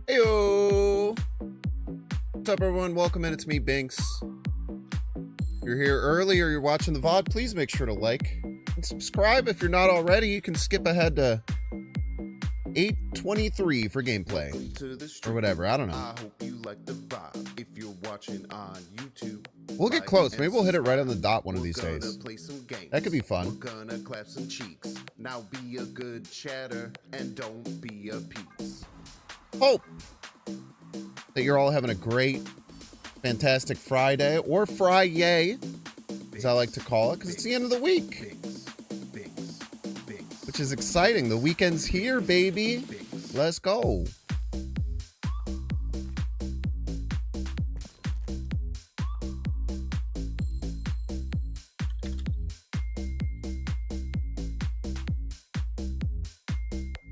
Heyo! What's up, everyone? Welcome in. It's me, Binks. If you're here early or you're watching the VOD, please make sure to like and subscribe. If you're not already, you can skip ahead to 8:23 for gameplay. Or whatever. I don't know. I hope you like the vibe. If you're watching on YouTube, We'll get close. Maybe we'll hit it right on the dot one of these days. Play some games. That could be fun. We're gonna clap some cheeks. Now be a good chatter and don't be a piece. Hope that you're all having a great, fantastic Friday, or Fry-yay, as I like to call it, because it's the end of the week. Which is exciting. The weekend's here, baby. Let's go.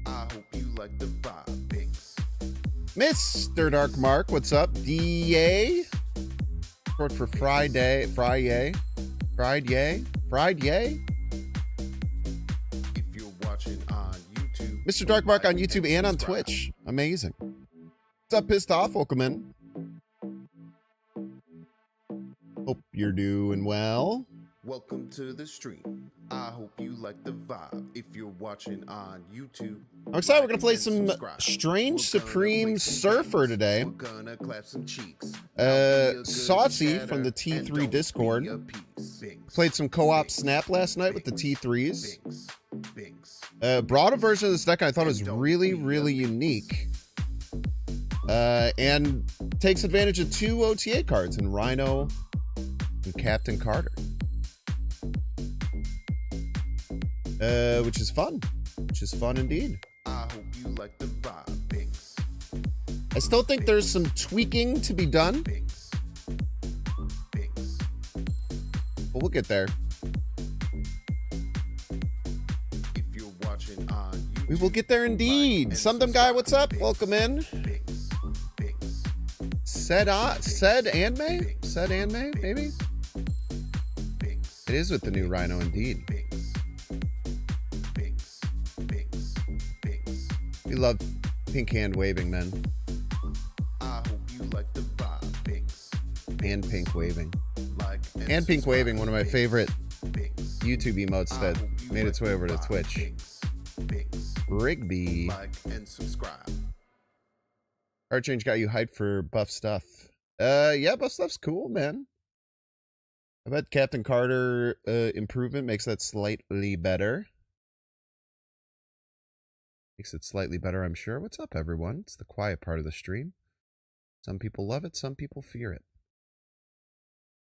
I hope you like the vibe, Binks. Mr. Dark Mark, what's up? DA? Short for Friday. Fry-yay? Fried-yay? Fried-yay? If you're watching on YouTube, Mr. Dark Mark on YouTube and on Twitch. Amazing. What's up, Pissed Off? Welcome in. Hope you're doing well. welcome to the stream. I hope you like the vibe. If you're watching on YouTube, I'm excited. We're going to play and some subscribe. Strange We're gonna Supreme play some Surfer games. today. We're gonna clap some cheeks. Now be a good Saucy chatter from the and T3 don't Discord be a piece. Binks, played some co-op Binks, Snap last night with the Binks, T3s. Binks, Binks. Brought a version of this deck I thought was And don't really, be a really piece. unique. And takes advantage of two OTA cards in Rhino and Captain Carter. Which is fun. Which is fun indeed. I hope you like the vibe, Binks, I still think there's some tweaking to be done, Binks, Binks. but we'll get there. If you're watching on YouTube, We will get there indeed. and Something guy, what's up? subscribe. Welcome in. Binks, Binks, Said Anme? Said Anme, maybe? Binks, It is with the new Rhino indeed. Binks, Binks, Binks, Binks. We love pink hand waving, man. I hope you like the vibe, Binks. And pink waving. Like And pink subscribe, waving, one of my Binks, favorite Binks. YouTube emotes I that hope you made like its way over the to vibe, Twitch. Binks, Binks. Rigby. Like and subscribe. Art change got you hyped for buff stuff. Yeah, buff stuff's cool, man. I bet Captain Carter improvement makes that slightly better. Makes it slightly better, I'm sure. What's up, everyone? It's the quiet part of the stream. Some people love it, some people fear it.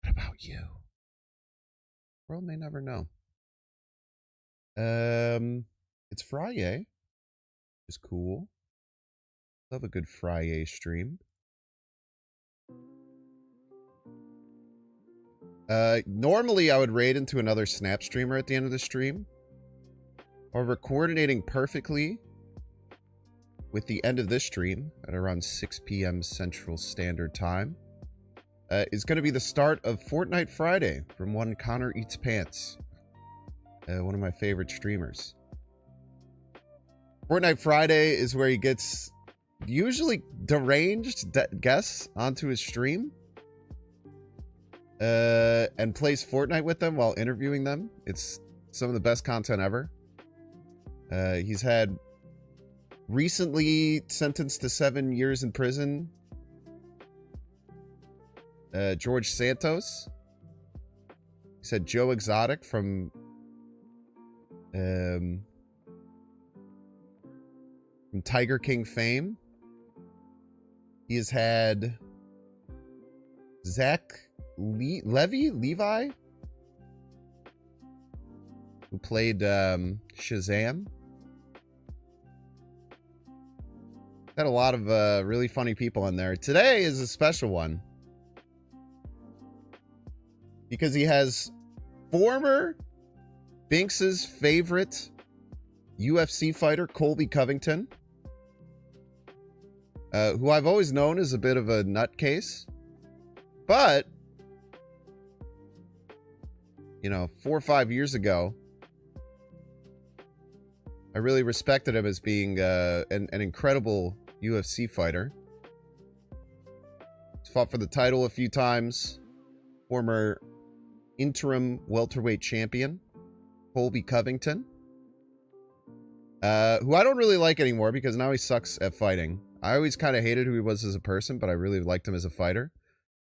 What about you? The world may never know. It's Friday, which is cool. Love a good Friday stream. Normally I would raid into another Snap streamer at the end of the stream. However, coordinating perfectly with the end of this stream at around 6 p.m. Central Standard Time is going to be the start of Fortnite Friday from one Connor Eats Pants, one of my favorite streamers. Fortnite Friday is where he gets usually deranged guests onto his stream and plays Fortnite with them while interviewing them. It's some of the best content ever. He's had recently sentenced to 7 years in prison George Santos. He said Joe Exotic from Tiger King fame. He has had Zach Levi, who played Shazam. Had a lot of really funny people in there. Today is a special one because he has former Binks's favorite UFC fighter, Colby Covington, who I've always known as a bit of a nutcase, but, you know, 4 or 5 years ago, I really respected him as being an incredible UFC fighter. He's fought for the title a few times. Former interim welterweight champion, Colby Covington. Who I don't really like anymore because now he sucks at fighting. I always kind of hated who he was as a person, but I really liked him as a fighter.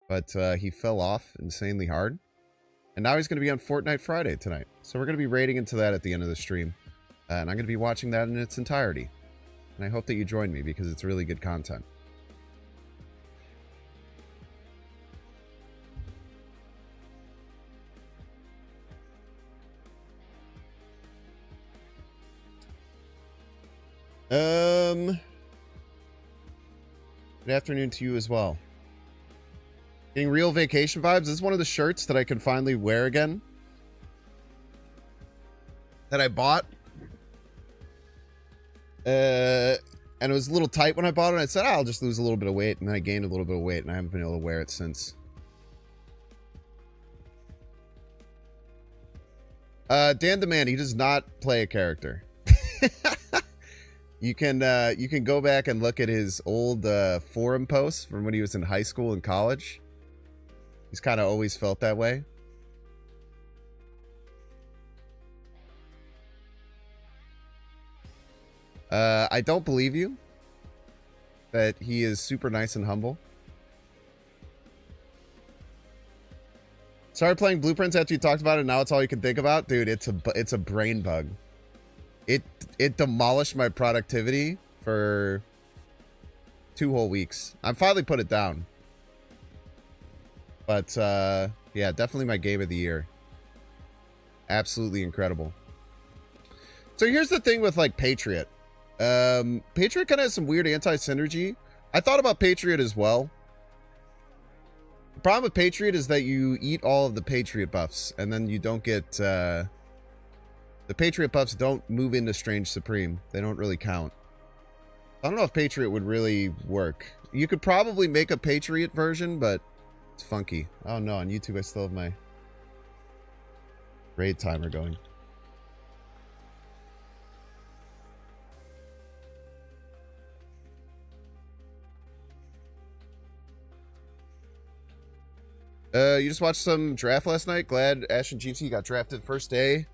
But he fell off insanely hard. And now he's going to be on Fortnite Friday tonight. So we're going to be raiding into that at the end of the stream. And I'm going to be watching that in its entirety. And I hope that you join me because it's really good content. Good afternoon to you as well. Getting real vacation vibes. This is one of the shirts that I can finally wear again. That I bought. And it was a little tight when I bought it. And I said, oh, I'll just lose a little bit of weight. And then I gained a little bit of weight. And I haven't been able to wear it since. Dan Demand, he does not play a character. You can go back and look at his old forum posts from when he was in high school and college. He's kind of always felt that way. I don't believe you that he is super nice and humble. Started playing Blueprints after you talked about it. Now it's all you can think about, dude. It's a brain bug. It demolished my productivity for 2 whole weeks. I finally put it down. But, yeah, definitely my game of the year. Absolutely incredible. So here's the thing with, like, Patriot. Patriot kind of has some weird anti-synergy. I thought about Patriot as well. The problem with Patriot is that you eat all of the Patriot buffs, and then you don't get, the Patriot buffs don't move into Strange Supreme. They don't really count. I don't know if Patriot would really work. You could probably make a Patriot version, but it's funky. Oh no, on YouTube I still have my raid timer going. You just watched some draft last night. Glad Ash and GT got drafted first day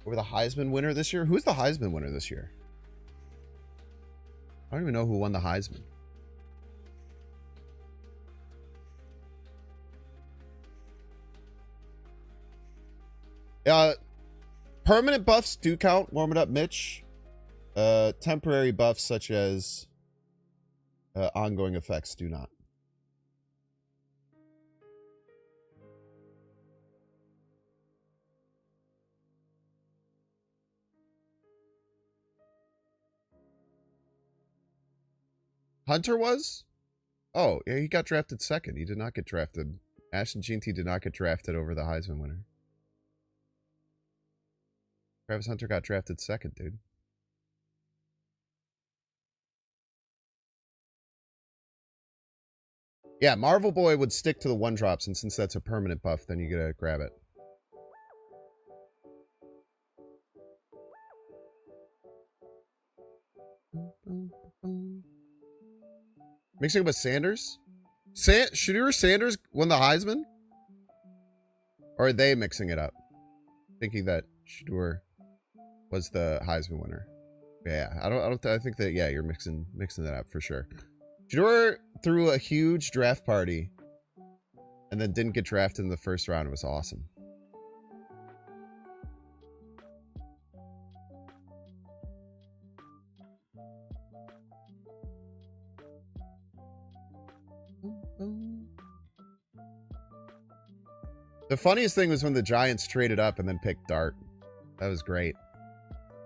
over the Heisman winner this year. Who's the Heisman winner this year? I don't even know who won the Heisman. Permanent buffs do count. Warm it up, Mitch. Temporary buffs such as ongoing effects do not. Hunter was? Oh, yeah, he got drafted second. He did not get drafted. Ashton Ginty did not get drafted over the Heisman winner. Travis Hunter got drafted second, dude. Yeah, Marvel Boy would stick to the one drops, and since that's a permanent buff, then you gotta grab it. Mixing up with Sanders? Shadeur Sanders won the Heisman? Or are they mixing it up? Thinking that Shadeur was the Heisman winner. Yeah, I think that, yeah, you're mixing that up for sure. Shadeur threw a huge draft party and then didn't get drafted in the first round. It was awesome. The funniest thing was when the Giants traded up and then picked Dart. That was great.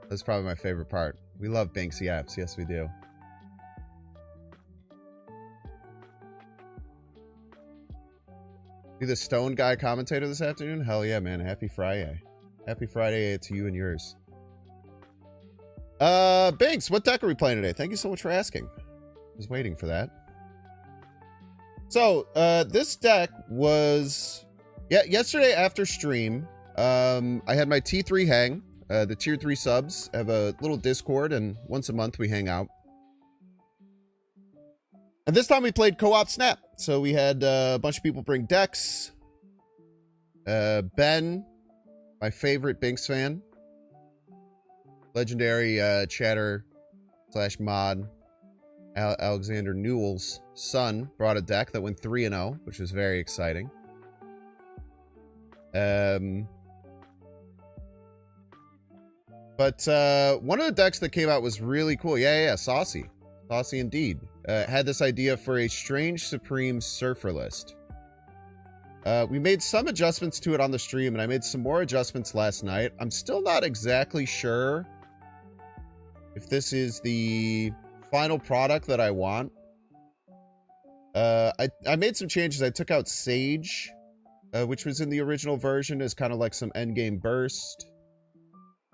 That's probably my favorite part. We love Banksy apps. Yes, we do. You the Stone Guy commentator this afternoon? Hell yeah, man. Happy Friday. Happy Friday to you and yours. Banks, what deck are we playing today? Thank you so much for asking. I was waiting for that. So, this deck was... Yeah, yesterday after stream, I had my T3 hang. The tier 3 subs have a little Discord, and once a month we hang out. And this time we played co-op Snap. So we had a bunch of people bring decks. Ben, my favorite Binks fan. Legendary chatter / mod. Alexander Newell's son brought a deck that went 3-0, which was very exciting. But one of the decks that came out was really cool. Yeah, Saucy. Saucy indeed. Had this idea for a Strange Supreme Surfer list. We made some adjustments to it on the stream, and I made some more adjustments last night. I'm still not exactly sure if this is the final product that I want. I made some changes. I took out Sage, which was in the original version as kind of like some endgame burst.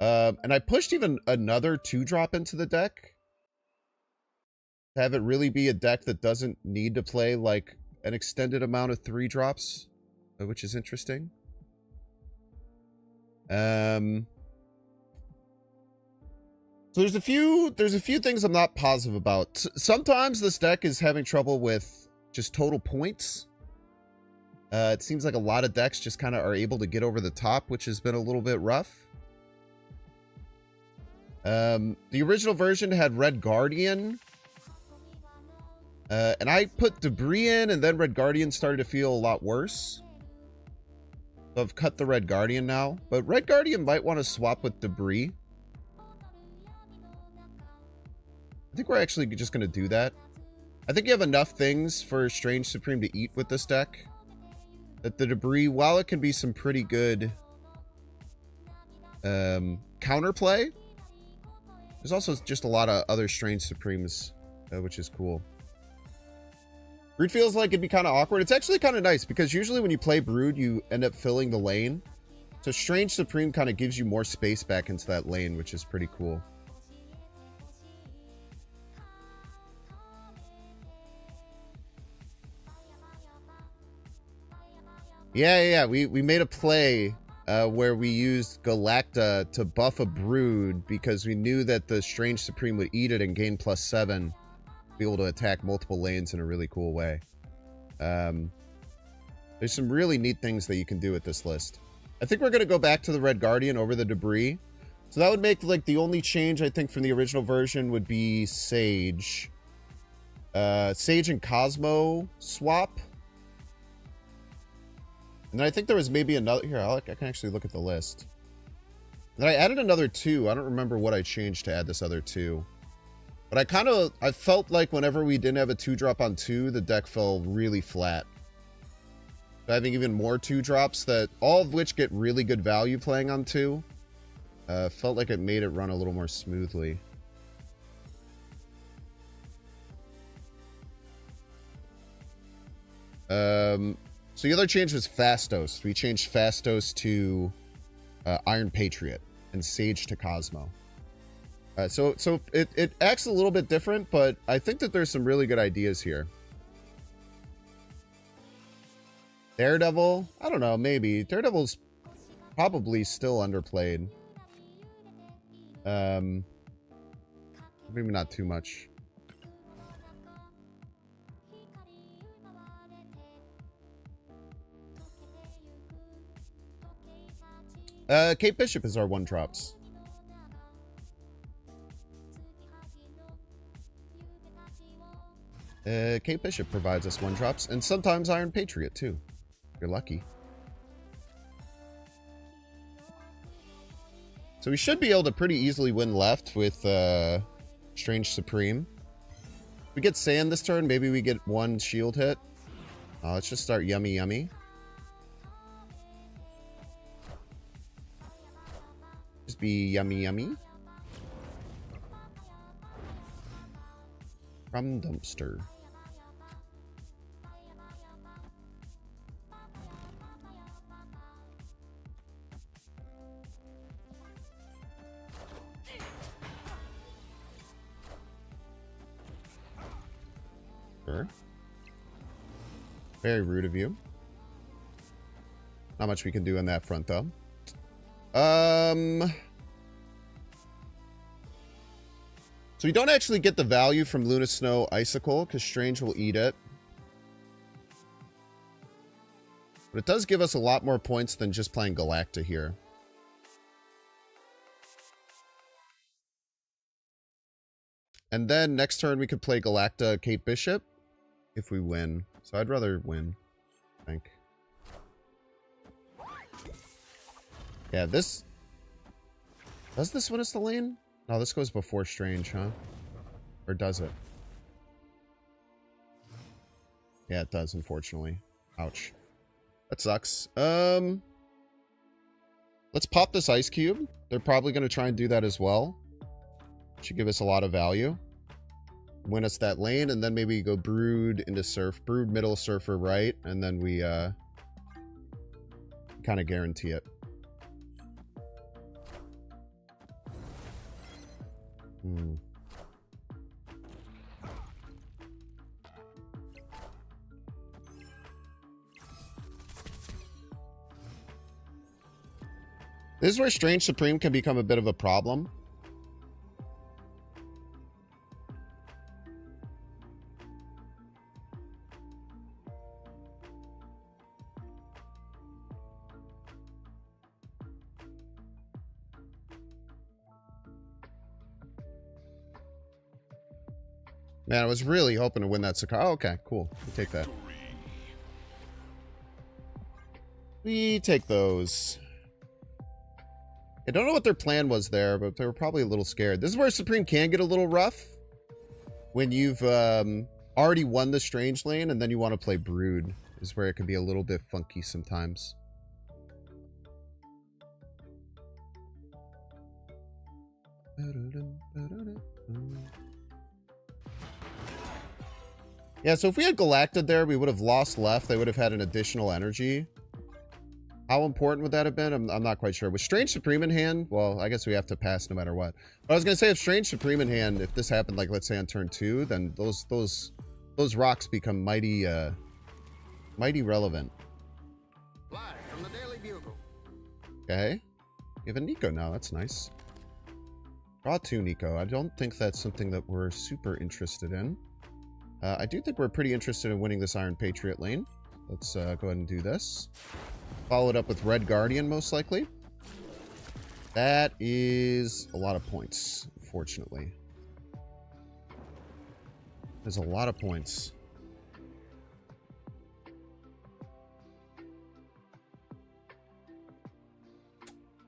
And I pushed even another 2-drop into the deck. To have it really be a deck that doesn't need to play like an extended amount of 3-drops, which is interesting. So there's a few things I'm not positive about. Sometimes this deck is having trouble with just total points. It seems like a lot of decks just kind of are able to get over the top, which has been a little bit rough. The original version had Red Guardian. And I put Debris in, and then Red Guardian started to feel a lot worse. So I've cut the Red Guardian now. But Red Guardian might want to swap with Debris. I think we're actually just going to do that. I think you have enough things for Strange Supreme to eat with this deck. That the Debris, while it can be some pretty good counterplay, there's also just a lot of other Strange Supremes, which is cool. Brood feels like it'd be kind of awkward. It's actually kind of nice, because usually when you play Brood, you end up filling the lane. So Strange Supreme kind of gives you more space back into that lane, which is pretty cool. Yeah. We made a play where we used Galacta to buff a Brood because we knew that the Strange Supreme would eat it and gain +7. Be able to attack multiple lanes in a really cool way. There's some really neat things that you can do with this list. I think we're going to go back to the Red Guardian over the Debris. So that would make, like, the only change, I think, from the original version would be Sage. Sage and Cosmo swap. And then I think there was maybe another... Here, I can actually look at the list. Then I added another 2. I don't remember what I changed to add this other 2. But I felt like whenever we didn't have a 2-drop on 2, the deck fell really flat. Having even more 2-drops, that all of which get really good value playing on 2, felt like it made it run a little more smoothly. So the other change was Fastos. We changed Fastos to Iron Patriot and Sage to Cosmo. So it acts a little bit different, but I think that there's some really good ideas here. Daredevil? I don't know, maybe. Daredevil's probably still underplayed. Maybe not too much. Kate Bishop is our 1-drops. Kate Bishop provides us 1-drops, and sometimes Iron Patriot, too. You're lucky. So we should be able to pretty easily win left with Strange Supreme. If we get Sand this turn, maybe we get 1 shield hit. Let's just start Yummy Yummy. Just be Yummy Yummy. From Dumpster. Sure. Very rude of you. Not much we can do on that front, though. So you don't actually get the value from Luna Snow Icicle, because Strange will eat it. But it does give us a lot more points than just playing Galacta here. And then next turn we could play Galacta Kate Bishop if we win. So I'd rather win, I think. Yeah, this... Does this win us the lane? No, this goes before Strange, huh? Or does it? Yeah, it does, unfortunately. Ouch. That sucks. Let's pop this Ice Cube. They're probably going to try and do that as well. Should give us a lot of value. Win us that lane, and then maybe go Brood into Surf. Brood middle, Surfer right, and then we kind of guarantee it. This is where Strange Supreme can become a bit of a problem. Man, I was really hoping to win that Sakai. Oh, okay, cool. We take that. We take those. I don't know what their plan was there, but they were probably a little scared. This is where Supreme can get a little rough. When you've already won the Strange lane and then you want to play Brood. Is where it can be a little bit funky sometimes. Yeah, so if we had Galacta there, we would have lost left. They would have had an additional energy. How important would that have been? I'm not quite sure. With Strange Supreme in hand, well, I guess we have to pass no matter what. But I was going to say, if Strange Supreme in hand, if this happened, like, let's say on turn 2, then those rocks become mighty, mighty relevant. Live from the Daily Bugle. Okay. You have a Nico now. That's nice. Draw 2 Nico. I don't think that's something that we're super interested in. I do think we're pretty interested in winning this Iron Patriot lane. Let's go ahead and do this. Follow it up with Red Guardian, most likely. That is a lot of points, unfortunately. There's a lot of points.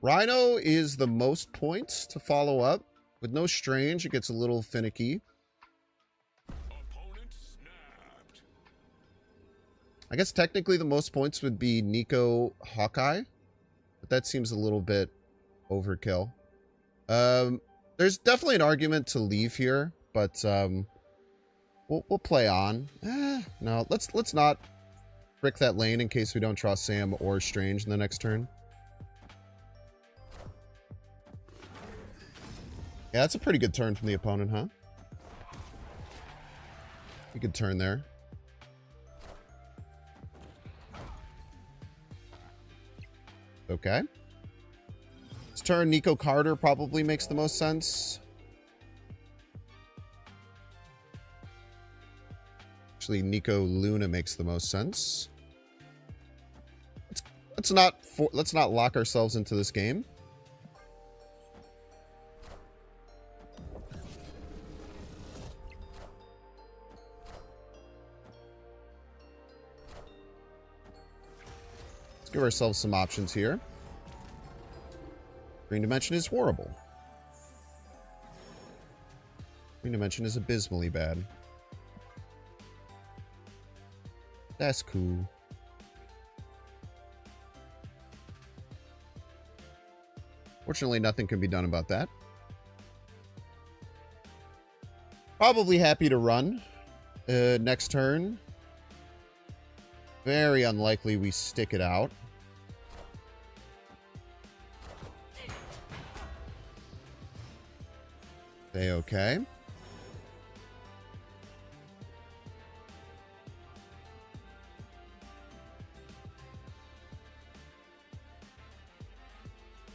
Rhino is the most points to follow up. With no Strange, it gets a little finicky. I guess technically the most points would be Nico Hawkeye, but that seems a little bit overkill. There's definitely an argument to leave here, but we'll play on. No, let's not frick that lane in case we don't draw Sam or Strange in the next turn. Yeah, that's a pretty good turn from the opponent, huh? A good turn there. Okay. This turn, Nico Carter probably makes the most sense. Actually, Nico Luna makes the most sense. Let's not lock ourselves into this game. Let's give ourselves some options here. Green Dimension is horrible. Green Dimension is abysmally bad. That's cool. Fortunately, nothing can be done about that. Probably happy to run. Next turn. Very unlikely we stick it out. Okay.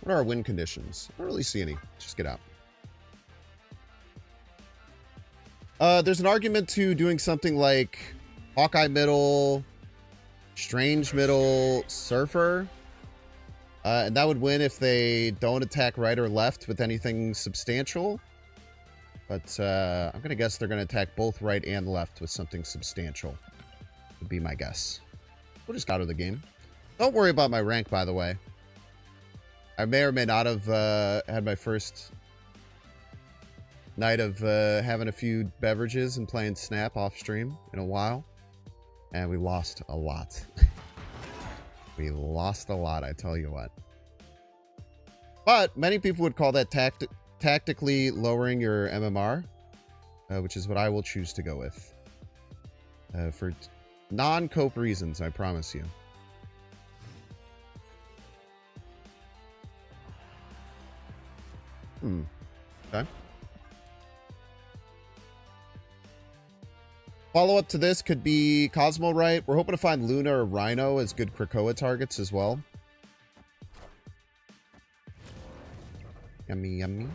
What are our win conditions? I don't really see any. Just get out. There's an argument to doing something like Hawkeye middle, Strange middle, Surfer. And that would win if they don't attack right or left with anything substantial. But I'm going to guess they're going to attack both right and left with something substantial. Would be my guess. We'll just go to the game. Don't worry about my rank, by the way. I may or may not have had my first night of having a few beverages and playing Snap off stream in a while. And we lost a lot. We lost a lot, I tell you what. But many people would call that tactically lowering your MMR, which is what I will choose to go with. For non-cope reasons, I promise you. Okay. Follow-up to this could be Cosmo Right. We're hoping to find Luna or Rhino as good Krakoa targets as well. Yummy, yummy.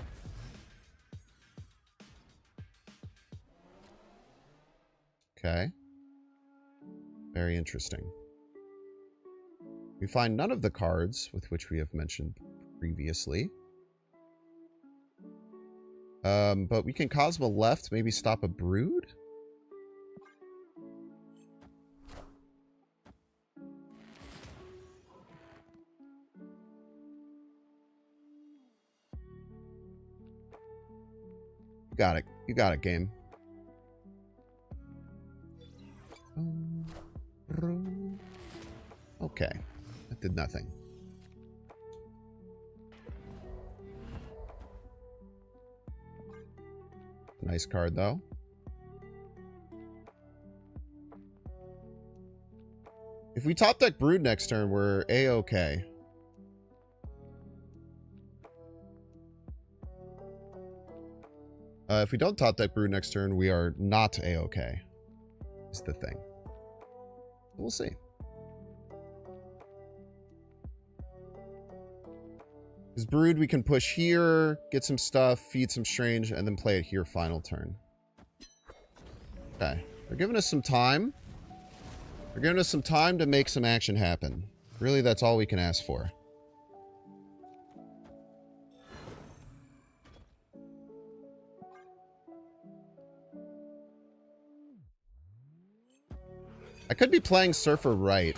Okay. Very interesting. We find none of the cards with which we have mentioned previously. But we can Cosmo left, maybe stop a Brood? Got it. You got it, game. Okay. That did nothing. Nice card, though. If we top deck Brood next turn, we're A-okay. If we don't top deck Brood next turn, we are not A-okay. Is the thing. We'll see. Because Brood, we can push here, get some stuff, feed some Strange, and then play it here final turn. Okay. They're giving us some time. They're giving us some time to make some action happen. Really, that's all we can ask for. I could be playing Surfer right.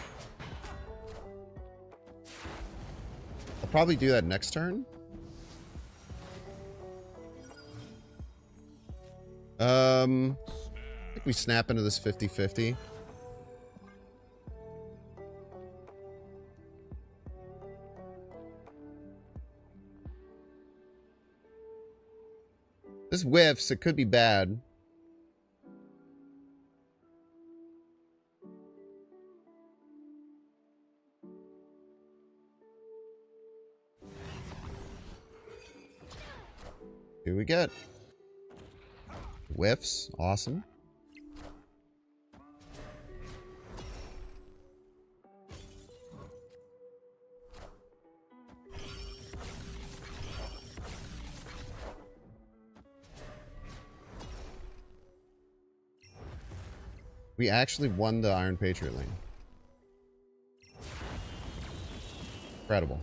I'll probably do that next turn. I think we snap into this 50-50. This whiffs. It could be bad. Here we get. Whiffs. Awesome. We actually won the Iron Patriot lane. Incredible.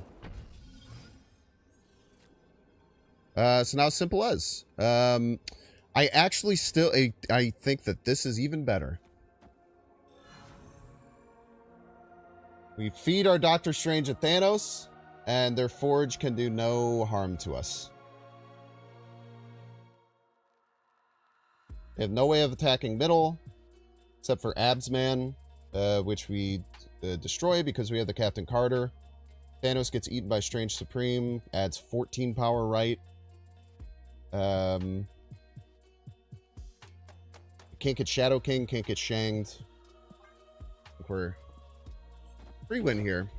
So now simple as. I actually still... I think that this is even better. We feed our Doctor Strange at Thanos, and their Forge can do no harm to us. They have no way of attacking middle, except for Absman, which we destroy because we have the Captain Carter. Thanos gets eaten by Strange Supreme, adds 14 power right. Can't get Shadow King, can't get Shanged. I think we're free win here.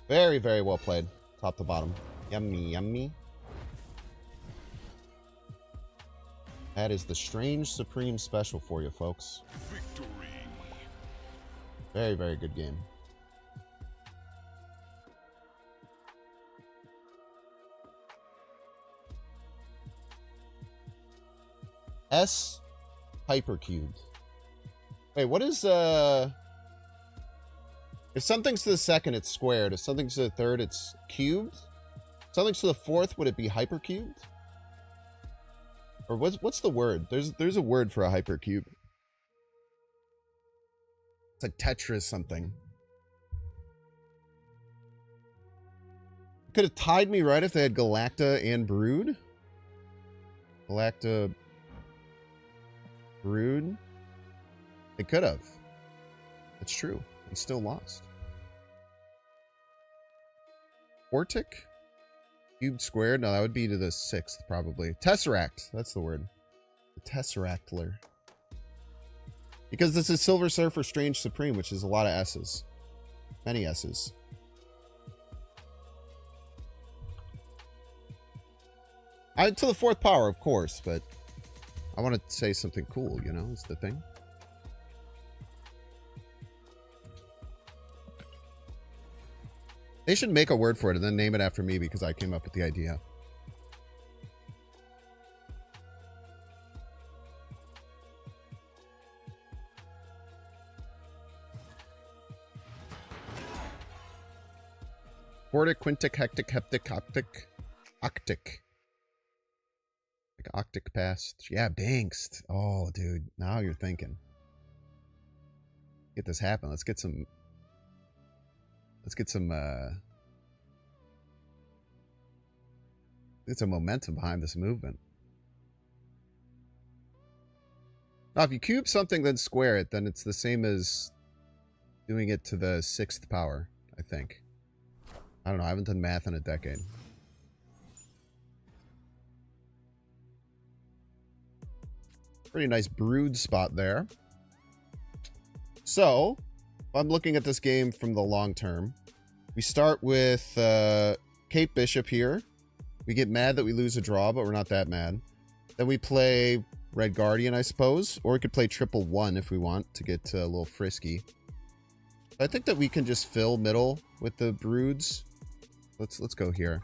Very, very well played. Top to bottom. Yummy, yummy. That is the Strange Supreme special for you, folks. Victory. Very, very good game. S hypercubed. Wait, what is if something's to the second, it's squared. If something's to the third, it's cubed. If something's to the fourth, would it be hypercubed? Or what's the word? There's a word for a hypercube. It's like Tetris something. Could have tied me right if they had Galacta and Brood. Galacta, Brood. They could have. It's true. And still lost. Quartic? Cubed squared? No, that would be to the 6th, probably. Tesseract. That's the word. The Tesseractler. Because this is Silver Surfer Strange Supreme, which is a lot of S's. Many S's. To the 4th power, of course, but I want to say something cool, you know, is the thing. They should make a word for it and then name it after me because I came up with the idea. Quartic, quintic, hectic, heptic, octic. Octic. Like octic past. Yeah, Bankst. Oh, dude. Now you're thinking. Get this happen. Let's get some momentum behind this movement. Now, if you cube something, then square it, then it's the same as doing it to the 6th power, I think. I don't know. I haven't done math in a decade. Pretty nice Brood spot there. So, I'm looking at this game from the long term. We start with Cape Bishop here. We get mad that we lose a draw, but we're not that mad. Then we play Red Guardian, I suppose. Or we could play triple 1 if we want to get a little frisky. I think that we can just fill middle with the Broods. Let's go here.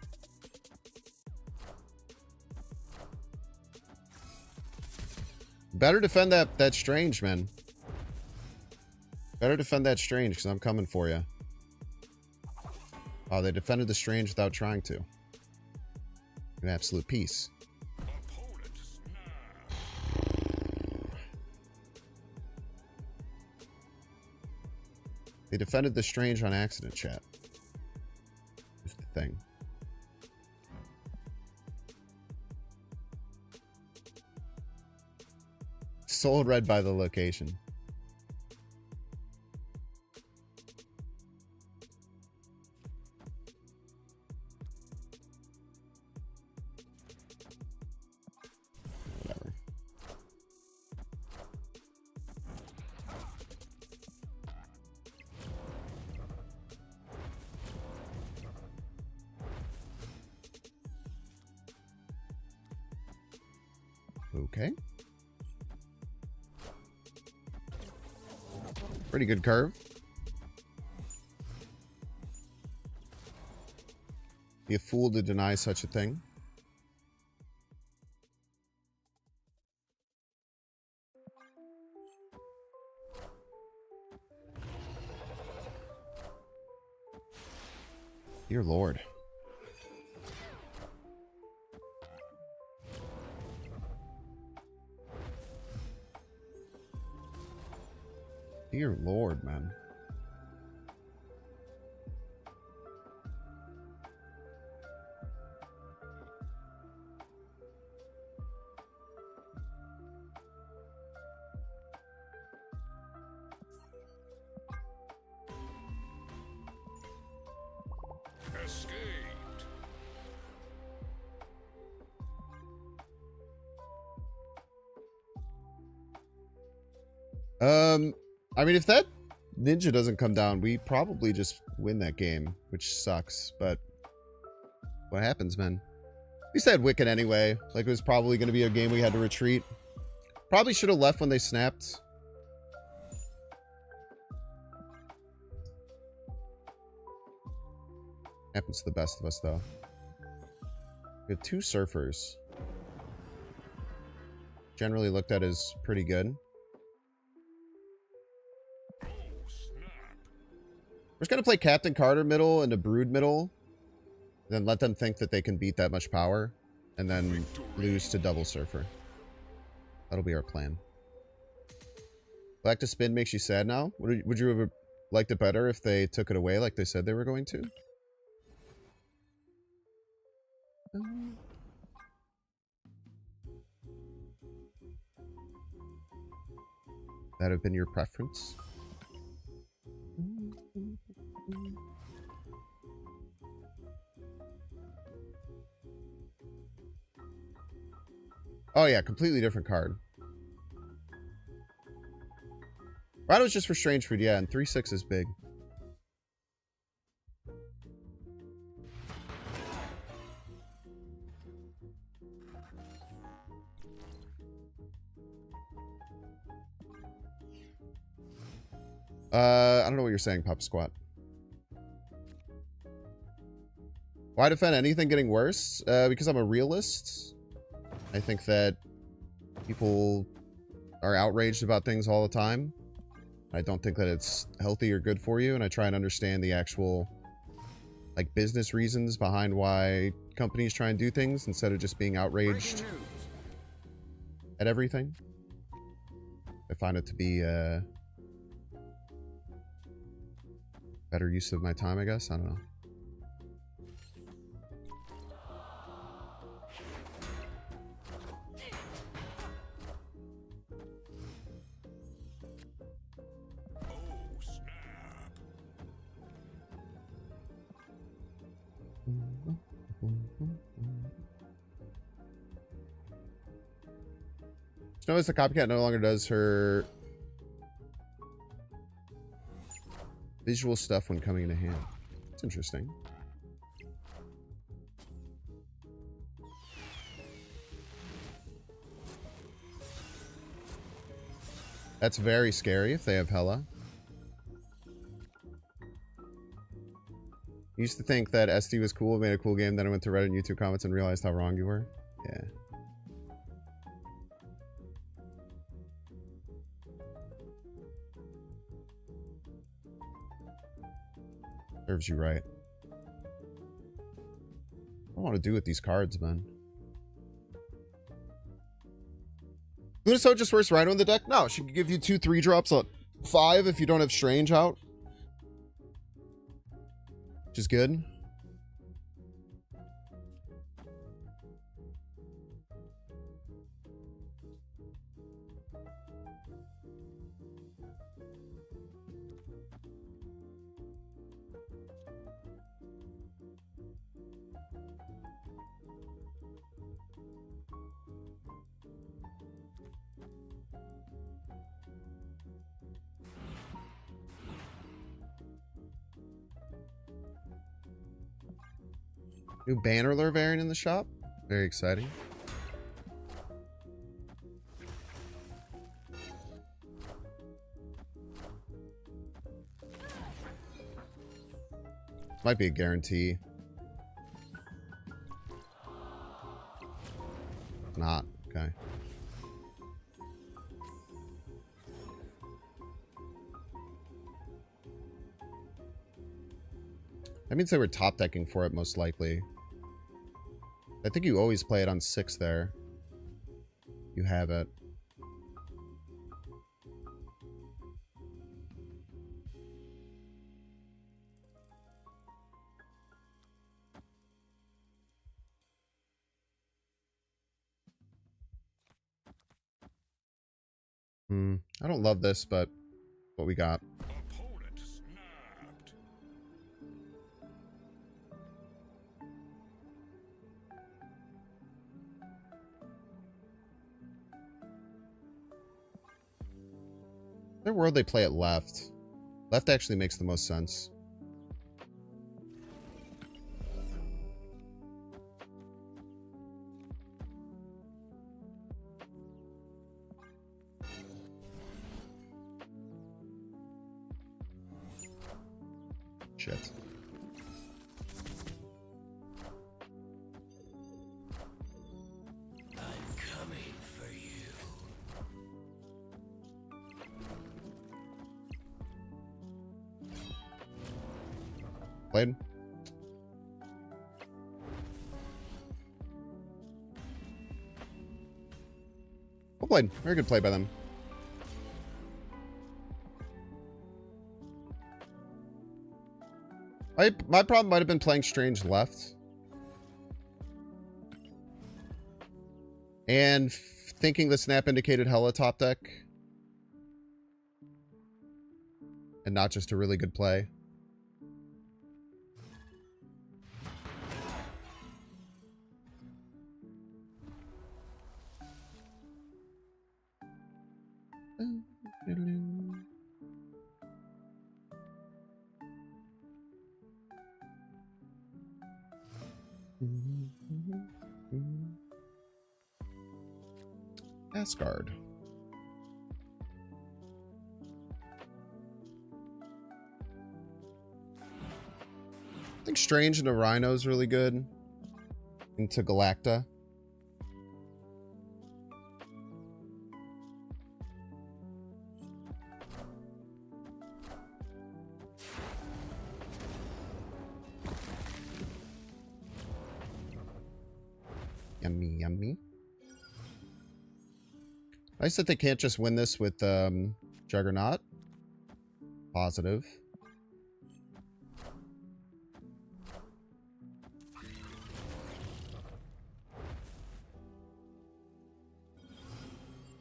Better defend that Strange, man. Better defend that Strange, because I'm coming for you. Oh, they defended the Strange without trying to. An absolute peace. They defended the Strange on accident, chat. Is the thing. Soul read by the location. Whatever. Okay. Pretty good curve. Be a fool to deny such a thing. Dear Lord. Dear Lord, man. Escaped. I mean, if that ninja doesn't come down, we probably just win that game, which sucks, but what happens, man? At least I had Wicked anyway. Like, it was probably going to be a game we had to retreat. Probably should have left when they snapped. Happens to the best of us, though. We have 2 surfers. Generally looked at as pretty good. We're just going to play Captain Carter middle and a Brood middle. Then let them think that they can beat that much power. And then lose to double surfer. That'll be our plan. Black to spin makes you sad now? Would you have liked it better if they took it away like they said they were going to? That have been your preference? Oh yeah, completely different card. That was just for Strange Food, yeah, and 3/6 is big. I don't know what you're saying, Pop Squat. Why defend anything getting worse? Because I'm a realist. I think that people are outraged about things all the time. I don't think that it's healthy or good for you, and I try and understand the actual, like, business reasons behind why companies try and do things instead of just being outraged at everything. I find it to be better use of my time, I guess. I don't know. Just notice the copycat no longer does her visual stuff when coming into hand. It's interesting. That's very scary if they have Hella. I used to think that SD was cool, made a cool game, then I went to Reddit and YouTube comments and realized how wrong you were. Yeah. Serves you right. I don't want to do with these cards, man. Lunaso just works Rhino in the deck? No, she could give you 2 3-drops on 5 if you don't have Strange out. Which is good. New Bannerler variant in the shop. Very exciting. Might be a guarantee. Not. Okay. That means they were top decking for it, most likely. I think you always play it on 6 there. You have it. I don't love this, but what we got. Their world they play it left. Left actually makes the most sense. Shit. Played. Well played. Very good play by them. My problem might have been playing Strange left. And thinking the snap indicated hella top deck. And not just a really good play. Asgard. I think Strange into Rhino is really good. Into Galacta. Yummy, yummy. Nice that they can't just win this with Juggernaut. Positive.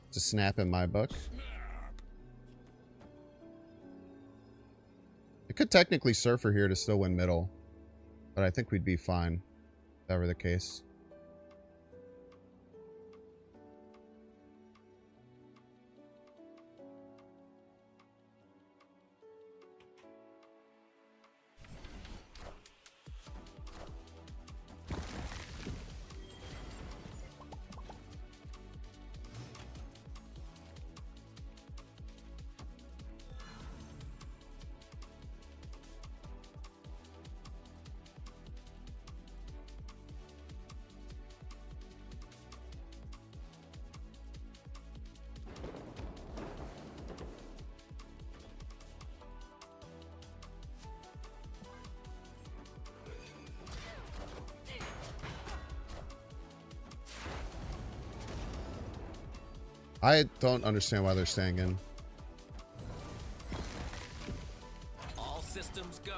It's a snap in my book. It could technically Surfer here to still win middle. But I think we'd be fine if that were the case. I don't understand why they're staying in. All systems go.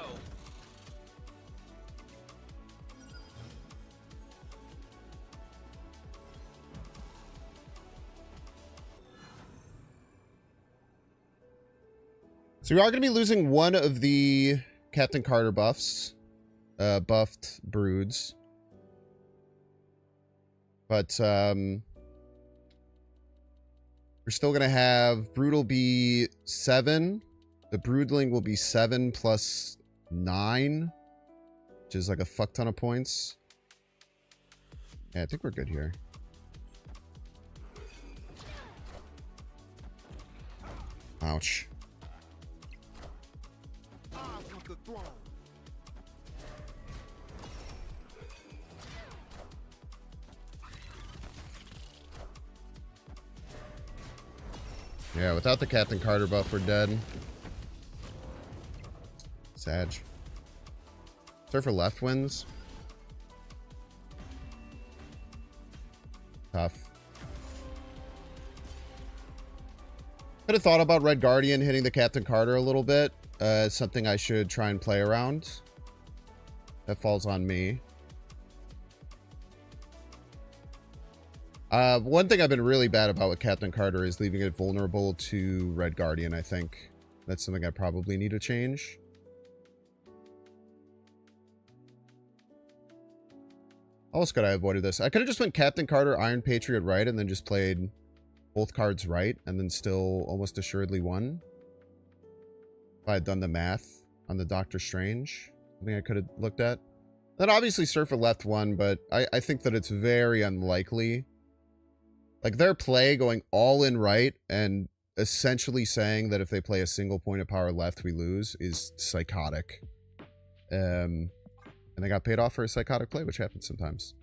So we are going to be losing one of the Captain Carter buffs. Buffed broods. But, we're still going to have Brood will be 7. The Broodling will be 7 plus 9. Which is like a fuck ton of points. Yeah, I think we're good here. Ouch. Yeah, without the Captain Carter buff, we're dead. Sag. Surfer left wins. Tough. Could have thought about Red Guardian hitting the Captain Carter a little bit. Something I should try and play around. That falls on me. One thing I've been really bad about with Captain Carter is leaving it vulnerable to Red Guardian, I think. That's something I probably need to change. How else could I have avoided this? I could have just went Captain Carter, Iron Patriot right, and then just played both cards right, and then still almost assuredly won. If I had done the math on the Doctor Strange. Something I could have looked at. Then obviously Surfer left one, but I think that it's very unlikely. Like, their play going all in right and essentially saying that if they play a single point of power left, we lose is psychotic. And they got paid off for a psychotic play, which happens sometimes.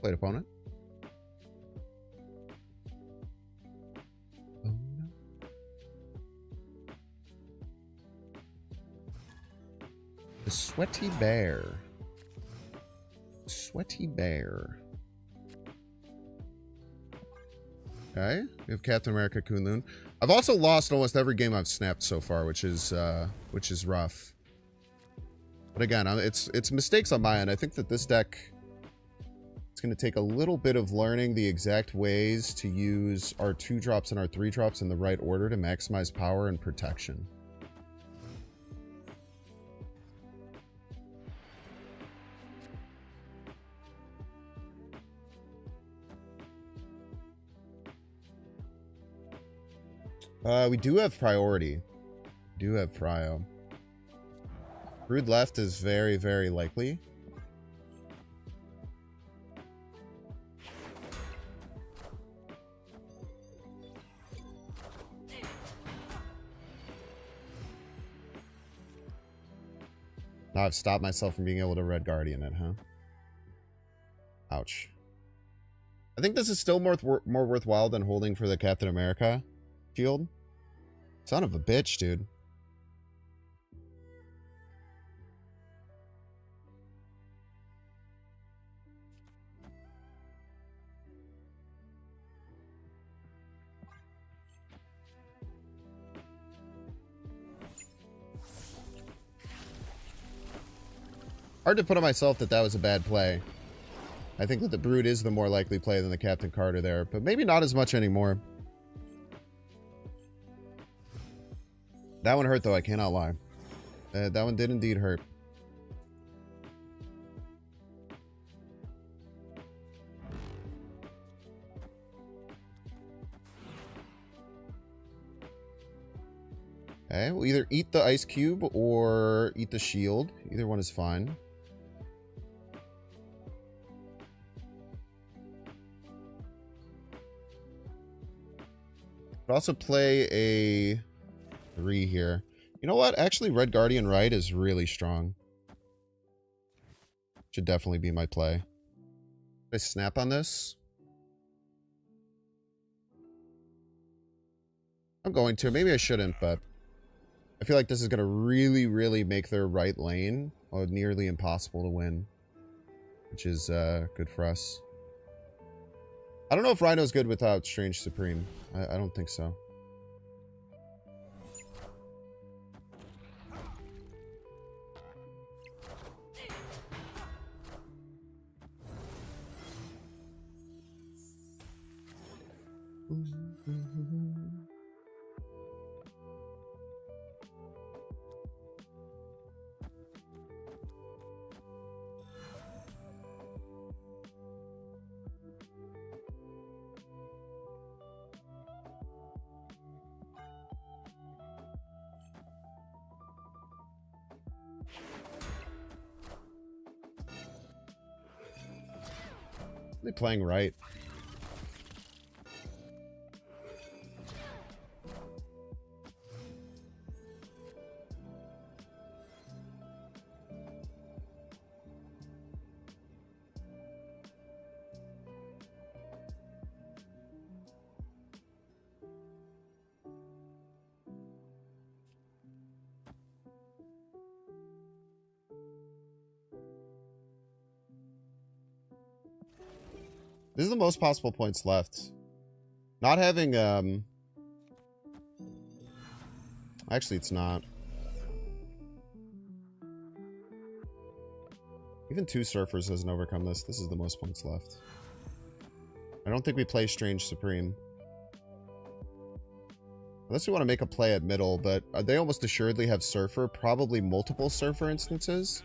Played opponent. Oh, no. The Sweaty Bear. Sweaty Bear. Okay, we have Captain America Kunlun. I've also lost almost every game I've snapped so far, which is rough. But again, it's mistakes on my end. I think that this deck, it's going to take a little bit of learning the exact ways to use our 2-drops and our 3-drops in the right order to maximize power and protection. We do have priority. We do have prio. Brood left is very, very likely. Now I've stopped myself from being able to Red Guardian it, huh? Ouch. I think this is still more worthwhile than holding for the Captain America shield. Son of a bitch, dude. Hard to put on myself that that was a bad play. I think that the Brood is the more likely play than the Captain Carter there, but maybe not as much anymore. That one hurt, though. I cannot lie. That one did indeed hurt. Okay, we'll either eat the ice cube or eat the shield. Either one is fine. Could also play a 3 here. You know what? Actually, Red Guardian right is really strong. Should definitely be my play. Should I snap on this? I'm going to. Maybe I shouldn't, but I feel like this is going to really, really make their right lane nearly impossible to win, which is good for us. I don't know if Rhino's good without Strange Supreme. I don't think so. They're playing right. This is the most possible points left. Not having, actually, it's not. Even 2 Surfers doesn't overcome this. This is the most points left. I don't think we play Strange Supreme. Unless we want to make a play at middle, but they almost assuredly have Surfer. Probably multiple Surfer instances.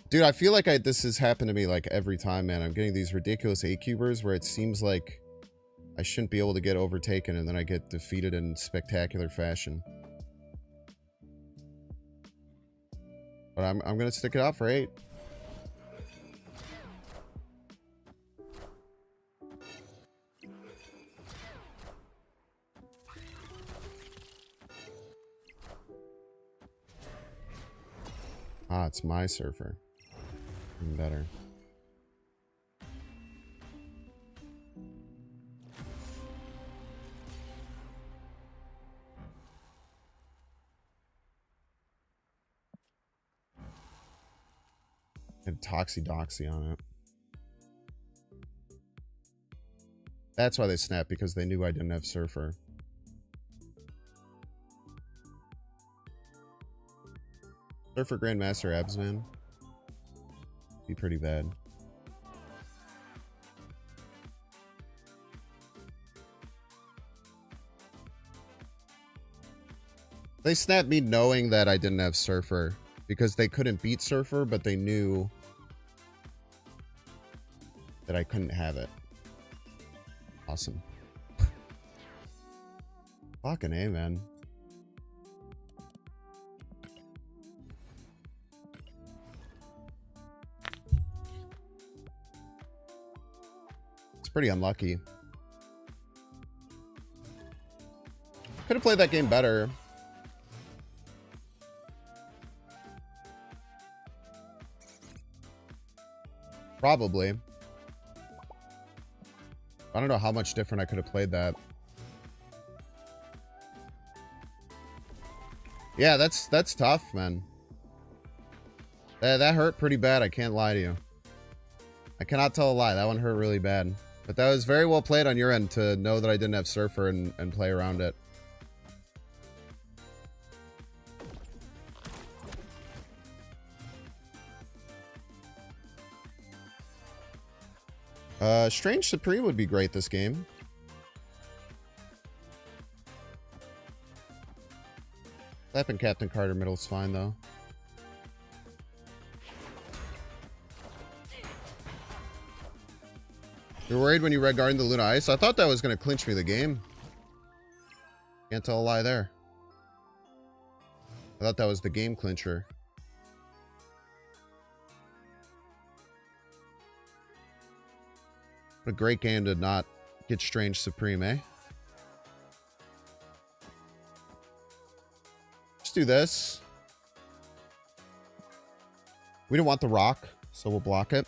Dude, I feel like this has happened to me like every time, man. I'm getting these ridiculous 8-cubers where it seems like I shouldn't be able to get overtaken and then I get defeated in spectacular fashion. But I'm going to stick it out for 8. Ah, it's my Surfer. Even better. And Toxie on it. That's why they snapped, because they knew I didn't have Surfer. Surfer Grandmaster abs, man. Be pretty bad. They snapped me knowing that I didn't have Surfer, because they couldn't beat Surfer, but they knew that I couldn't have it. Awesome. Fucking A, man. It's pretty unlucky. Could have played that game better. Probably. I don't know how much different I could have played that. Yeah, that's tough, man. That hurt pretty bad, I can't lie to you. I cannot tell a lie. That one hurt really bad. But that was very well played on your end to know that I didn't have Surfer and play around it. Strange Supreme would be great this game. Slapping Captain Carter middle's fine, though. You're worried when you red guarding the Luna Ice? I thought that was going to clinch me the game. Can't tell a lie there. I thought that was the game clincher. What a great game to not get Strange Supreme, eh? Let's do this. We don't want the rock, so we'll block it.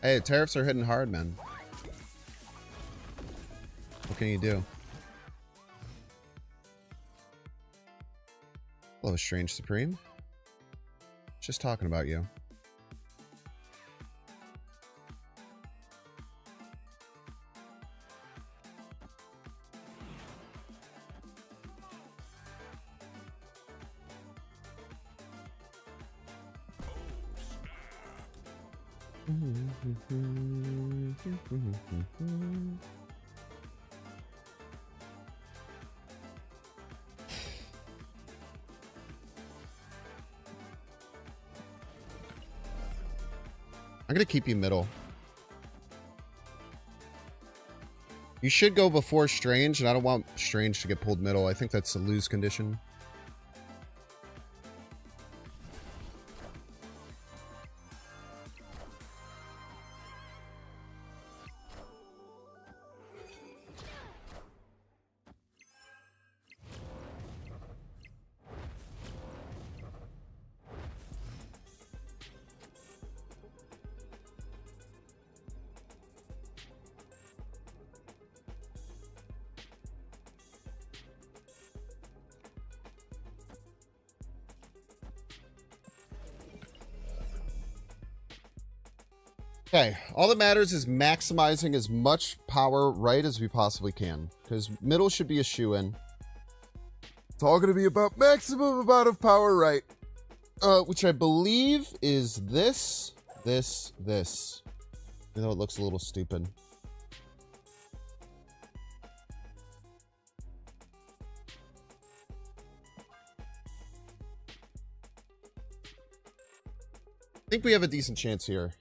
Hey, tariffs are hitting hard, man. What can you do? Hello, Strange Supreme. Just talking about you. I'm gonna keep you middle. You should go before Strange, and I don't want Strange to get pulled middle. I think that's a lose condition. Okay, all that matters is maximizing as much power right as we possibly can, because middle should be a shoe-in. It's all going to be about maximum amount of power right, which I believe is this, even though it looks a little stupid. I think we have a decent chance here.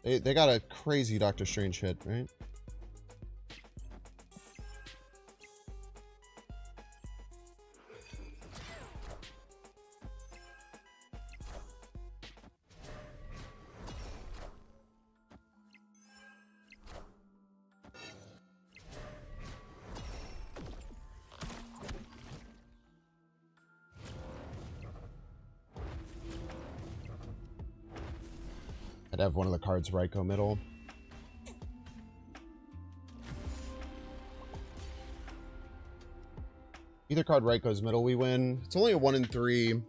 They got a crazy Doctor Strange hit, right? I'd have one of the cards Ryko middle. Either card Ryko's middle, we win. It's only a 1 in 3.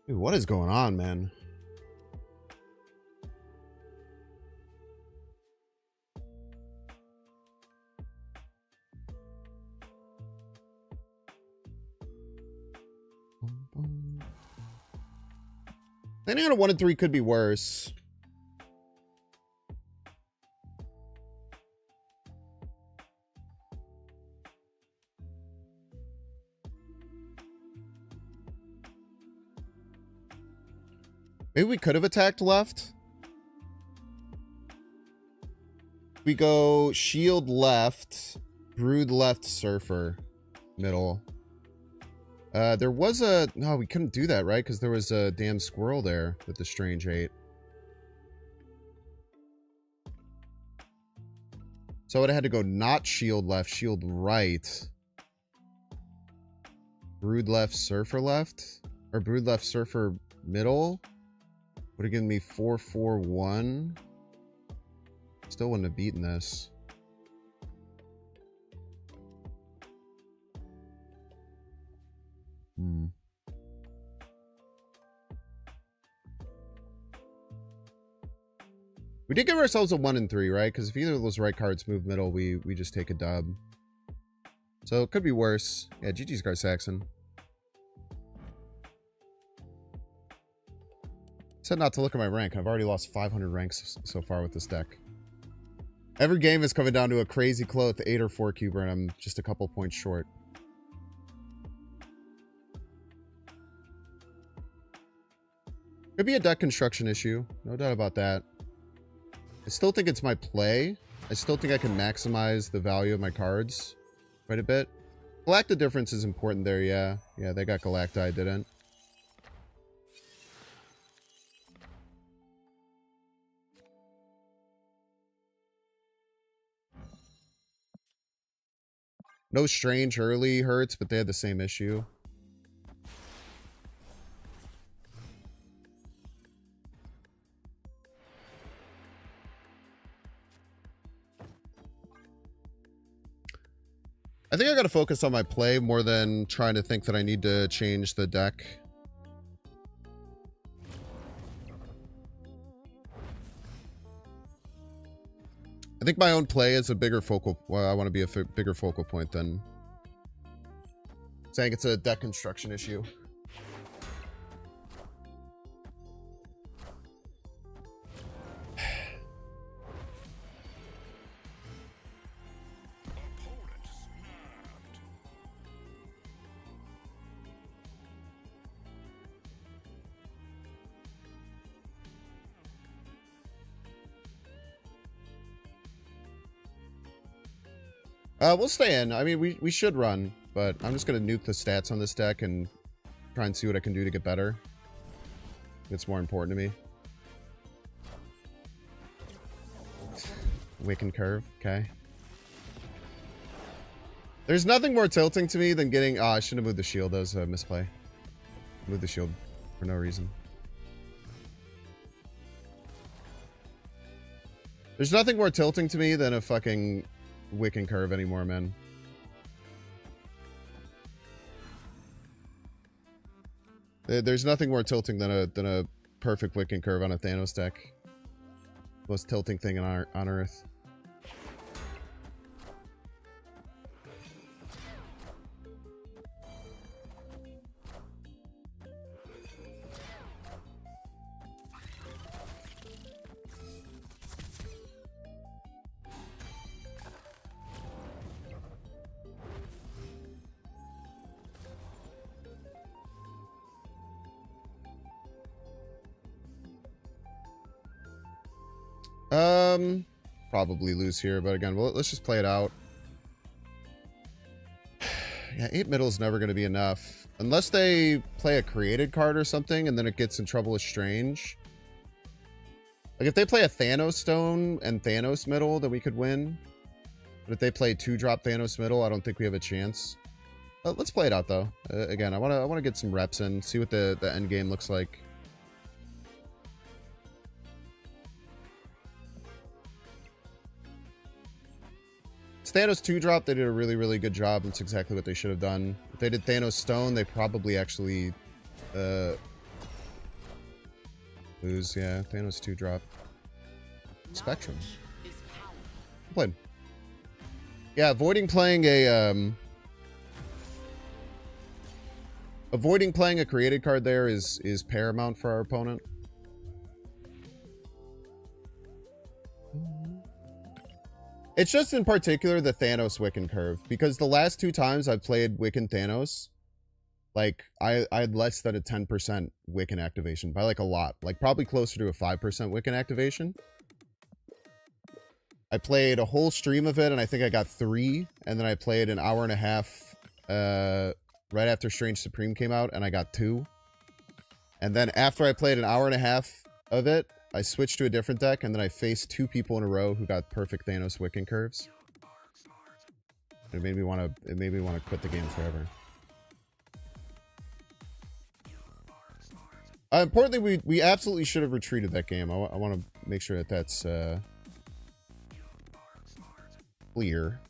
Dude, what is going on, man? Landing on a 1 in 3 could be worse. Maybe we could have attacked left. We go shield left, brood left, surfer middle. There was a... No, we couldn't do that, right? Because there was a damn squirrel there with the strange 8. So I would have had to go not shield left, shield right. Brood left, surfer left. Or brood left, surfer middle. Would have given me 4-4-1. Still wouldn't have beaten this. We did give ourselves a 1 in 3, right? Because if either of those right cards move middle, we just take a dub. So it could be worse. Yeah, GG's Gar Saxon. Said not to look at my rank. I've already lost 500 ranks so far with this deck. Every game is coming down to a crazy close 8 or 4 cuber, and I'm just a couple points short. Could be a deck construction issue. No doubt about that. I still think it's my play. I still think I can maximize the value of my cards quite a bit. Galacta difference is important there, yeah. Yeah, they got Galacta, I didn't. No strange early hurts, but they had the same issue. I think I gotta focus on my play more than trying to think that I need to change the deck. I think my own play is a bigger focal... Well, I want to be a bigger focal point than saying it's a deck construction issue. We'll stay in. I mean, we should run, but I'm just going to nuke the stats on this deck and try and see what I can do to get better. It's more important to me. Wiccan Curve, okay. There's nothing more tilting to me than getting... Oh, I shouldn't have moved the shield. That was a misplay. Moved the shield for no reason. There's nothing more tilting to me than a fucking... Wiccan Curve anymore, man. There's nothing more tilting than a perfect Wiccan Curve on a Thanos deck. Most tilting thing on Earth. Probably lose here, but again, well, let's just play it out. Yeah, 8 middle is never going to be enough. Unless they play a created card or something, and then it gets in trouble with Strange. Like, if they play a Thanos Stone and Thanos middle, then we could win. But if they play 2-drop Thanos middle, I don't think we have a chance. Let's play it out, though. Again, I want to get some reps in, see what the end game looks like. Thanos 2 drop, they did a really, really good job. It's exactly what they should have done. If they did Thanos Stone, they probably actually lose. Yeah, Thanos 2 drop. Spectrum. Played. Yeah, avoiding playing a created card there is paramount for our opponent. It's just in particular the Thanos Wiccan curve, because the last 2 times I've played Wiccan Thanos, like I had less than a 10% Wiccan activation by like a lot, like probably closer to a 5% Wiccan activation. I played a whole stream of it and I think I got 3, and then I played an hour and a half right after Strange Supreme came out and I got 2. And then after I played an hour and a half of it, I switched to a different deck, and then I faced 2 people in a row who got perfect Thanos Wiccan curves. It made me want to quit the game forever. Importantly, we absolutely should have retreated that game. I want to make sure that that's clear.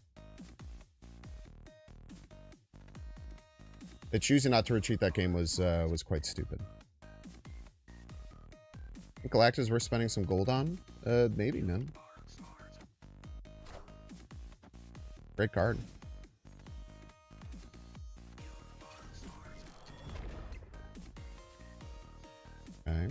That choosing not to retreat that game was quite stupid. Galactus worth spending some gold on? Maybe, man. Great card. Okay.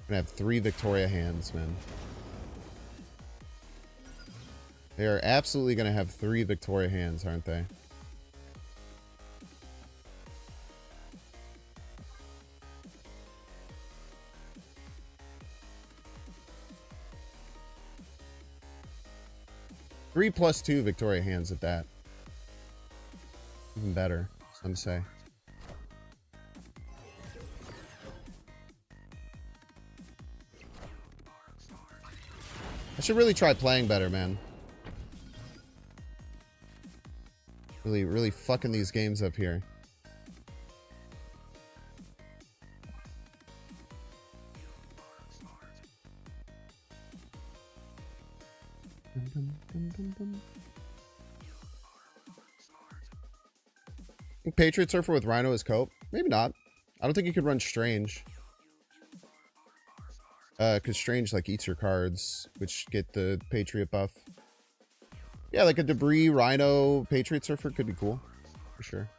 Gonna have 3 Victoria hands, man. They are absolutely gonna have 3 Victoria hands, aren't they? Three plus 2 Victoria hands at that. Even better, some say. I should really try playing better, man. Really fucking these games up here. Think Patriot Surfer with Rhino is cope? Maybe not. I don't think you could run Strange. Because Strange, like, eats your cards, which get the Patriot buff. Yeah, like a Debris, Rhino, Patriot Surfer could be cool. For sure.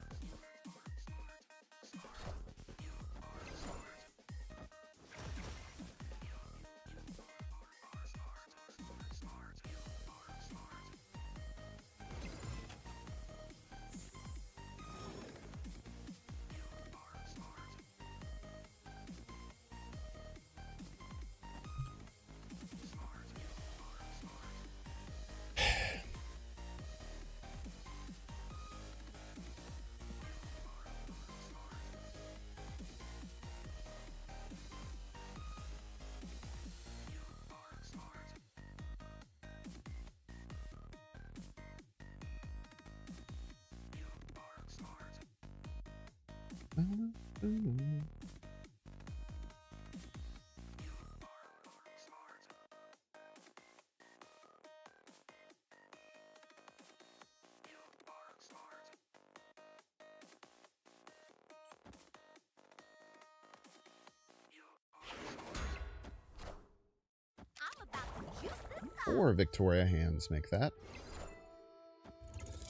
Four Victoria hands make that.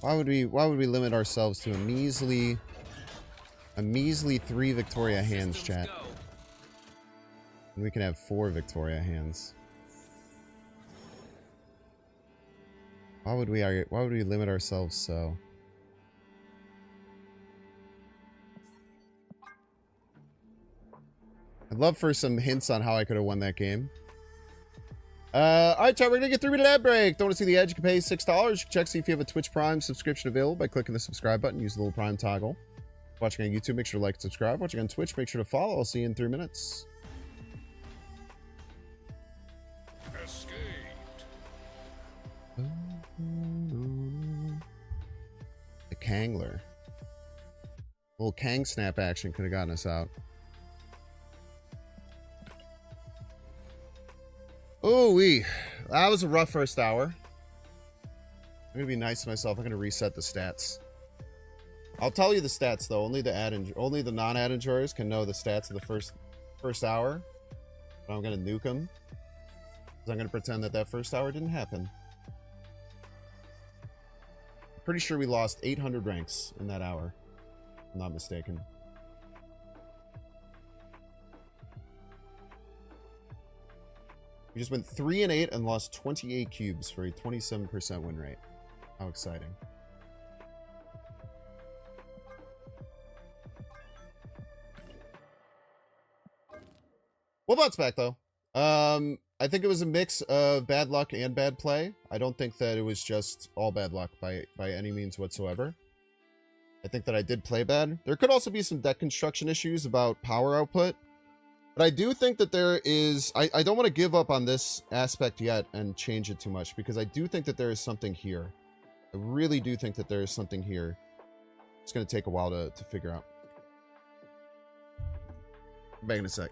Why would we limit ourselves to a measly 3 Victoria hands, chat? And we can have 4 Victoria hands. Why would we limit ourselves so? I'd love for some hints on how I could have won that game. Alright, chat, we're gonna get 3-minute ad break. Don't want to see the edge? You can pay $6. You can check see if you have a Twitch Prime subscription available by clicking the subscribe button. Use the little Prime toggle. Watching on YouTube, make sure to like and subscribe. Watching on Twitch, make sure to follow. I'll see you in 3 minutes. Escaped. The Kangler. A little Kang snap action could have gotten us out. Ooh-wee. That was a rough first hour. I'm going to be nice to myself. I'm going to reset the stats. I'll tell you the stats, though. Only the non-add enjoyers can know the stats of the first hour. But I'm going to nuke them. Because I'm going to pretend that first hour didn't happen. Pretty sure we lost 800 ranks in that hour. If I'm not mistaken. We just went 3 and 8 and lost 28 cubes for a 27% win rate. How exciting. Wobot's back though. I think it was a mix of bad luck and bad play. I don't think that it was just all bad luck by any means whatsoever. I think that I did play bad. There could also be some deck construction issues about power output. But I do think that there is... I don't want to give up on this aspect yet and change it too much, because I do think that there is something here. I really do think that there is something here. It's going to take a while to figure out. Back in a sec.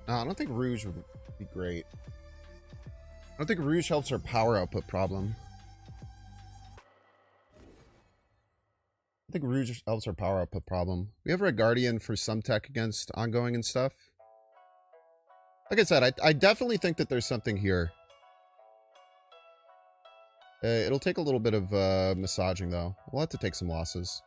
No, I don't think Rouge would be great. I don't think Rouge helps our power output problem. I think Rouge helps our power output problem. We have Red Guardian for some tech against ongoing and stuff. Like I said, I definitely think that there's something here. It'll take a little bit of massaging, though. We'll have to take some losses.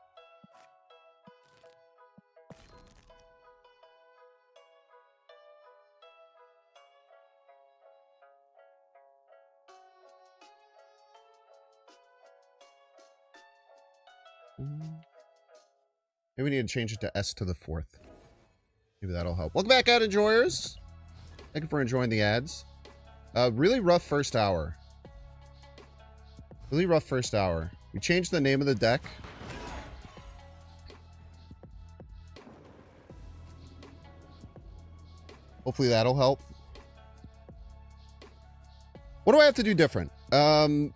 Maybe we need to change it to S to the 4th. Maybe that'll help. Welcome back, ad enjoyers. Thank you for enjoying the ads. Really rough first hour. Really rough first hour. We changed the name of the deck. Hopefully that'll help. What do I have to do different? Think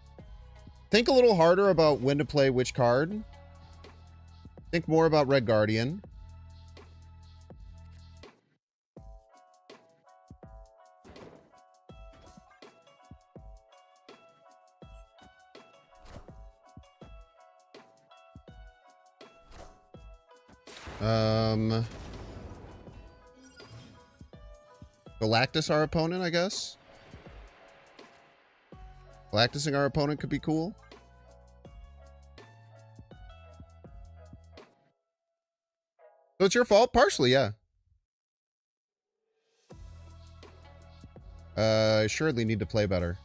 a little harder about when to play which card. Think more about Red Guardian. Galactus our opponent, I guess. Galactusing our opponent could be cool. So it's your fault? Partially, yeah. I assuredly need to play better.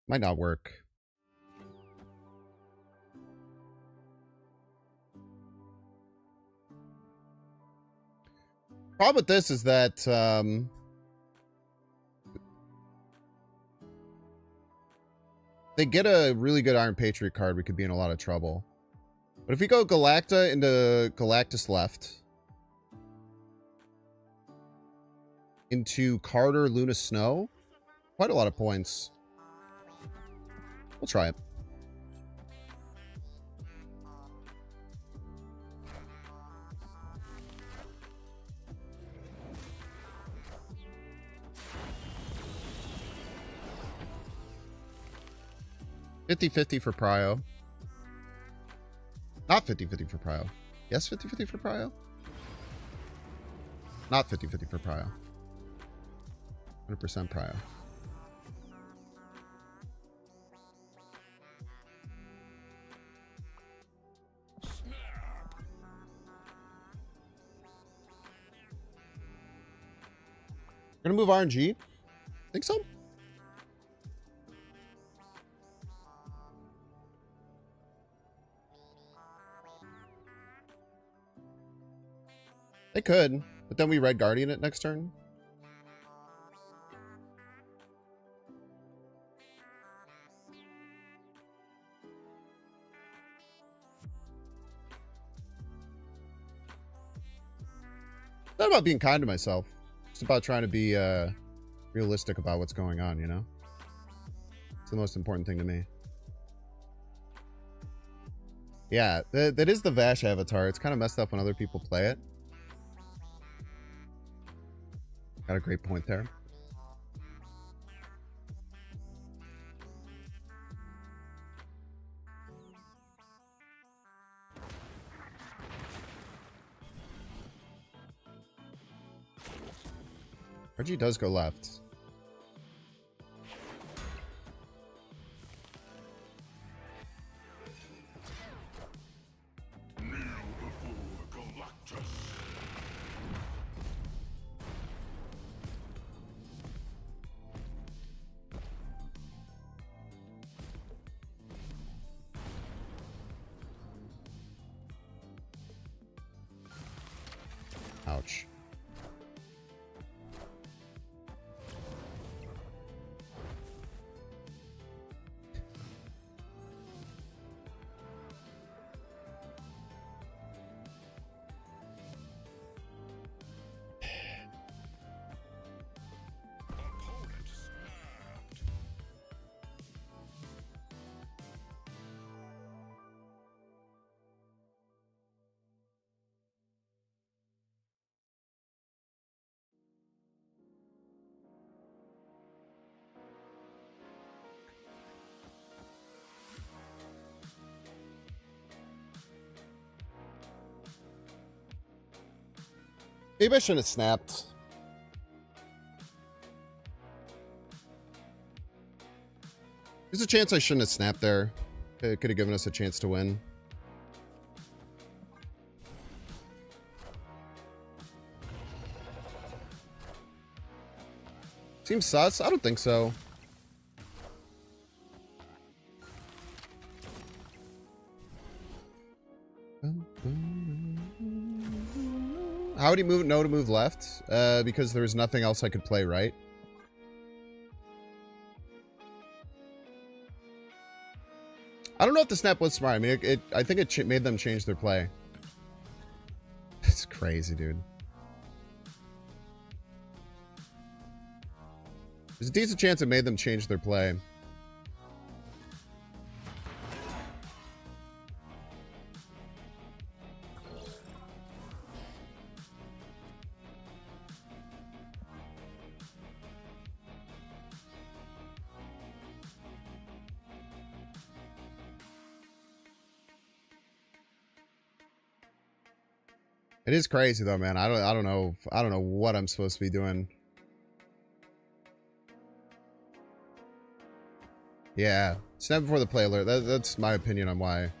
Might not work. Problem with this is that they get a really good Iron Patriot card, we could be in a lot of trouble. But if we go Galacta into Galactus left, into Carter, Luna Snow, quite a lot of points. We'll try it. $50-50 for Prio. Not 50-50 for Prio. Yes, 50-50 for Prio? Not 50-50 for Prio. 100% Prio. Gonna move RNG? Think so? They could, but then we Red Guardian it next turn. Not about being kind to myself. It's about trying to be realistic about what's going on, you know? It's the most important thing to me. Yeah, that is the Vash avatar. It's kind of messed up when other people play it. Got a great point there. RG does go left. Ouch. Maybe I shouldn't have snapped. There's a chance I shouldn't have snapped there. It could have given us a chance to win. Seems sus? I don't think so. How would he move? No to move left? Because there was nothing else I could play, right? I don't know if the snap was smart. I mean, I think it made them change their play. It's crazy, dude. There's a decent chance it made them change their play. It is crazy though, man. I don't know what I'm supposed to be doing. Yeah, snap before the play alert. That's my opinion on why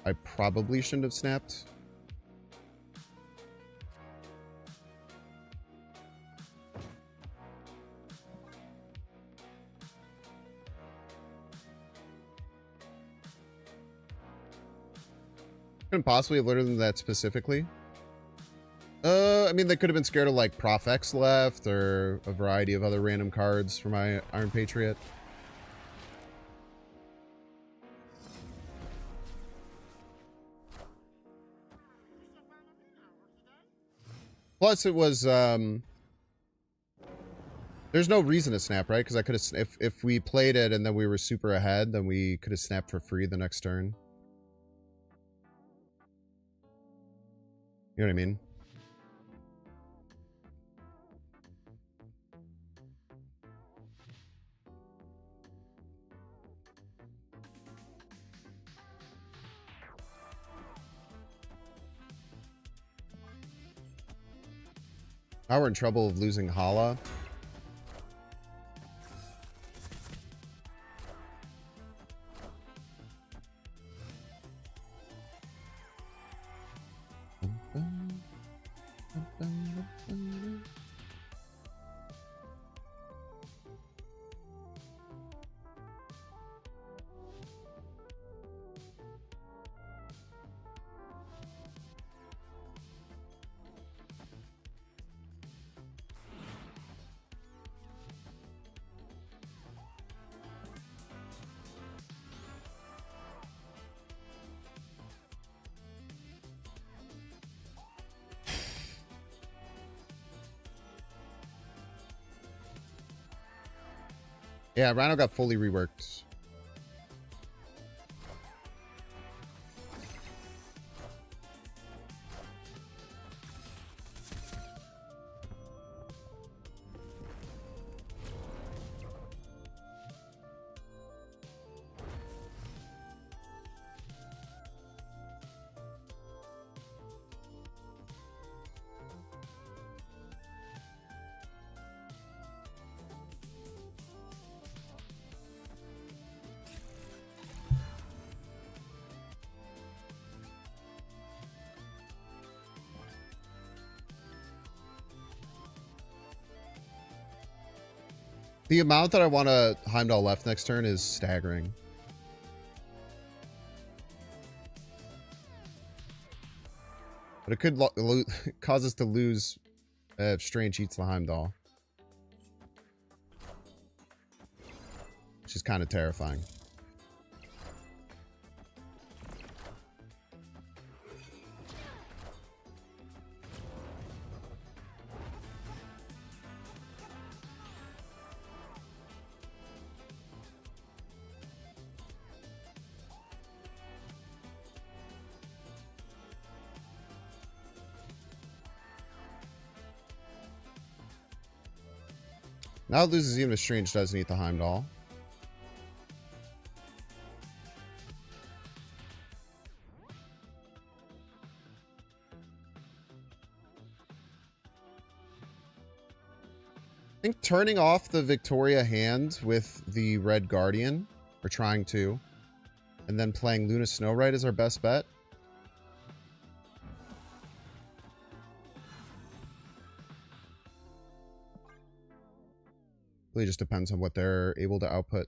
I probably shouldn't have snapped. Couldn't possibly have learned them that specifically. I mean, they could have been scared of like Prof X left or a variety of other random cards for my Iron Patriot. Plus, it was, there's no reason to snap, right? Because I could have, if we played it and then we were super ahead, then we could have snapped for free the next turn. You know what I mean? Now we're in trouble of losing Hala. Yeah, Rhino got fully reworked. The amount that I want to Heimdall left next turn is staggering. But it could cause us to lose if Strange eats the Heimdall. Which is kind of terrifying. Now it loses even if Strange doesn't eat the Heimdall. I think turning off the Victoria hand with the Red Guardian, or trying to, and then playing Luna Snowrite is our best bet. Really just depends on what they're able to output.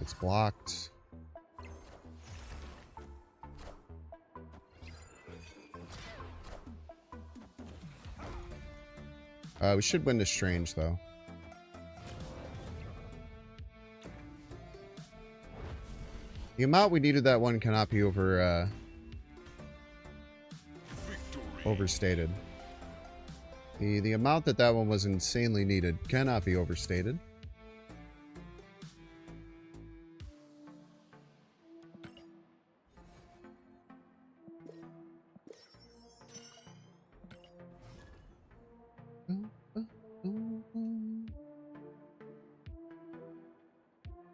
It's blocked. We should win this Strange, though. The amount we needed that one cannot be overstated. The amount that one was insanely needed cannot be overstated.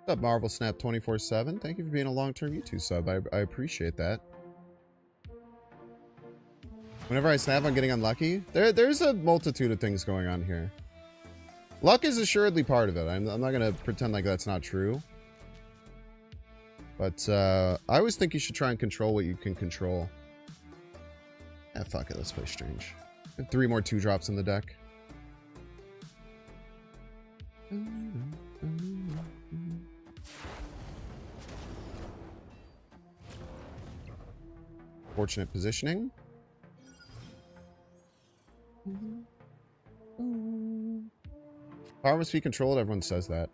What's up, Marvel Snap 24/7? Thank you for being a long-term YouTube sub. I appreciate that. Whenever I snap, I'm getting unlucky. There's a multitude of things going on here. Luck is assuredly part of it. I'm not going to pretend like that's not true. But I always think you should try and control what you can control. Ah, fuck it. Let's play Strange. 3 more 2-drops in the deck. Fortunate positioning. Power must be controlled. Everyone says that.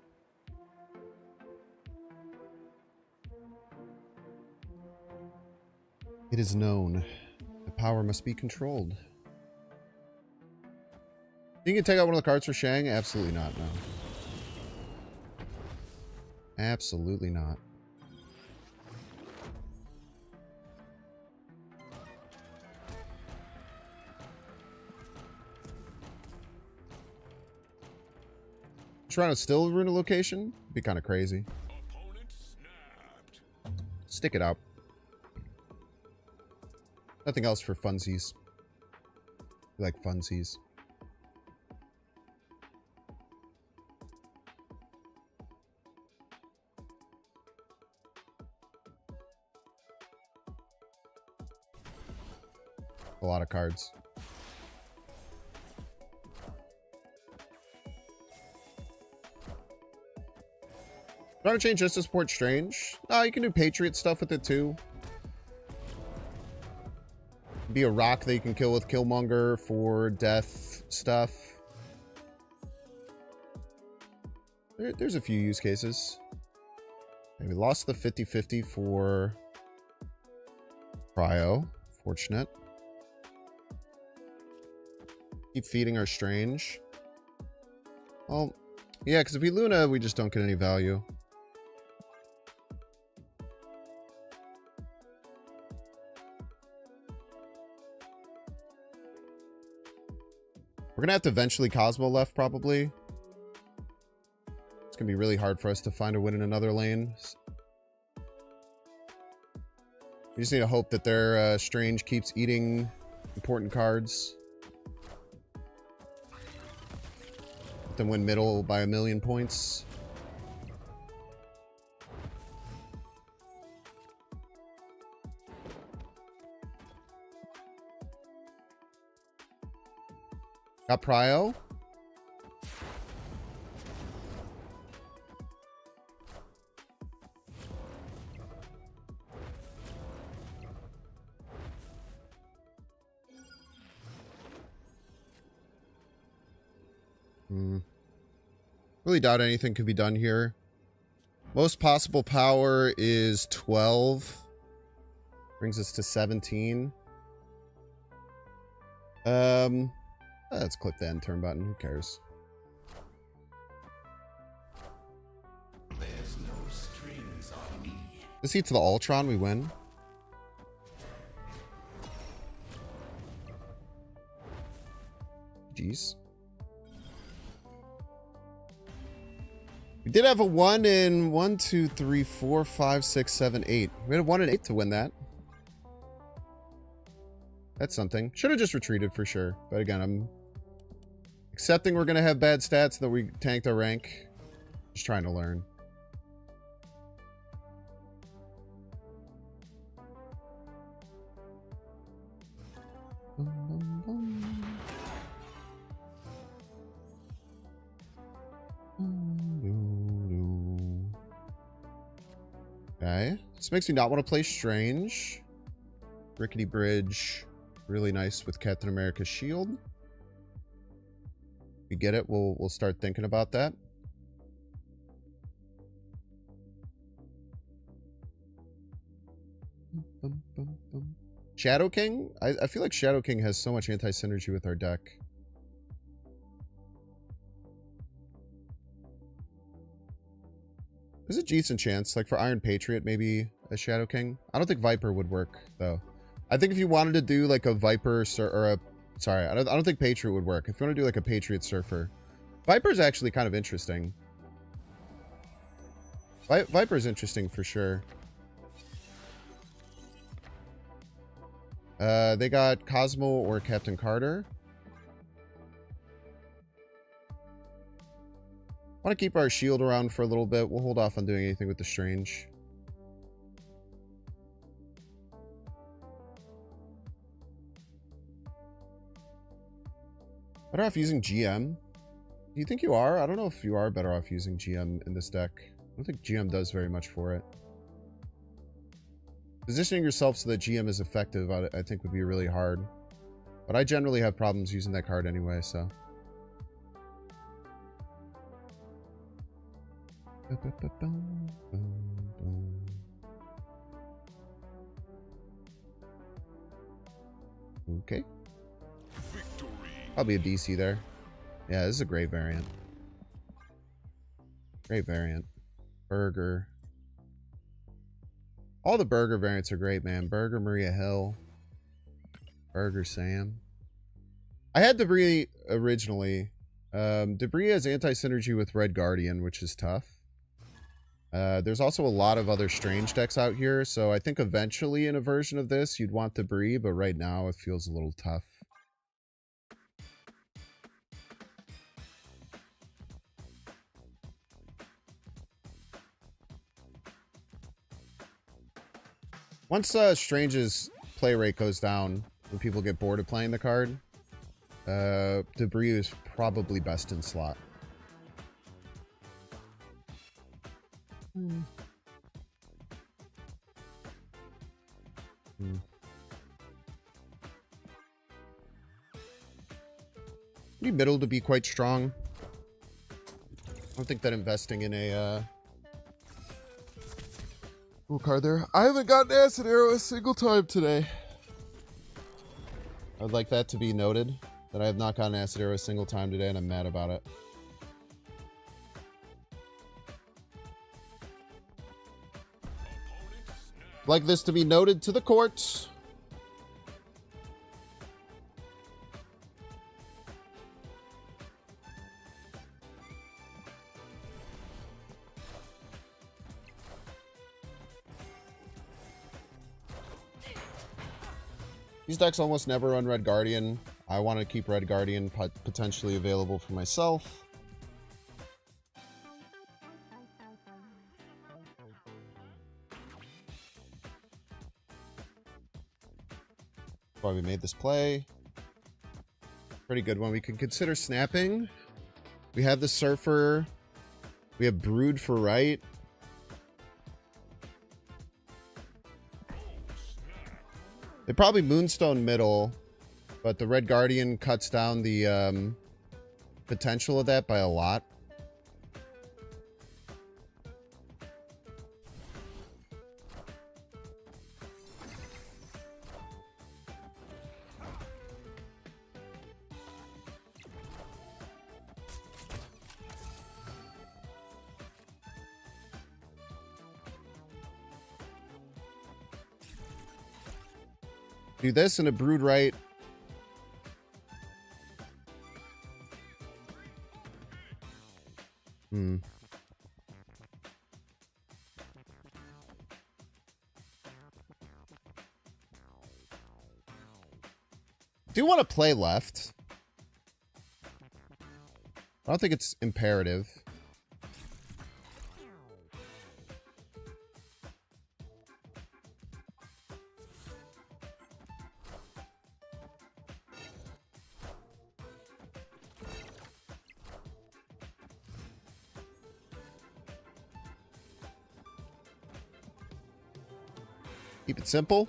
It is known. The power must be controlled. You can take out one of the cards for Shang? Absolutely not, no. Absolutely not. Trying to still ruin a location? Be kind of crazy. Stick it out. Nothing else for funsies. We like funsies. A lot of cards. Trying to change this to support Strange? No, you can do Patriot stuff with it too. Be a rock that you can kill with Killmonger for death stuff. There's a few use cases. Okay, we lost the 50-50 for Cryo. Fortunate. Keep feeding our Strange. Well, yeah, because if we Luna, we just don't get any value. We're going to have to eventually Cosmo left, probably. It's going to be really hard for us to find a win in another lane. We just need to hope that their Strange keeps eating important cards. Let them win middle by 1,000,000 points. Got Prio. Really doubt anything could be done here. Most possible power is 12. Brings us to 17. Let's click the end turn button. Who cares? There's no strings on me. This eats the Ultron, we win. Jeez. We did have a 1 in 1, 2, 3, 4, 5, 6, 7, 8. We had a 1 in 8 to win that. That's something. Should have just retreated for sure. But again, I'm accepting we're going to have bad stats that we tanked our rank. Just trying to learn. Okay. This makes me not want to play Strange. Rickety Bridge. Really nice with Captain America's shield. We get it. We'll start thinking about that. Shadow King? I feel like Shadow King has so much anti-synergy with our deck. There's a decent chance, like for Iron Patriot, maybe a Shadow King. I don't think Viper would work, though. I think if you wanted to do like a Viper or a... Sorry, I don't think Patriot would work. If you want to do like a Patriot Surfer. Viper's actually kind of interesting. Viper's interesting for sure. They got Cosmo or Captain Carter. Want to keep our shield around for a little bit. We'll hold off on doing anything with the Strange. Better off using GM? Do you think you are? I don't know if you are better off using GM in this deck. I don't think GM does very much for it. Positioning yourself so that GM is effective, I think would be really hard. But I generally have problems using that card anyway, so... Okay. Victory. Probably a DC there. Yeah, this is a great variant. Great variant. Burger. All the burger variants are great, man. Burger Maria Hill. Burger Sam. I had Debris originally. Debris has anti-synergy with Red Guardian, which is tough. There's also a lot of other strange decks out here, so I think eventually in a version of this you'd want Debris, but right now it feels a little tough. Once Strange's play rate goes down, when people get bored of playing the card, Debris is probably best in slot. Need middle to be quite strong. I don't think that investing in a cool card there. I haven't gotten Acid Arrow a single time today. I'd like that to be noted, that I have not gotten Acid Arrow a single time today, and I'm mad about it. Like this to be noted to the courts. These decks almost never run Red Guardian. I want to keep Red Guardian potentially available for myself. That's why we made this play. Pretty good one. We can consider snapping. We have the Surfer. We have Brood for right. They probably Moonstone middle, but the Red Guardian cuts down the potential of that by a lot. Do this and a Brood right. Do want to play left. I don't think it's imperative. Keep it simple.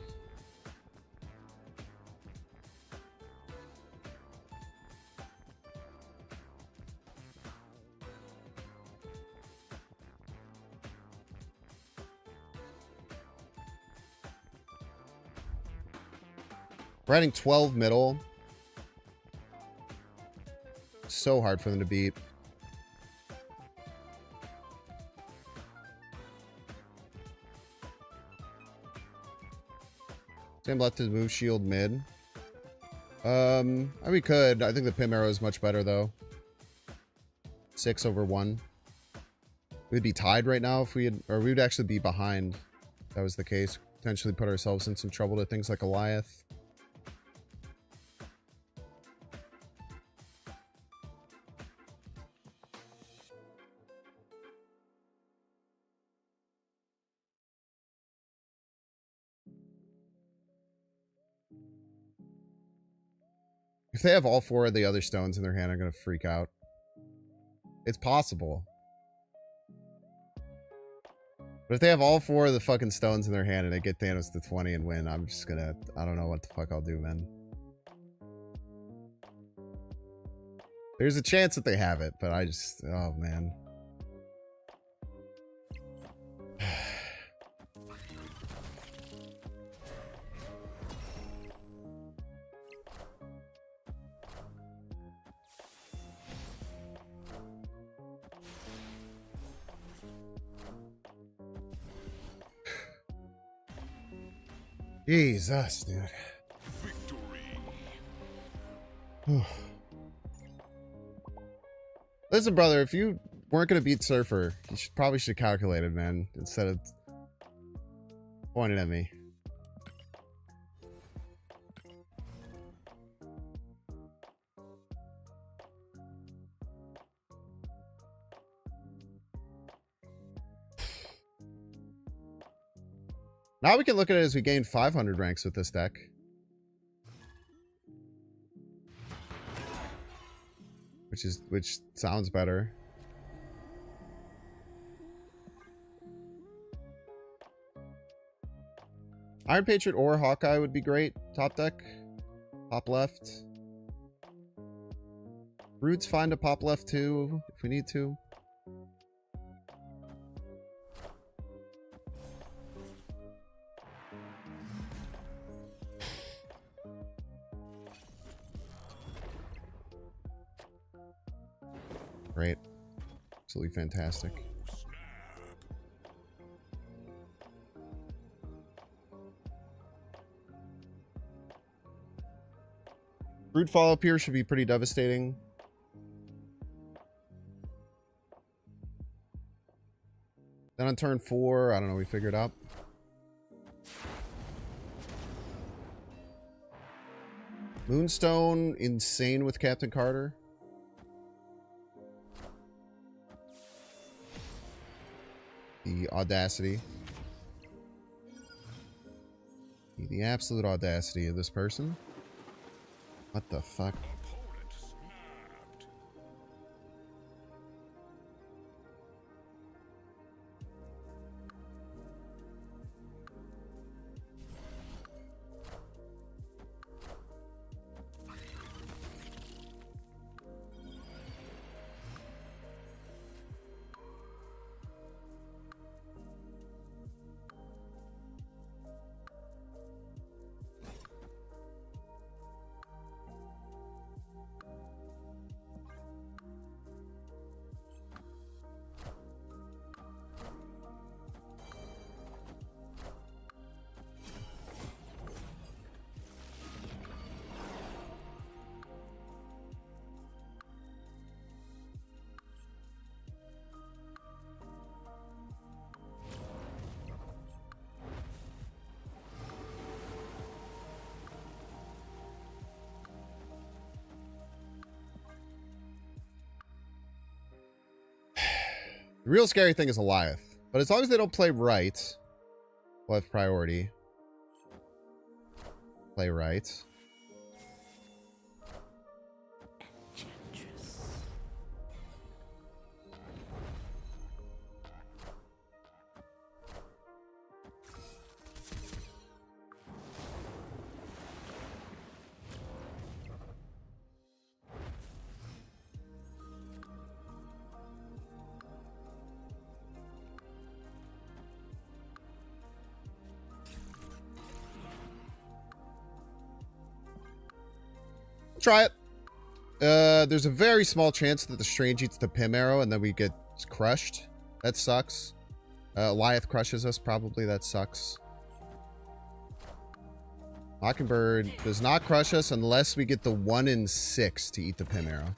Riding 12 middle. So hard for them to beat. Sam left his move shield mid. We could. I think the Pim arrow is much better though. 6/1. We'd be tied right now if we had, or we would actually be behind if that was the case. Potentially put ourselves in some trouble to things like Goliath. If they have all 4 of the other stones in their hand, I'm going to freak out. It's possible. But if they have all 4 of the fucking stones in their hand and they get Thanos to 20 and win, I'm just going to... I don't know what the fuck I'll do, man. There's a chance that they have it, but I just... Oh, man. Jesus, dude. Victory. Listen, brother, if you weren't gonna beat Surfer, you probably should have calculated, man, instead of pointing at me. Now we can look at it as we gained 500 ranks with this deck. Which sounds better. Iron Patriot or Hawkeye would be great. Top deck. Pop left. Brood's fine to pop left too, if we need to. Great. Absolutely fantastic. Brood fall up here should be pretty devastating. Then on turn 4, I don't know, we figured out. Moonstone, insane with Captain Carter. The audacity. The absolute audacity of this person. What the fuck? Opponent snapped. The real scary thing is Goliath. But as long as they don't play right, we'll have priority. Play right. Try it. There's a very small chance that the Strange eats the Pim arrow and then we get crushed. That sucks. Goliath crushes us, probably. That sucks. Mockingbird does not crush us unless we get the 1 in 6 to eat the Pim arrow.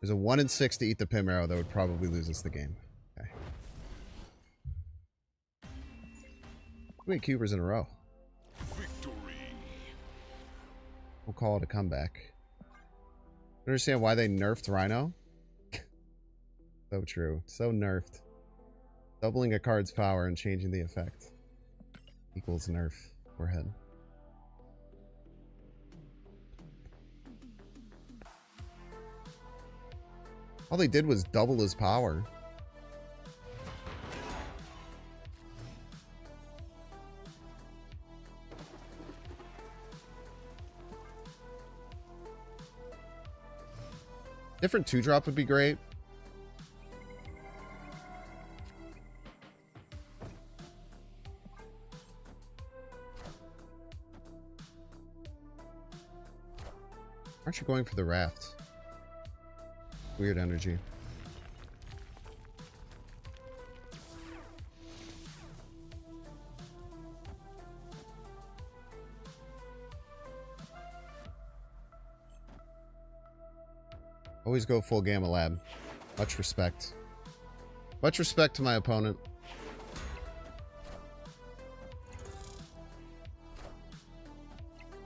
There's a 1 in 6 to eat the Pim arrow that would probably lose us the game. Okay. Too many cubers in a row. Victory. We'll call it a comeback. I understand why they nerfed Rhino. So true. So nerfed. Doubling a card's power and changing the effect equals nerf. Forehead. All they did was double his power. Different 2-drop would be great. Aren't you going for the raft? Weird energy. Always go full Gamma Lab. Much respect. Much respect to my opponent.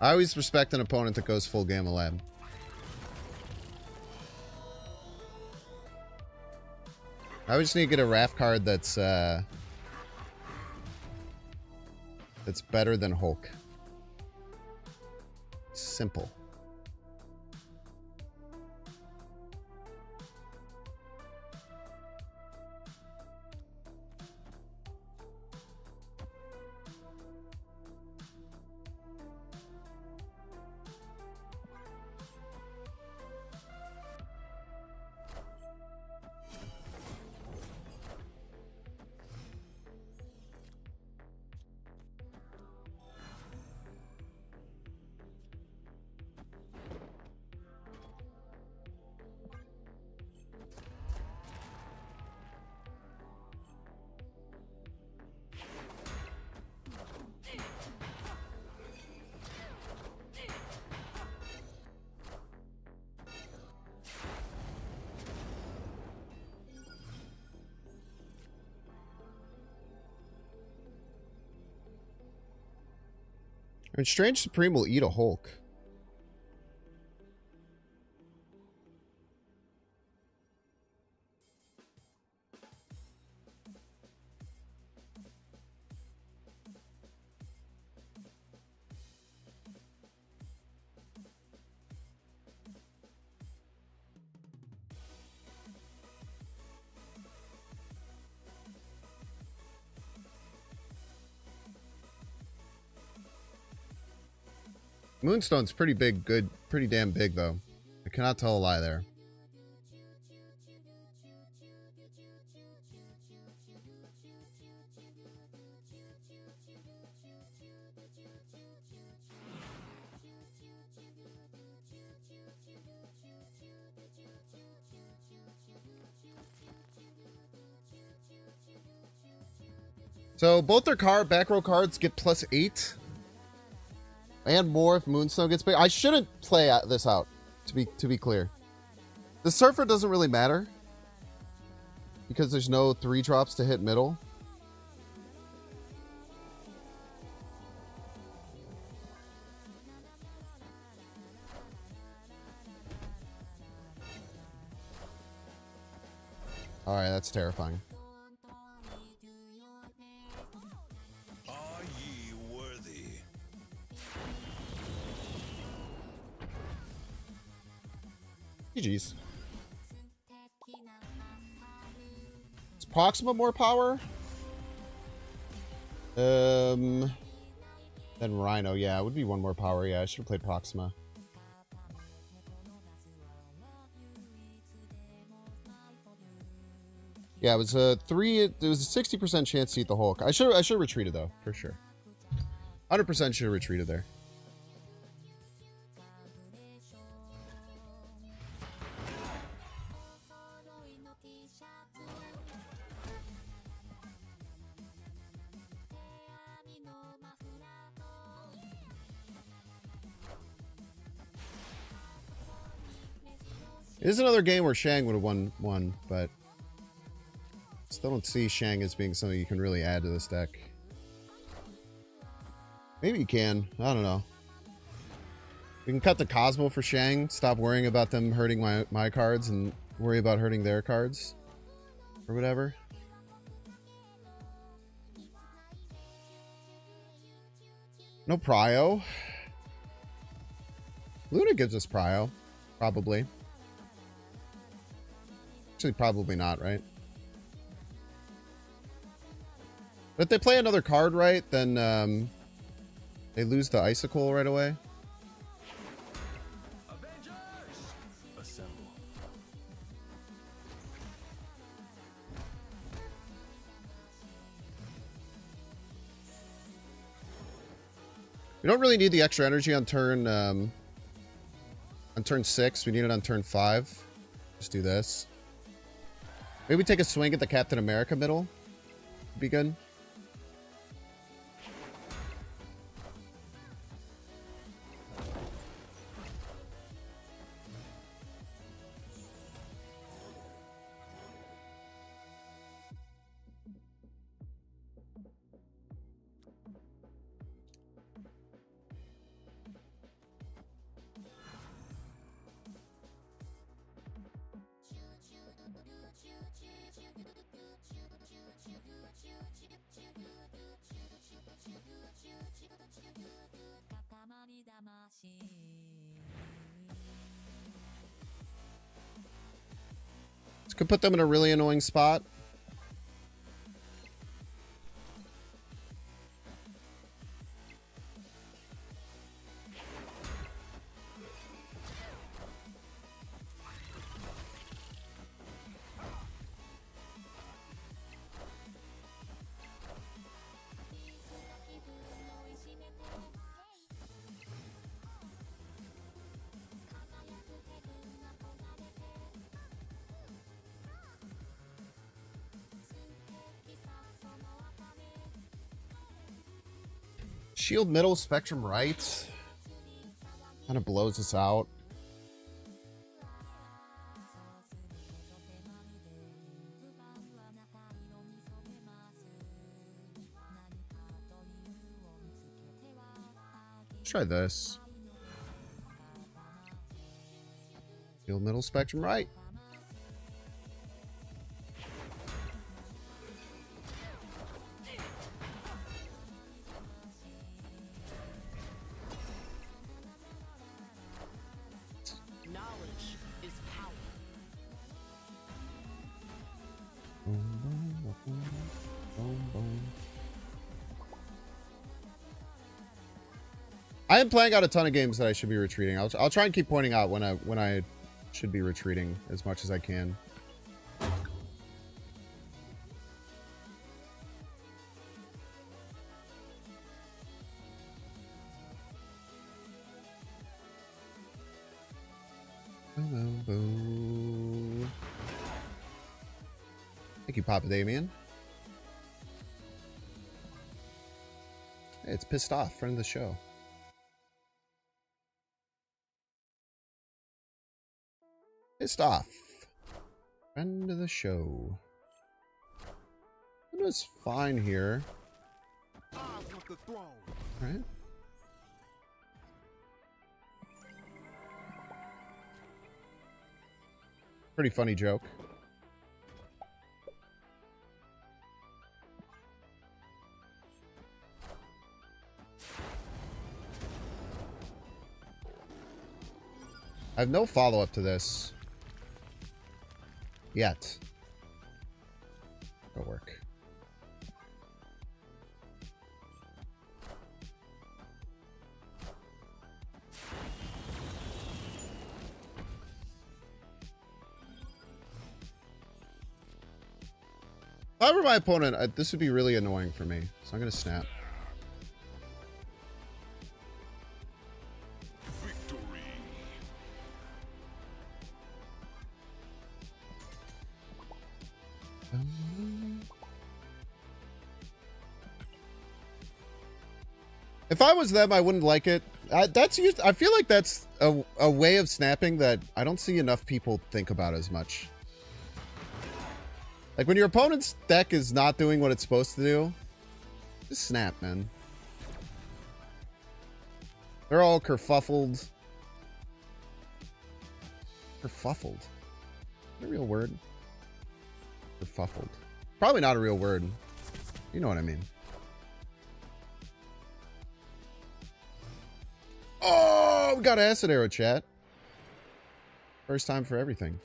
I always respect an opponent that goes full Gamma Lab. I just need to get a Raph card that's better than Hulk. Simple. And Strange Supreme will eat a Hulk. Moonstone's pretty big, good, pretty damn big, though. I cannot tell a lie there. So both their back row cards get +8. And more if Moonstone gets big. I shouldn't play this out, to be clear. The Surfer doesn't really matter. Because there's no 3 drops to hit middle. Alright, that's terrifying. Are ye worthy? GG's. Is Proxima more power? Then Rhino. Yeah, it would be 1 more power. Yeah, I should have played Proxima. Yeah, it was a 60% chance to eat the Hulk. I should have retreated though, for sure. 100% should have retreated there. It is another game where Shang would have won, but still don't see Shang as being something you can really add to this deck. Maybe you can. I don't know. We can cut the Cosmo for Shang. Stop worrying about them hurting my cards and worry about hurting their cards. Or whatever. No Prio. Luna gives us Prio. Probably. Actually, probably not, right? But if they play another card right, then they lose the Icicle right away. Avengers! Assemble. We don't really need the extra energy on turn 6. We need it on turn 5. Just do this. Maybe take a swing at the Captain America middle. Be good. This could put them in a really annoying spot. Shield middle, spectrum right. Kind of blows us out. Let's try this. Shield middle, spectrum right. I am playing out a ton of games that I should be retreating. I'll try and keep pointing out when I should be retreating as much as I can. Thank you, Papa Damien. Hey, it's Pissed Off, friend of the show. Pissed Off, friend of the show. It was fine here. Right? Pretty funny joke. I have no follow-up to this. Yet. It'll work. If I were my opponent, this would be really annoying for me. So I'm going to snap. If I was them, I wouldn't like it. I feel like that's a way of snapping that I don't see enough people think about as much. Like, when your opponent's deck is not doing what it's supposed to do, just snap, man. They're all kerfuffled. Kerfuffled? Is that a real word? Kerfuffled. Probably not a real word. You know what I mean. Oh, we got acid arrow, chat. First time for everything.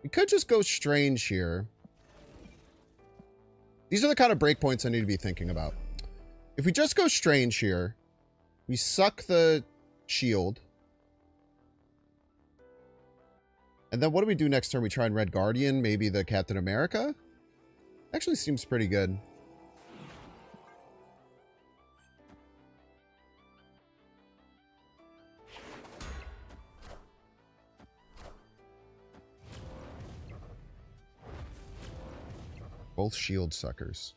We could just go strange here. These are the kind of breakpoints I need to be thinking about. If we just go strange here, we suck the shield. And then what do we do next turn? We try and Red Guardian, maybe the Captain America? Actually seems pretty good. Both shield suckers.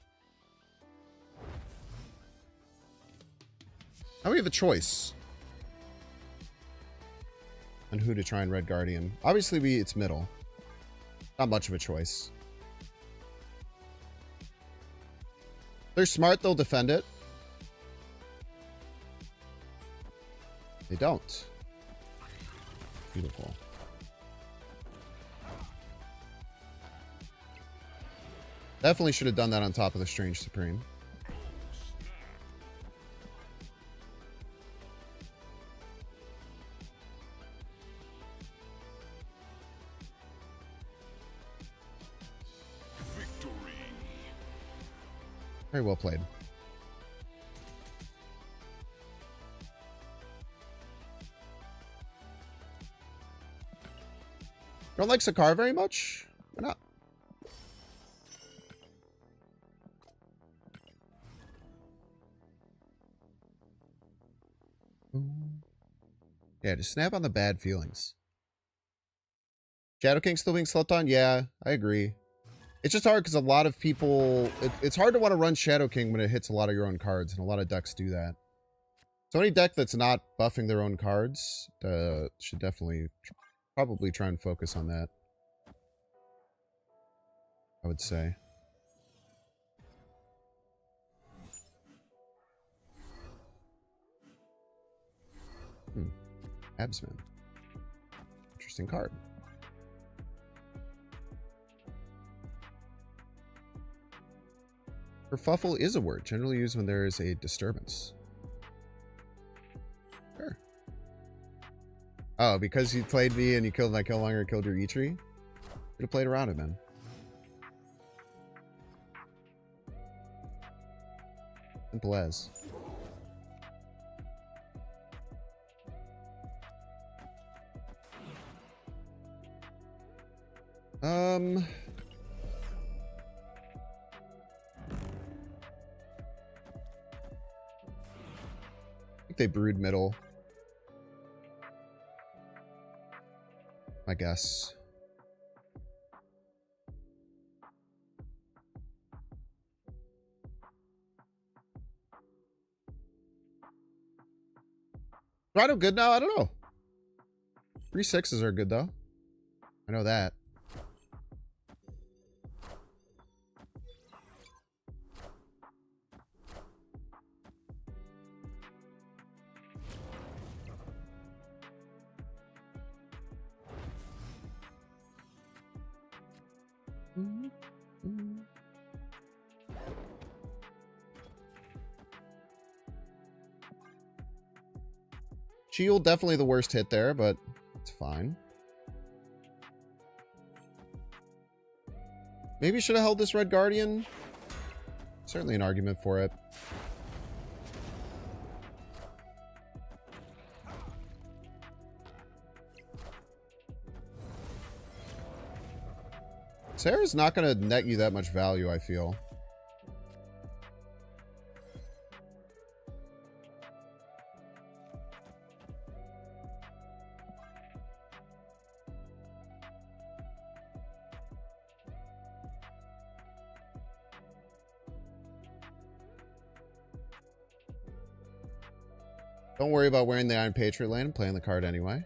Now we have a choice on who to try and Red Guardian. Obviously, it's middle. Not much of a choice. If they're smart, they'll defend it. They don't. Beautiful. Definitely should have done that on top of the Strange Supreme. Victory. Very well played. Don't like Sakar very much? Why not? Yeah, just snap on the bad feelings. Shadow King still being slept on? Yeah, I agree. It's just hard because a lot of people... It's hard to want to run Shadow King when it hits a lot of your own cards, and a lot of decks do that. So any deck that's not buffing their own cards should definitely probably try and focus on that, I would say. Absman. Interesting card. Kerfuffle is a word generally used when there is a disturbance. Sure. Oh, because you played me and you killed my Killmonger, killed your E-Tree? Should have played around it, man. Simple as. I think they brewed middle. I guess. Rhino good now? I don't know. 3 6s are good though. I know that. Shield, definitely the worst hit there, but it's fine. Maybe should have held this Red Guardian. Certainly an argument for it. Sarah's not going to net you that much value, I feel. Don't worry about wearing the Iron Patriot lane and playing the card anyway.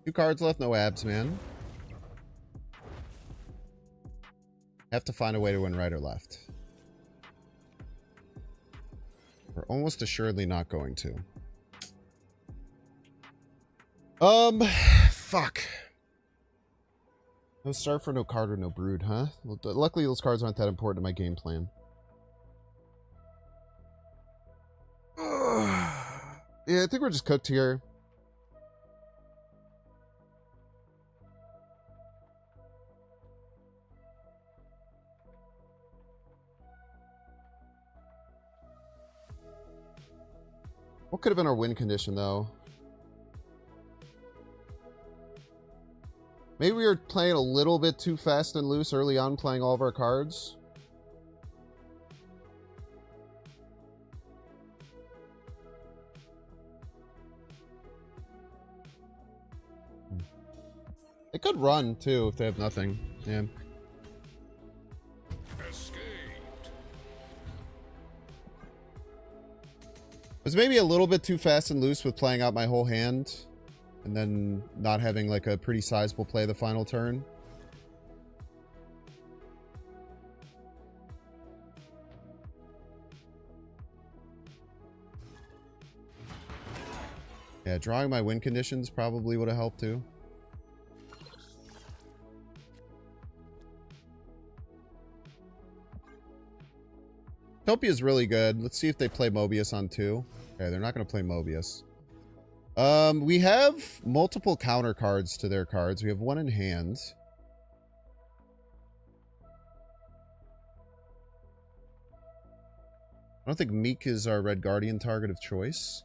Two cards left, no abs, man. Have to find a way to win right or left. We're almost assuredly not going to. Fuck. No Surfer, no Carter, no Brood, huh? Well, luckily those cards aren't that important to my game plan. Yeah, I think we're just cooked here. What could have been our win condition, though? Maybe we were playing a little bit too fast and loose early on, playing all of our cards. They could run, too, if they have nothing. Yeah. Escaped. Was maybe a little bit too fast and loose with playing out my whole hand. And then not having like a pretty sizable play the final turn. Yeah, drawing my win conditions probably would have helped too. Topia is really good. Let's see if they play Mobius on 2. Okay, they're not going to play Mobius. We have multiple counter cards to their cards. We have one in hand. I don't think Meek is our Red Guardian target of choice.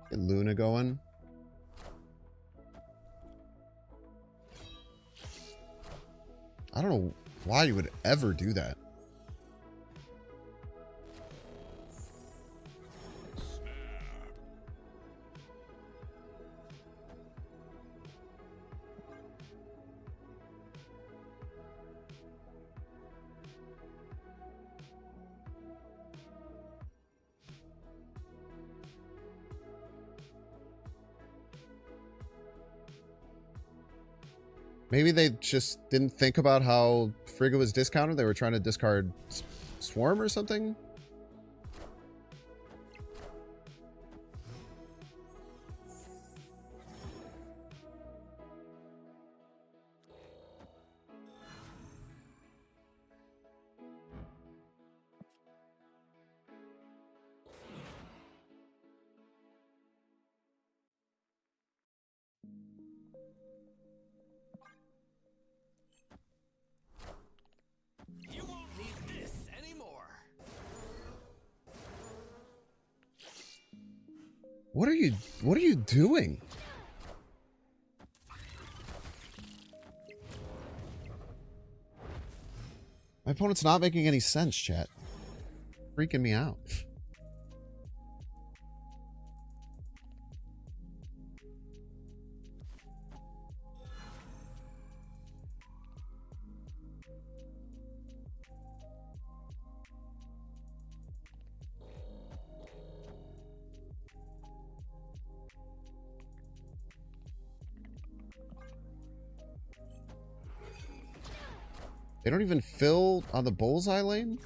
Get Luna going. I don't know why you would ever do that. Maybe they just didn't think about how Frigga was discounted. They were trying to discard Swarm or something. What are you doing? My opponent's not making any sense, chat. Freaking me out. They don't even fill on the bullseye lane?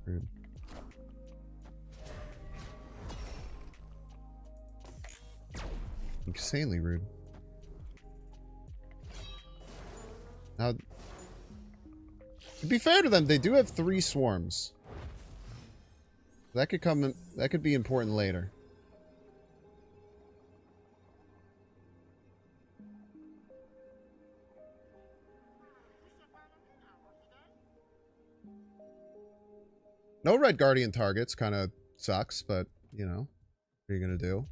Rude. Insanely rude. Now, to be fair to them, they do have 3 swarms. That could come in, that could be important later. No Red Guardian targets kind of sucks, but, you know, what are you going to do?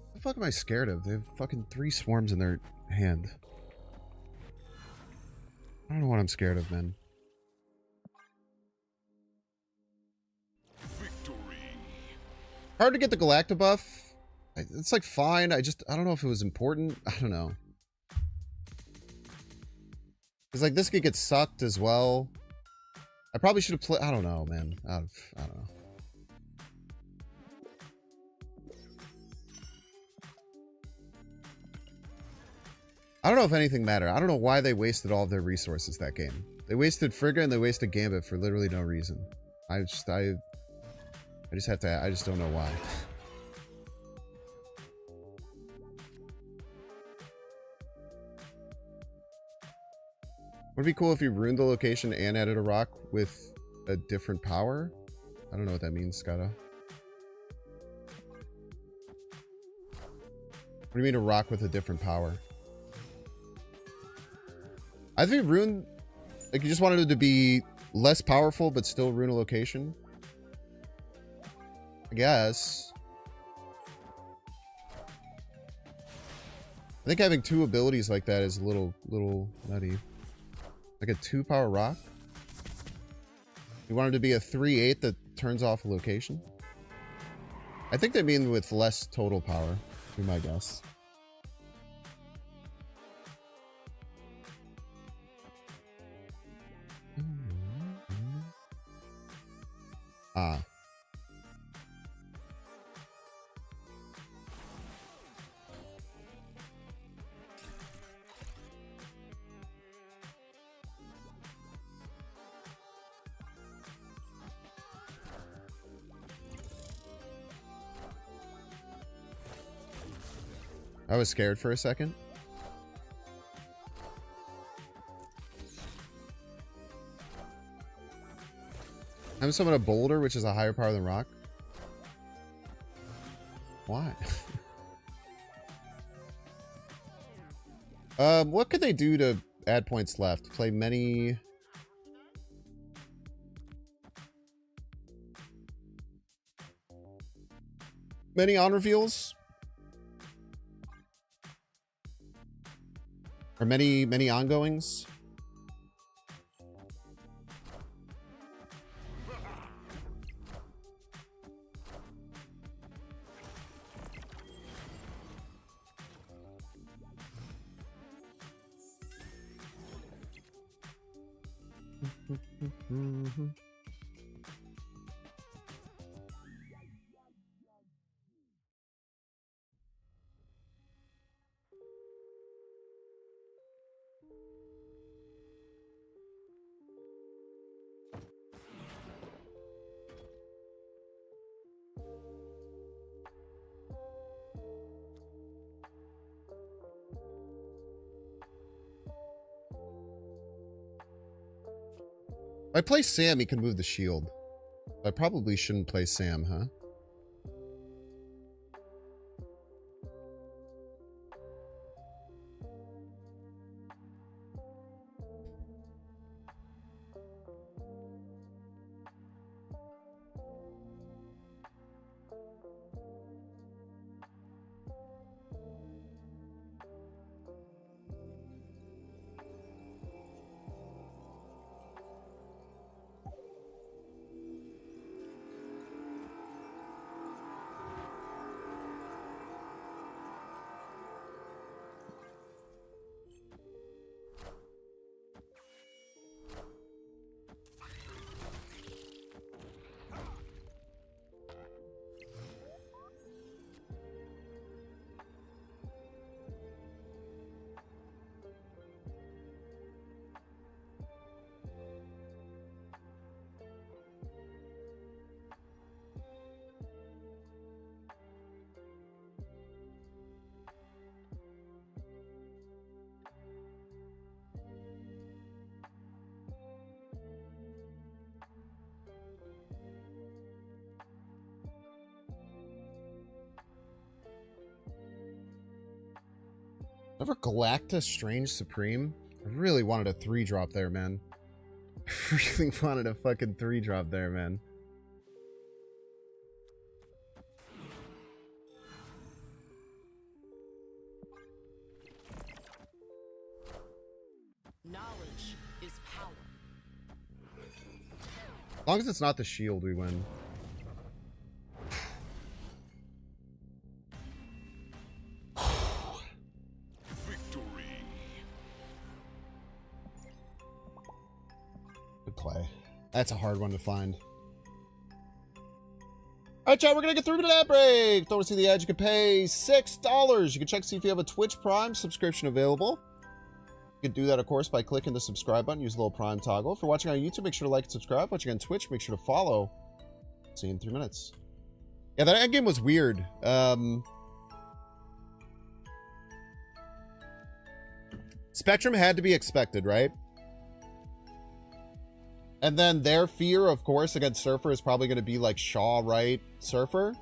What the fuck am I scared of? They have fucking 3 swarms in their hand. I don't know what I'm scared of, man. Victory. Hard to get the Galacta buff. It's like fine. I don't know if it was important. I don't know. Because like this could get sucked as well. I probably should have played. I don't know, man. I don't know. I don't know if anything mattered. I don't know why they wasted all of their resources that game. They wasted Frigga and they wasted Gambit for literally no reason. I just have to. I just don't know why. Would it be cool if you ruined the location and added a rock with a different power? I don't know what that means, Scotto. What do you mean a rock with a different power? I think rune, like you just wanted it to be less powerful, but still rune a location. I guess. I think having two abilities like that is a little nutty. Like a 2-power rock. You want it to be a 3/8 that turns off a location. I think they mean with less total power, be my guess. Ah. I was scared for a second. I'm summon a boulder, which is a higher power than rock. Why? What could they do to add points left? Play many... Many on reveals? Or many ongoings? If I play Sam, he can move the shield. I probably shouldn't play Sam, huh? Ever Galactus Strange Supreme? I really wanted a 3-drop there, man. I really wanted a fucking 3-drop there, man. Knowledge is power. As long as it's not the shield, we win. Good play. That's a hard one to find. Alright, chat, we're gonna get through to that break. Don't want to see the ad, you can pay $6. You can check to see if you have a Twitch Prime subscription available. You can do that, of course, by clicking the subscribe button. Use the little Prime toggle. If you're watching on YouTube, make sure to like and subscribe. Watching on Twitch, make sure to follow. See you in 3 minutes. Yeah, that endgame was weird. Spectrum had to be expected, right? And then their fear, of course, against Surfer is probably going to be like Shaw, right? Surfer?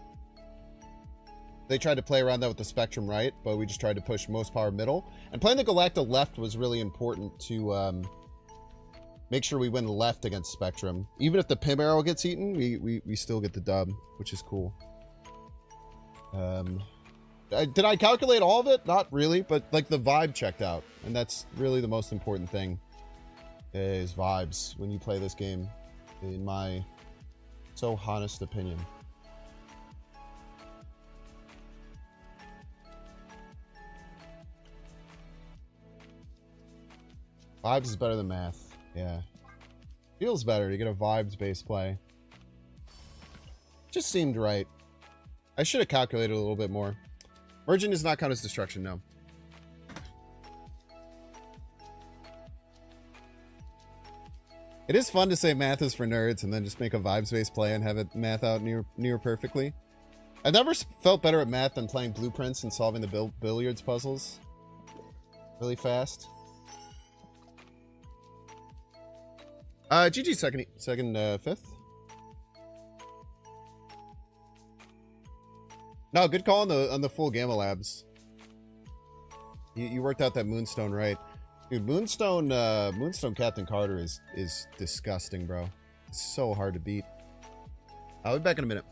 They tried to play around that with the Spectrum right, but we just tried to push most power middle. And playing the Galacta left was really important to make sure we win left against Spectrum. Even if the Pim Arrow gets eaten, we still get the dub, which is cool. Did I calculate all of it? Not really, but like the vibe checked out. And that's really the most important thing, is vibes when you play this game, in my so honest opinion. Vibes is better than math. Yeah. Feels better to get a vibes-based play. Just seemed right. I should have calculated a little bit more. Merging does not count as destruction, no. It is fun to say math is for nerds and then just make a vibes-based play and have it math out near perfectly. I've never felt better at math than playing blueprints and solving the billiards puzzles really fast. GG fifth. No, good call on the full Gamma Labs. You worked out that Moonstone right. Dude, Moonstone Captain Carter is disgusting, bro. It's so hard to beat. I'll be back in a minute.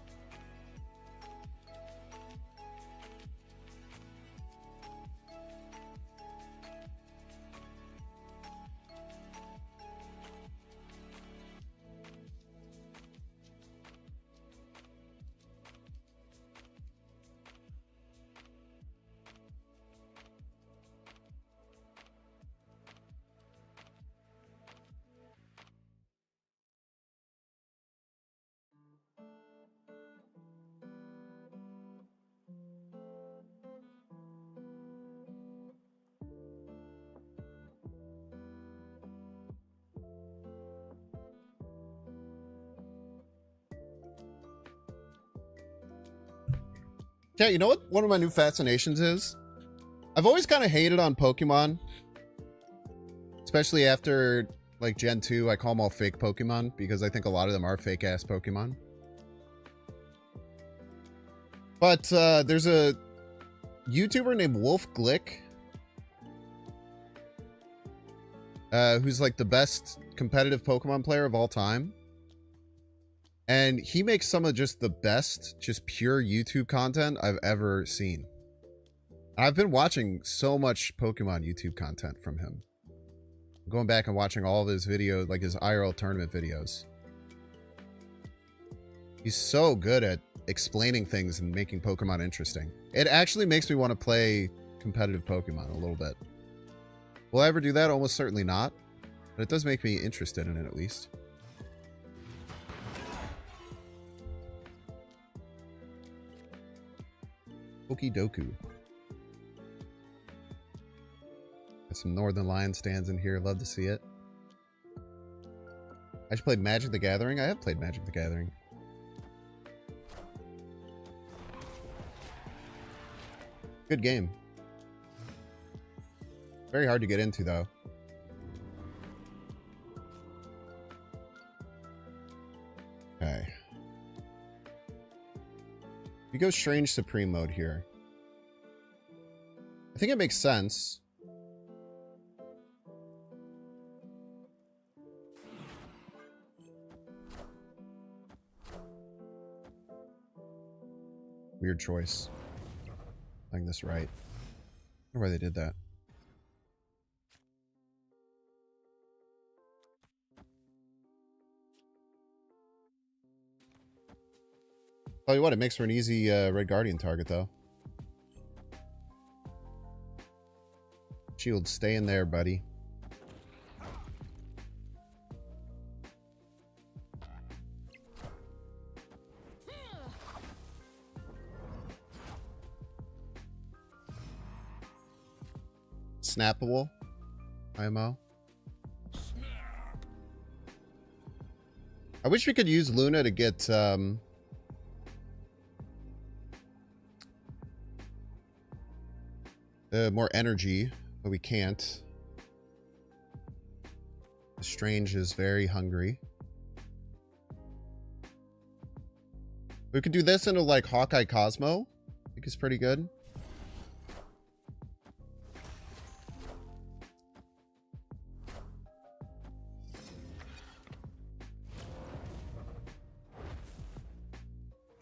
Yeah, you know what one of my new fascinations is? I've always kind of hated on Pokemon. Especially after, like, Gen 2, I call them all fake Pokemon, because I think a lot of them are fake-ass Pokemon. But, there's a YouTuber named Wolf Glick, who's, like, the best competitive Pokemon player of all time. And he makes some of just the best, just pure YouTube content I've ever seen. I've been watching so much Pokemon YouTube content from him. I'm going back and watching all of his videos, like his IRL tournament videos. He's so good at explaining things and making Pokemon interesting. It actually makes me want to play competitive Pokemon a little bit. Will I ever do that? Almost certainly not. But it does make me interested in it at least. Okie doku. Got some Northern Lion stands in here. Love to see it. I just played Magic the Gathering. I have played Magic the Gathering. Good game. Very hard to get into, though. Okay. We go Strange Supreme mode here. I think it makes sense. Weird choice. Playing this right. I wonder why they did that. Tell you what, it makes for an easy Red Guardian target, though. Shield, stay in there, buddy. Snappable. IMO. I wish we could use Luna to get more energy, but we can't. Strange is very hungry. We could do this into like Hawkeye Cosmo. think is pretty good.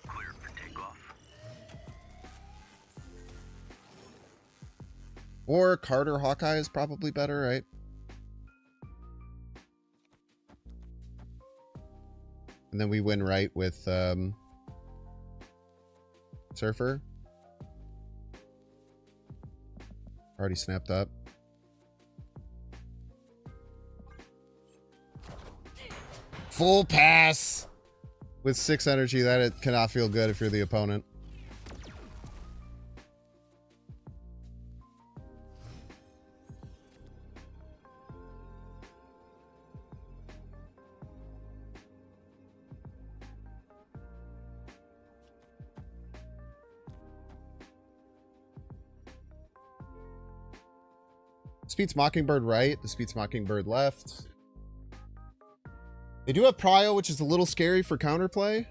Clear for takeoff. Or Carter Hawkeye is probably better, right? And then we win right with Surfer. Already snapped up. Full pass with 6 energy. That it cannot feel good if you're the opponent. This beats Mockingbird right. This beats Mockingbird left. They do have Prio, which is a little scary for counterplay.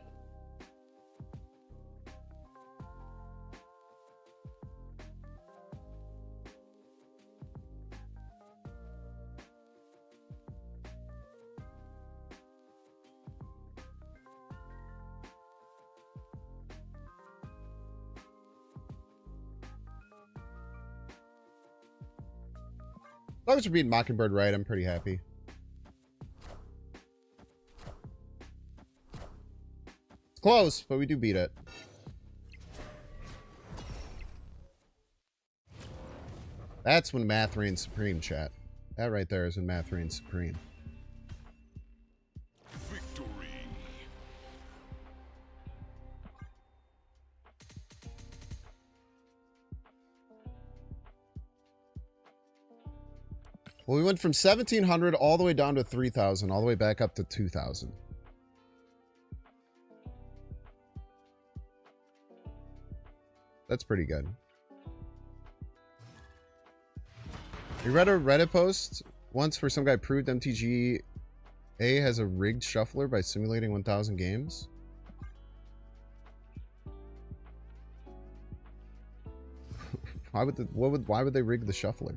As long as we're beating Mockingbird right, I'm pretty happy. It's close, but we do beat it. That's when math reigns supreme, chat. That right there is when math reigns supreme. Victory. Well, we went from 1,700 all the way down to 3,000, all the way back up to 2,000. That's pretty good. We read a Reddit post once where some guy proved MTGA has a rigged shuffler by simulating 1,000 games. Why would they rig the shuffler?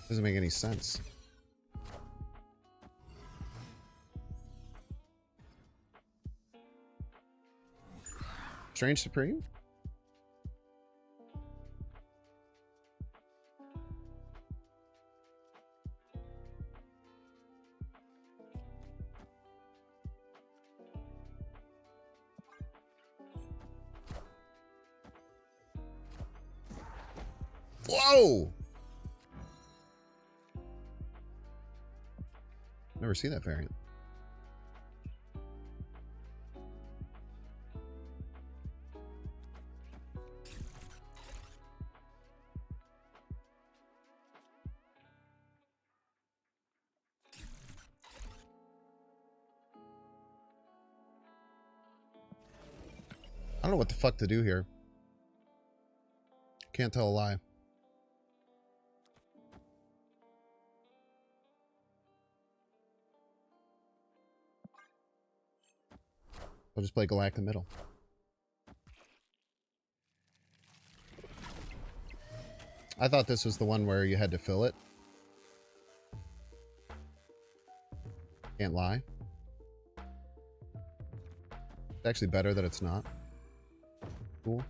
Doesn't make any sense. Strange Supreme? Whoa! Never seen that variant. I don't know what the fuck to do here. Can't tell a lie. I'll just play Galactic Middle. I thought this was the one where you had to fill it. Can't lie. It's actually better that it's not. Cool.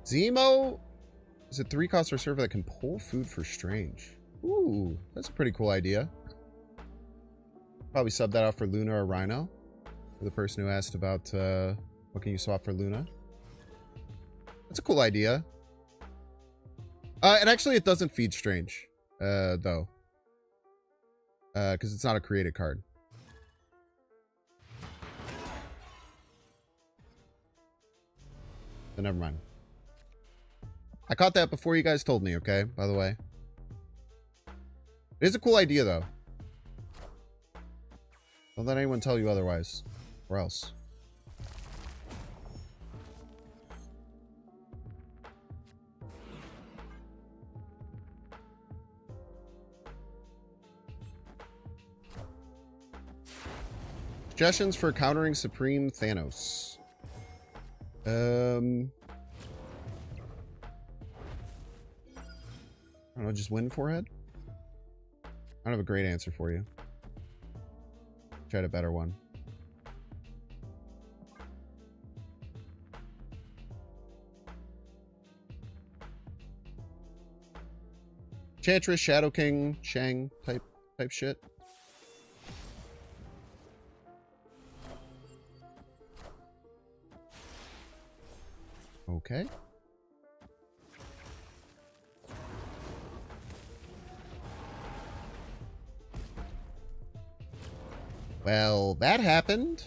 Zemo is a 3-cost for server that can pull food for Strange. Ooh, that's a pretty cool idea. Probably sub that out for Luna or Rhino. For the person who asked about what can you swap for Luna. That's a cool idea. And actually it doesn't feed Strange, though. Because it's not a created card. So never mind. I caught that before you guys told me, okay? By the way. It is a cool idea, though. Don't let anyone tell you otherwise. Or else. Suggestions for countering Supreme Thanos. I don't know, just win forehead? I don't have a great answer for you. Tried a better one. Chantress, Shadow King, Shang type shit. Okay. Well, that happened.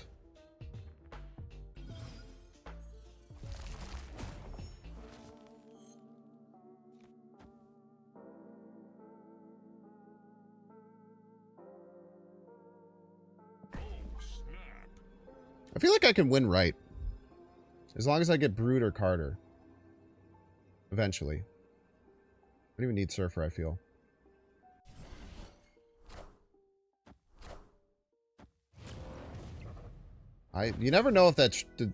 I feel like I can win right. As long as I get Brood or Carter. Eventually. I don't even need Surfer, I feel. You never know if that... You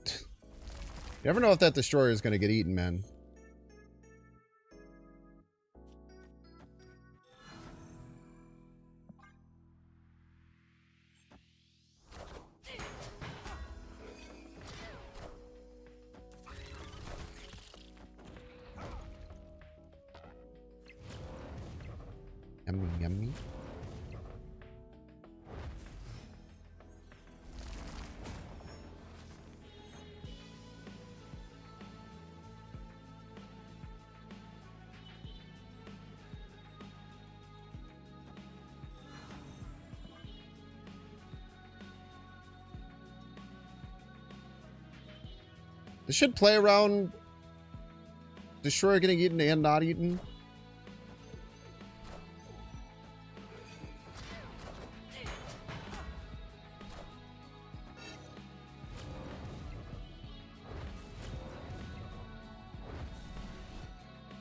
never know if that destroyer is going to get eaten, man. Yummy, yummy. This should play around Destroyer getting eaten and not eaten.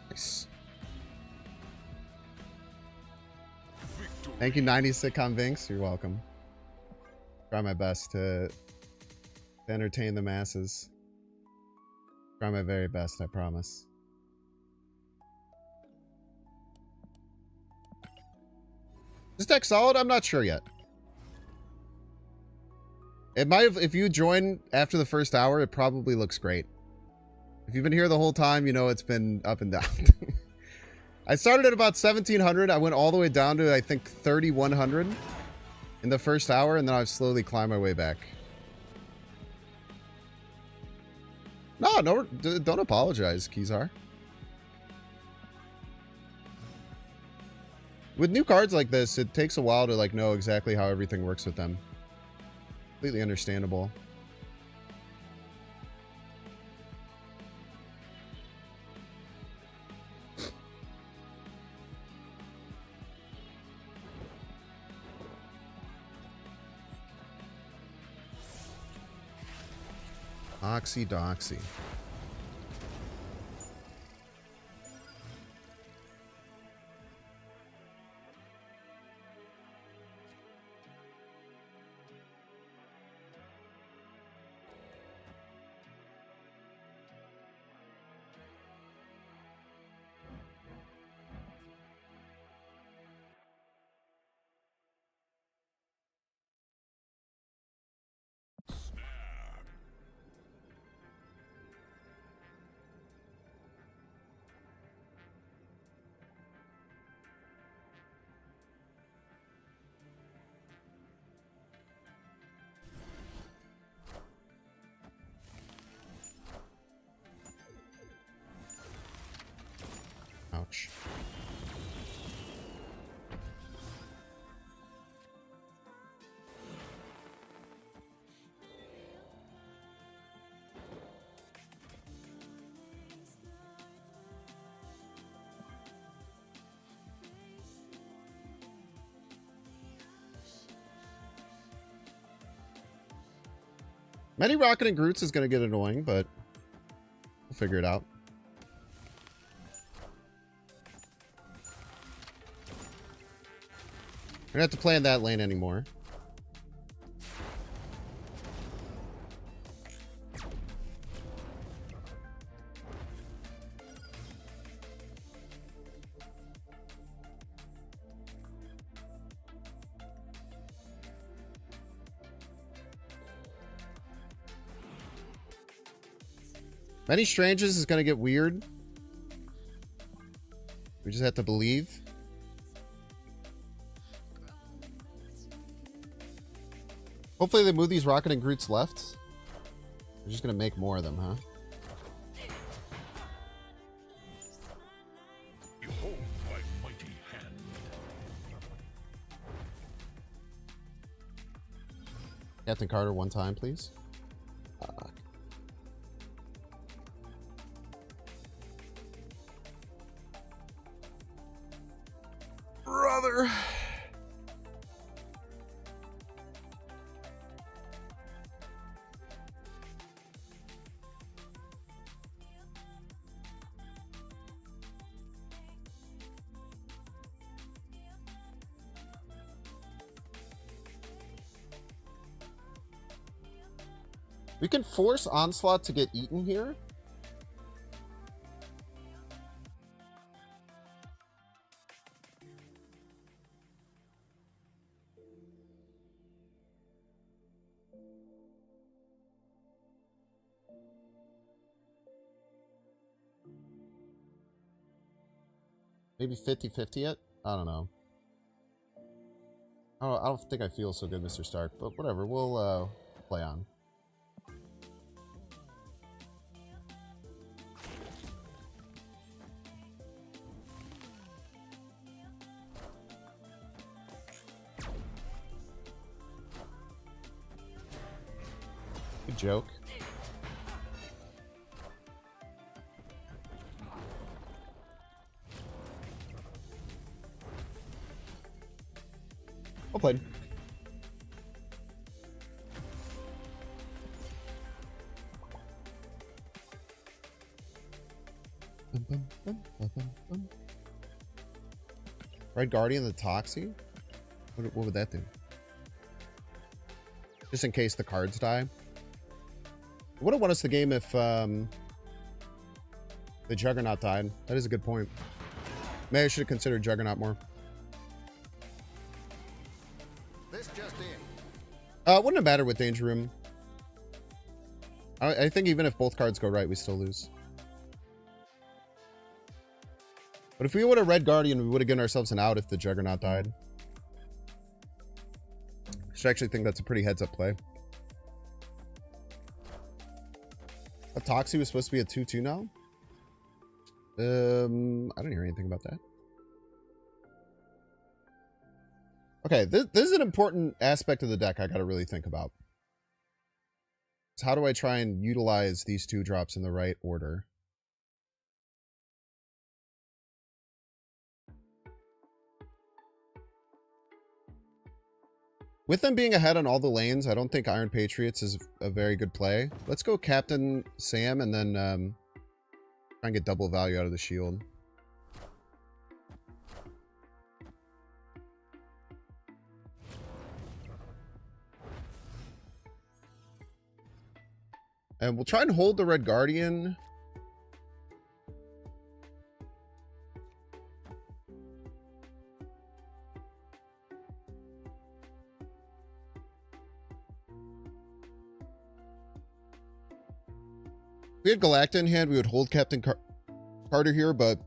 Nice. Thank you, 90s sitcom Vinks. You're welcome. Try my best to entertain the masses. Try my very best, I promise. Is this deck solid? I'm not sure yet. It might have, if you join after the first hour, it probably looks great. If you've been here the whole time, you know it's been up and down. I started at about 1700. I went all the way down to, I think, 3100 in the first hour, and then I've slowly climbed my way back. No, don't apologize, Kizar. With new cards like this, it takes a while to like know exactly how everything works with them. Completely understandable. Oxy doxy. Ouch. Many rocketing Groots is going to get annoying, but we'll figure it out. We don't have to play in that lane anymore. Many Stranges is going to get weird. We just have to believe. Hopefully they move these Rocketing Groots left. We're just going to make more of them, huh? Behold my mighty hand. Captain Carter one time, please. Brother. We can force Onslaught to get eaten here. Maybe 50-50 it? I don't know. I don't think I feel so good, Mr. Stark, but whatever. We'll play on. Good joke. Well played. Red Guardian, the Toxie? What would that do? Just in case the cards die. It would have won us the game if the Juggernaut died. That is a good point. Maybe I should have considered Juggernaut more. This just in. Wouldn't have mattered with Danger Room. I think even if both cards go right, we still lose. But if we would have Red Guardian, we would have given ourselves an out if the Juggernaut died. I should actually think that's a pretty heads-up play. A Toxie was supposed to be a 2-2 now? I don't hear anything about that. Okay, this is an important aspect of the deck I gotta really think about. So how do I try and utilize these 2 drops in the right order? With them being ahead on all the lanes, I don't think Iron Patriots is a very good play. Let's go Captain Sam and then try and get double value out of the shield. And we'll try and hold the Red Guardian. If we had Galacta in hand, we would hold Captain Carter here, but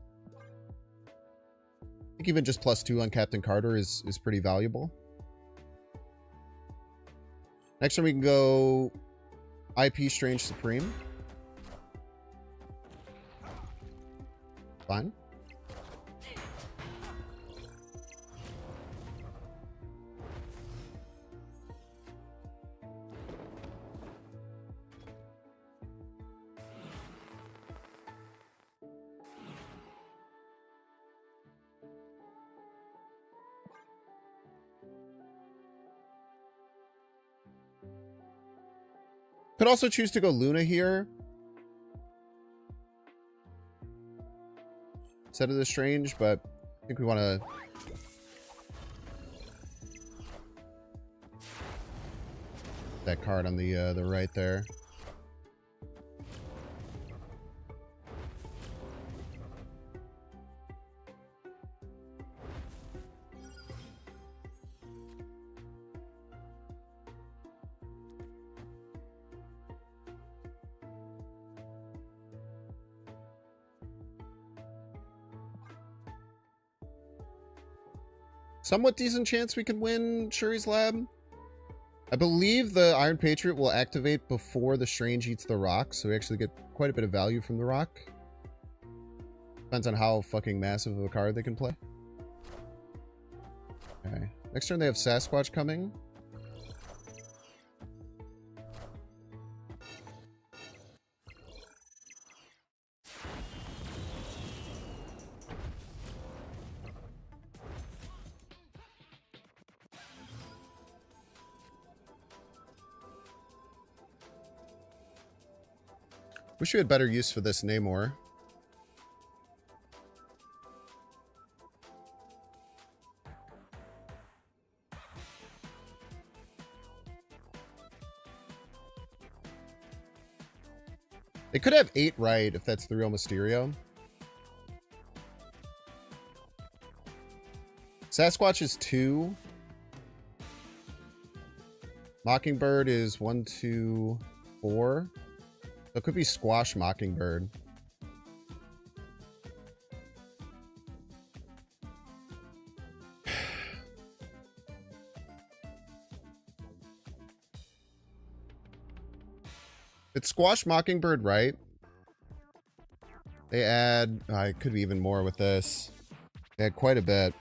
I think even just +2 on Captain Carter is pretty valuable. Next time we can go IP Strange Supreme. Fine. Could also choose to go Luna here instead of the Strange, but I think we want to... that card on the right there. Somewhat decent chance we can win Shuri's Lab. I believe the Iron Patriot will activate before the Strange eats the rock, so we actually get quite a bit of value from the rock. Depends on how fucking massive of a card they can play. Okay. Next turn they have Sasquatch coming. Wish we had better use for this Namor. They could have 8 right if that's the real Mysterio. Sasquatch is 2. Mockingbird is 1, 2, 4. So it could be Squash Mockingbird. It's Squash Mockingbird, right? They add... it could be even more with this. They add quite a bit.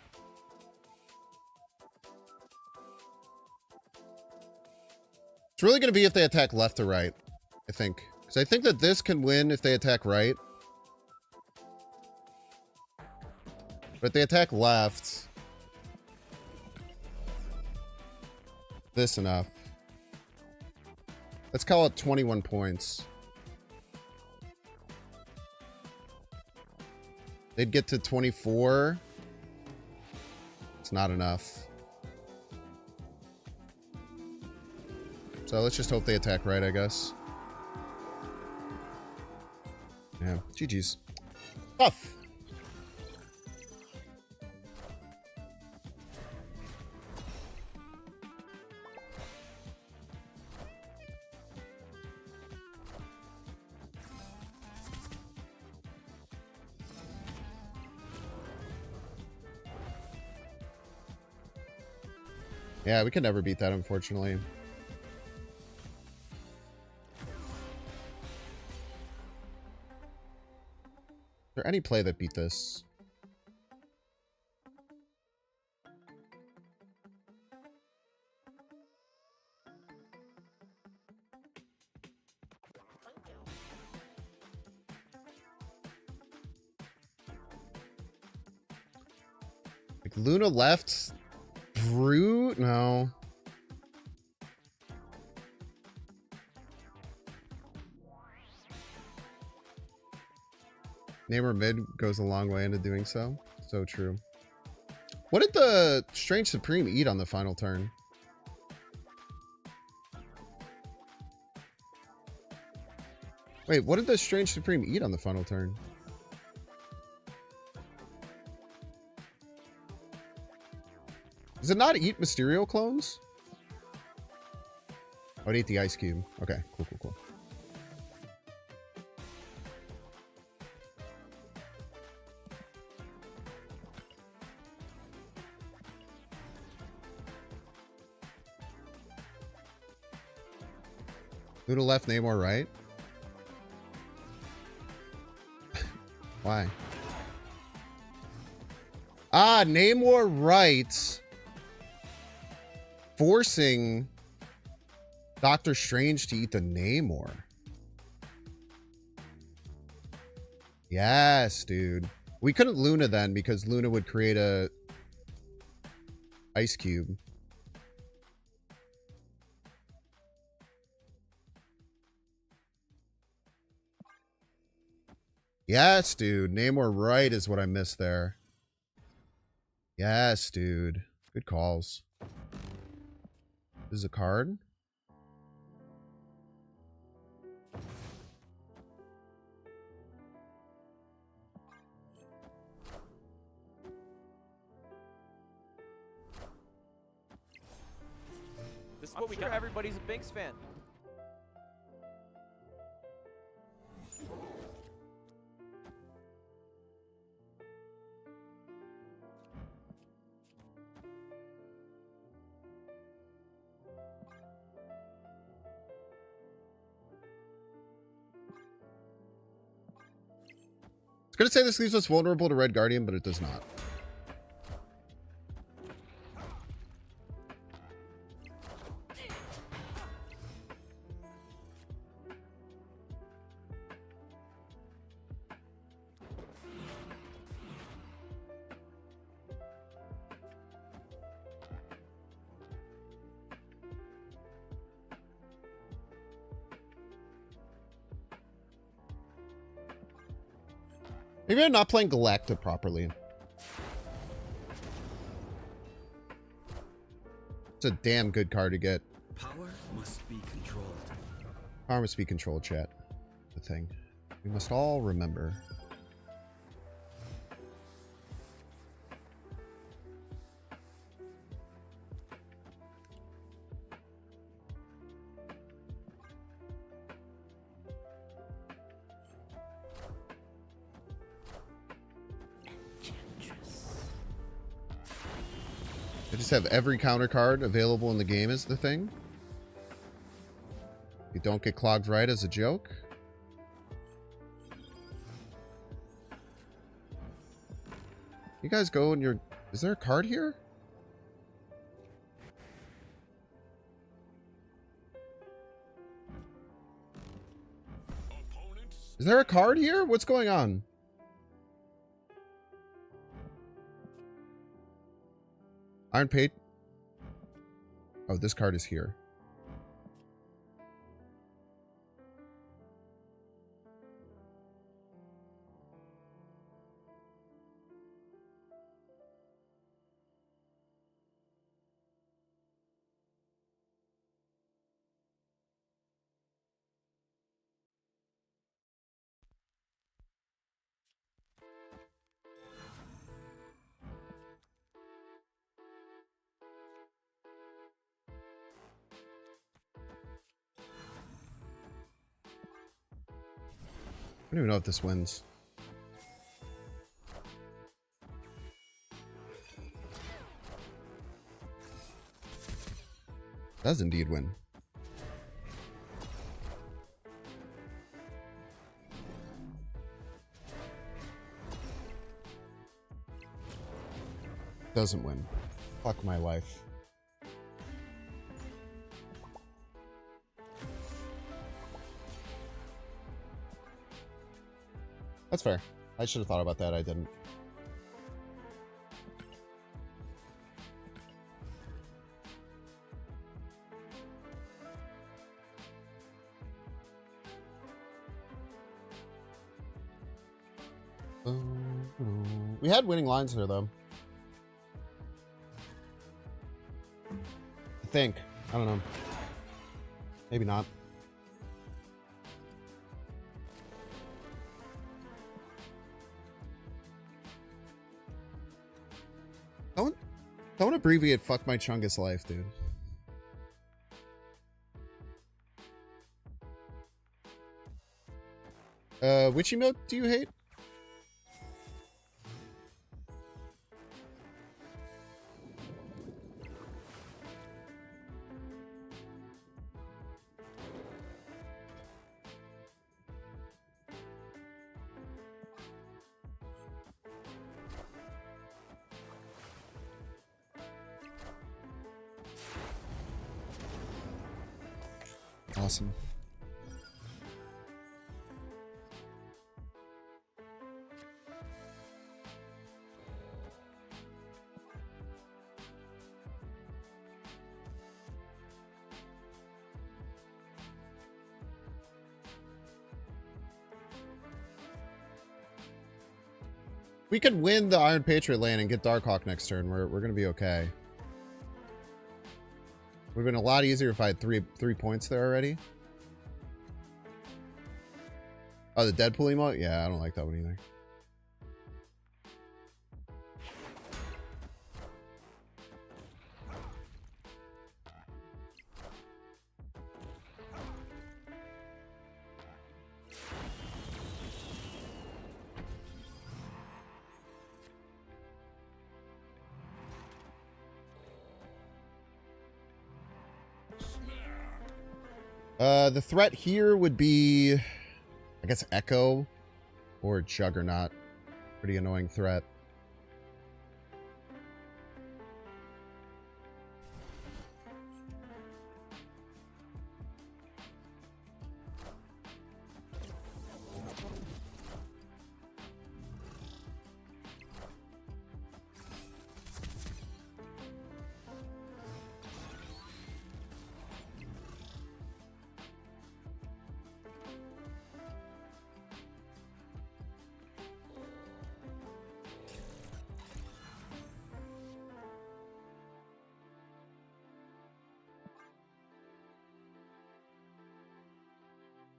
It's really going to be if they attack left or right, I think. Because I think that this can win if they attack right. But if they attack left... this enough. Let's call it 21 points. They'd get to 24. It's not enough. So let's just hope they attack right, I guess. Yeah, GG's. Tough. Yeah, we can never beat that, unfortunately. Is there any play that beat this? Like Luna left... Brute? No. Namor mid goes a long way into doing so. So true. What did the Strange Supreme eat on the final turn? Wait, what did the Strange Supreme eat on the final turn? Does it not eat Mysterio clones? Oh, it ate the Ice Cube. Okay, cool, cool, cool. Luna left, Namor right? Why? Ah, Namor right. Forcing Doctor Strange to eat the Namor. Yes, dude. We couldn't Luna then because Luna would create a Ice Cube. Yes, dude. Namor right is what I missed there. Yes, dude. Good calls. This is a card. This is what we got. Everybody's a Binks fan. I was gonna say this leaves us vulnerable to Red Guardian, but it does not. Maybe I'm not playing Galacta properly. It's a damn good card to get. Power must be controlled. Power must be controlled, chat. The thing. We must all remember. I just have every counter card available in the game is the thing. You don't get clogged right as a joke. You guys go and you're... Is there a card here? Is there a card here? What's going on? Iron Page. Oh, this card is here. I don't even know if this wins. Does indeed win. Doesn't win. Fuck my life. That's fair. I should have thought about that. I didn't. We had winning lines here, though. I think. I don't know. Maybe not. Don't abbreviate fuck my Chungus life, dude. Which emote do you hate? Awesome. We could win the Iron Patriot lane and get Darkhawk next turn. We're gonna be okay. Would have been a lot easier if I had three points there already. Oh, the Deadpool emote? Yeah, I don't like that one either. The threat here would be, I guess, Echo or Juggernaut. Pretty annoying threat.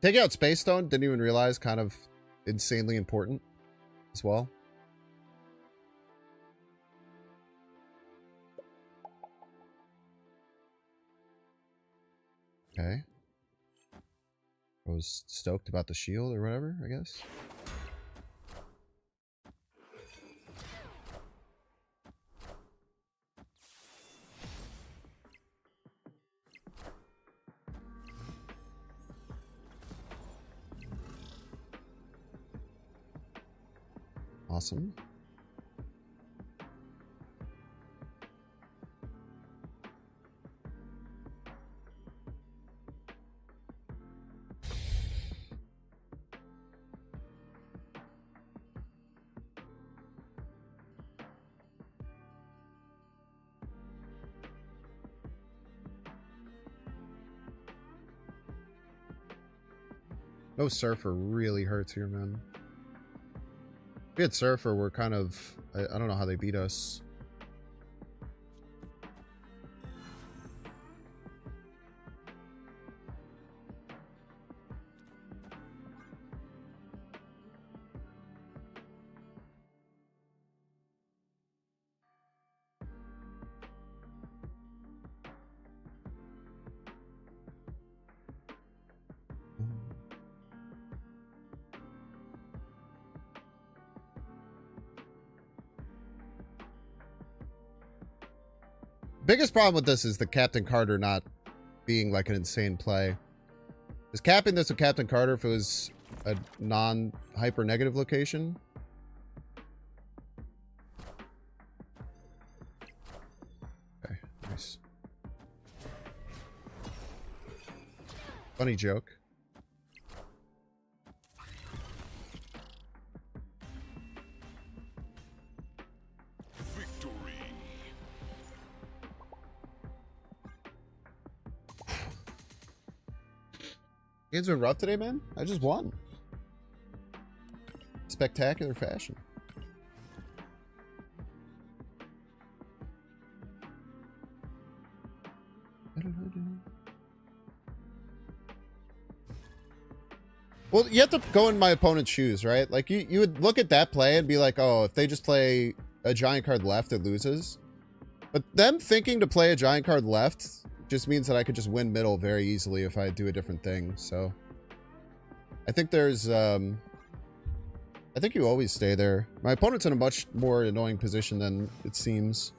Taking out Space Stone, didn't even realize, kind of insanely important as well. Okay. I was stoked about the shield or whatever, I guess. Awesome. No Surfer really hurts here, man. If we had Surfer, we're kind of... I don't know how they beat us. Biggest problem with this is the Captain Carter not being like an insane play. Is capping this with Captain Carter if it was a non-hyper negative location? Okay, nice. Funny joke. Games been rough today, man. I just won. Spectacular fashion. Well, you have to go in my opponent's shoes, right? Like, you would look at that play and be like, oh, if they just play a giant card left, it loses. But them thinking to play a giant card left just means that I could just win middle very easily if I do a different thing. So I think there's I think you always stay there. My opponent's in a much more annoying position than it seems.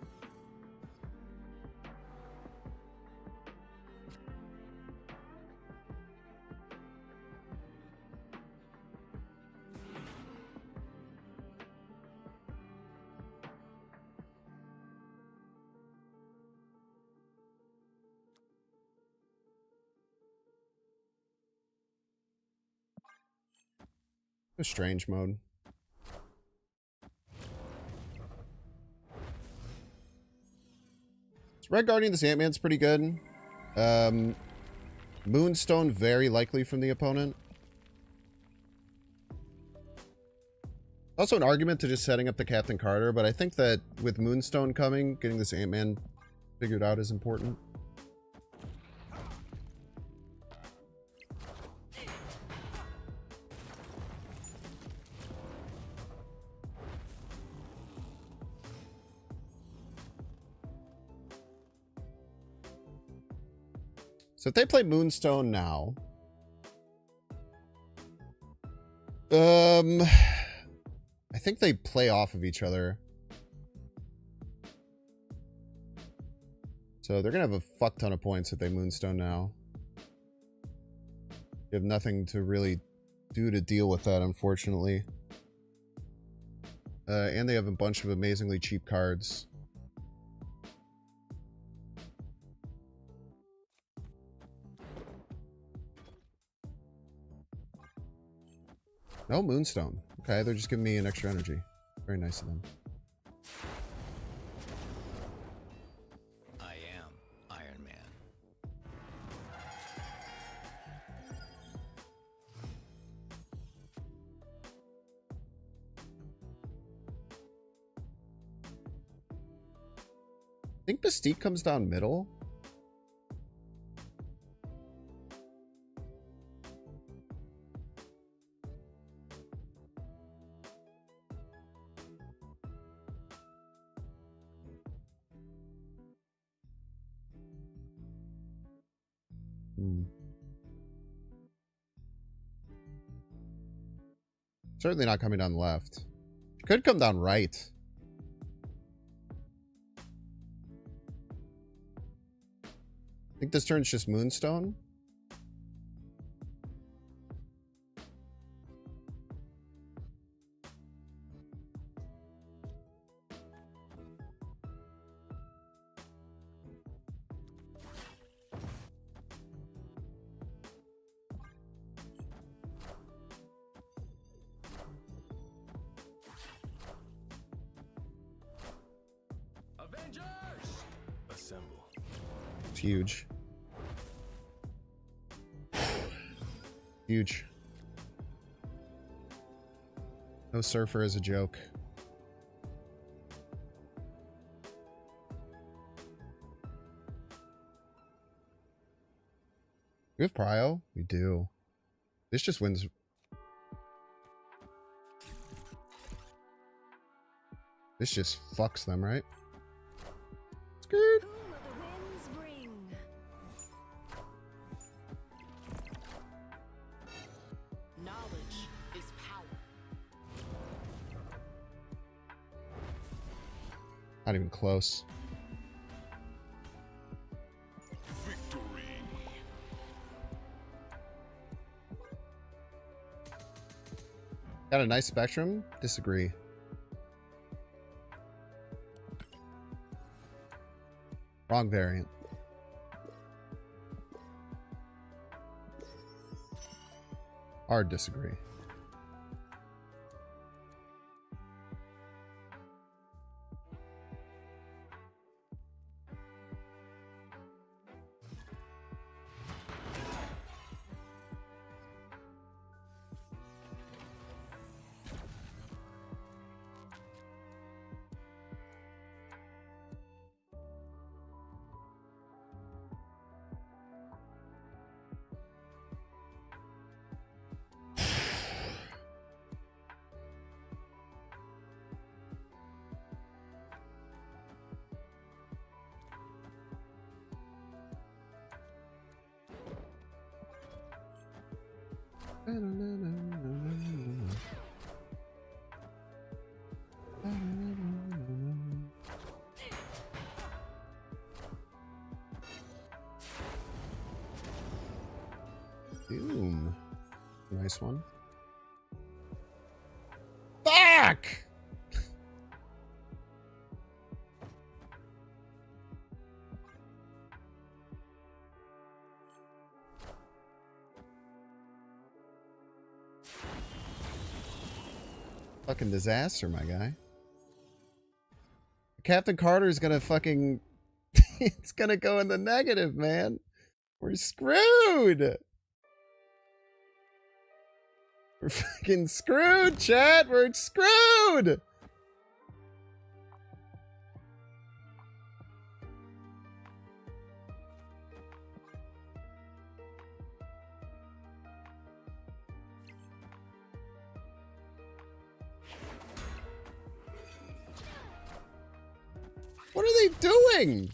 A strange mode. Red Guardian the Sandman's pretty good. Moonstone very likely from the opponent. Also an argument to just setting up the Captain Carter, but I think that with Moonstone coming, getting this Ant-Man figured out is important. So if they play Moonstone now, I think they play off of each other. So they're gonna have a fuck ton of points if they Moonstone now. You have nothing to really do to deal with that, unfortunately. And they have a bunch of amazingly cheap cards. No Moonstone. Okay, they're just giving me an extra energy. Very nice of them. I am Iron Man. I think Mystique comes down middle. Certainly not coming down left. Could come down right. I think this turn's just Moonstone. Assemble. It's huge. Huge. No Surfer is a joke. We have Prio? We do. This just wins. This just fucks them, right? Skirt. Who will the winds bring? Knowledge is power. Not even close. Victory. Got a nice spectrum? Disagree. Wrong variant. Hard disagree. Doom. Nice one. Fuck! Fucking disaster, my guy. Captain Carter is gonna fucking... it's gonna go in the negative, man. We're screwed! We're fucking screwed, chat. We're screwed. What are they doing?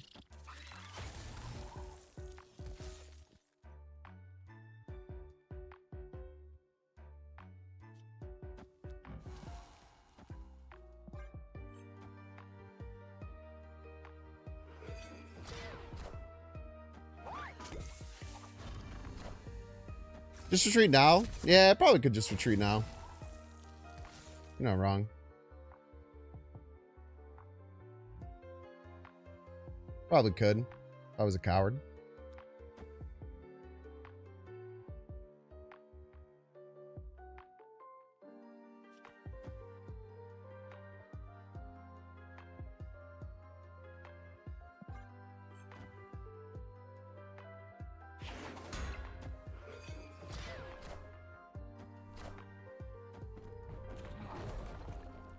Just retreat now? Yeah, I probably could just retreat now. You're not wrong. Probably could. If I was a coward.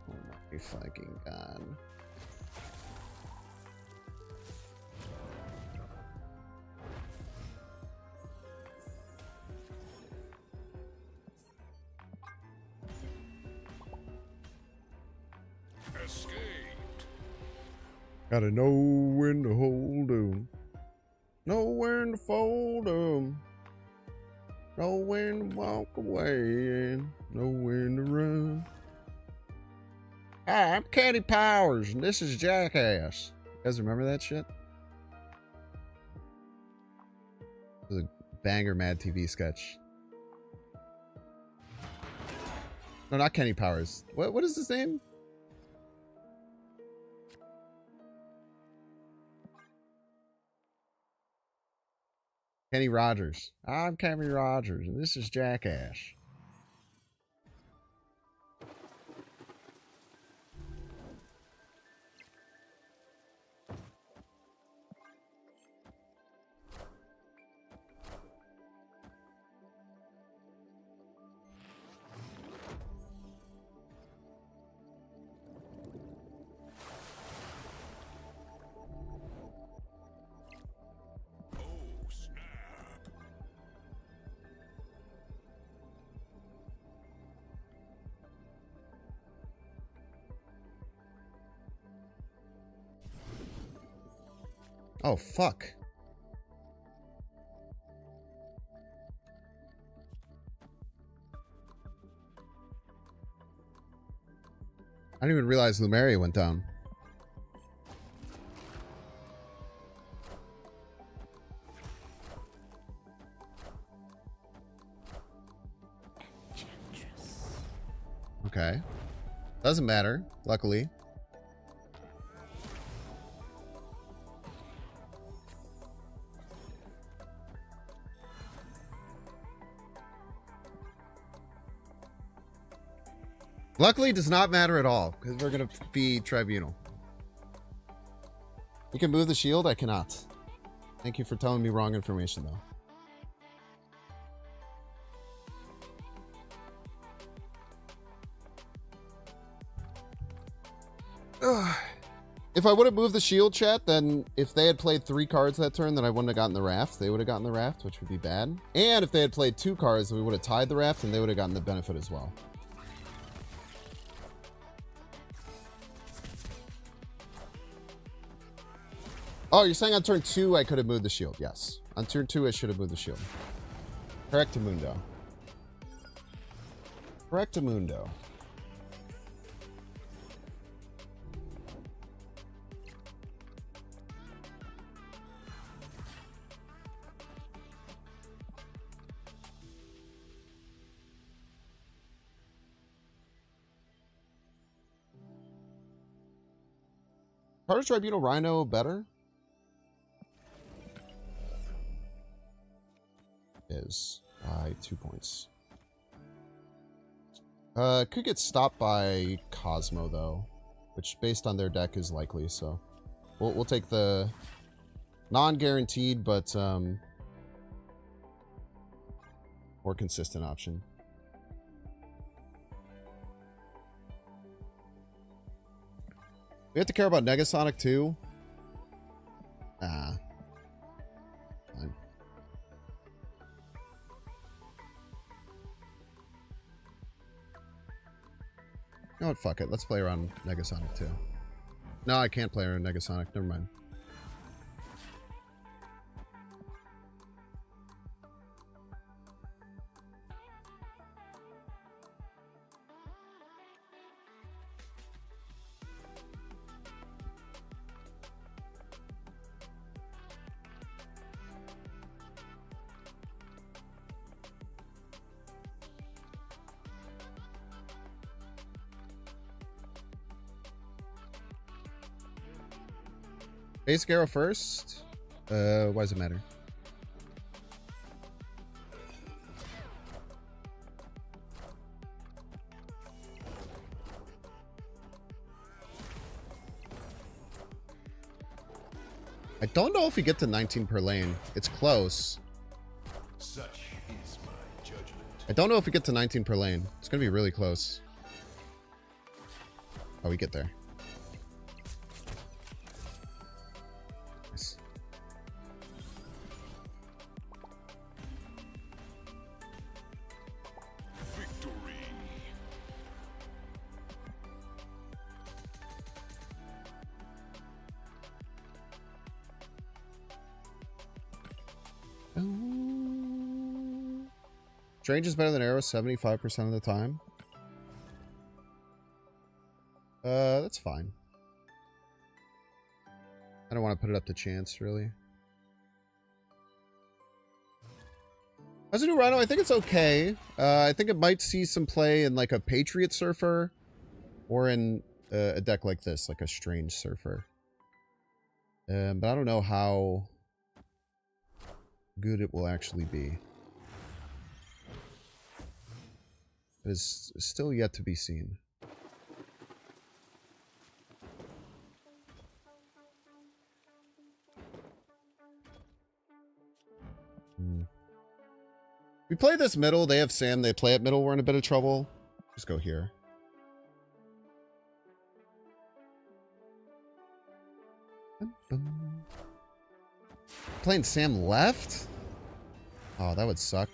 Oh my fucking god. Escaped. Gotta know when to hold 'em. Know when to fold 'em. Know when to walk away and know when to run. Hi, I'm Caddy Powers, and this is Jackass. You guys remember that shit? It was a banger Mad TV sketch. No, not Kenny Powers. What is his name? Kenny Rogers. I'm Kenny Rogers, and this is Jackass. Oh, snap. Oh, fuck. I didn't even realize Lumeria went down. Okay. Doesn't matter, luckily. Luckily, it does not matter at all, because we're going to be Tribunal. You can move the shield? I cannot. Thank you for telling me wrong information, though. Ugh. If I would have moved the shield, chat, then if they had played 3 cards that turn, then I wouldn't have gotten the raft. They would have gotten the raft, which would be bad. And if they had played 2 cards, we would have tied the raft, and they would have gotten the benefit as well. Oh, you're saying on turn 2 I could have moved the shield? Yes. On turn 2 I should have moved the shield. Correctamundo. Correctamundo. Carter's Tribunal Rhino better? Is by 2 points. Could get stopped by Cosmo though, which based on their deck is likely. So we'll take the non-guaranteed but more consistent option. We have to care about Negasonic too? Ah. Fine. You know what? Fuck it. Let's play around Negasonic too. No, I can't play around Negasonic. Never mind. Basic arrow first. Why does it matter? I don't know if we get to 19 per lane. It's close. Such is my judgment. I don't know if we get to 19 per lane. It's gonna be really close. Oh, we get there. Nice. Victory. Strange is better than arrow 75% of the time. That's fine. I don't want to put it up to chance, really. As a new Rhino, I think it's okay. I think it might see some play in like a Patriot Surfer or in a deck like this, like a Strange Surfer. But I don't know how good it will actually be. It is still yet to be seen. We play this middle. They have Sam. They play at middle. We're in a bit of trouble. Just go here. Playing Sam left? Oh, that would suck.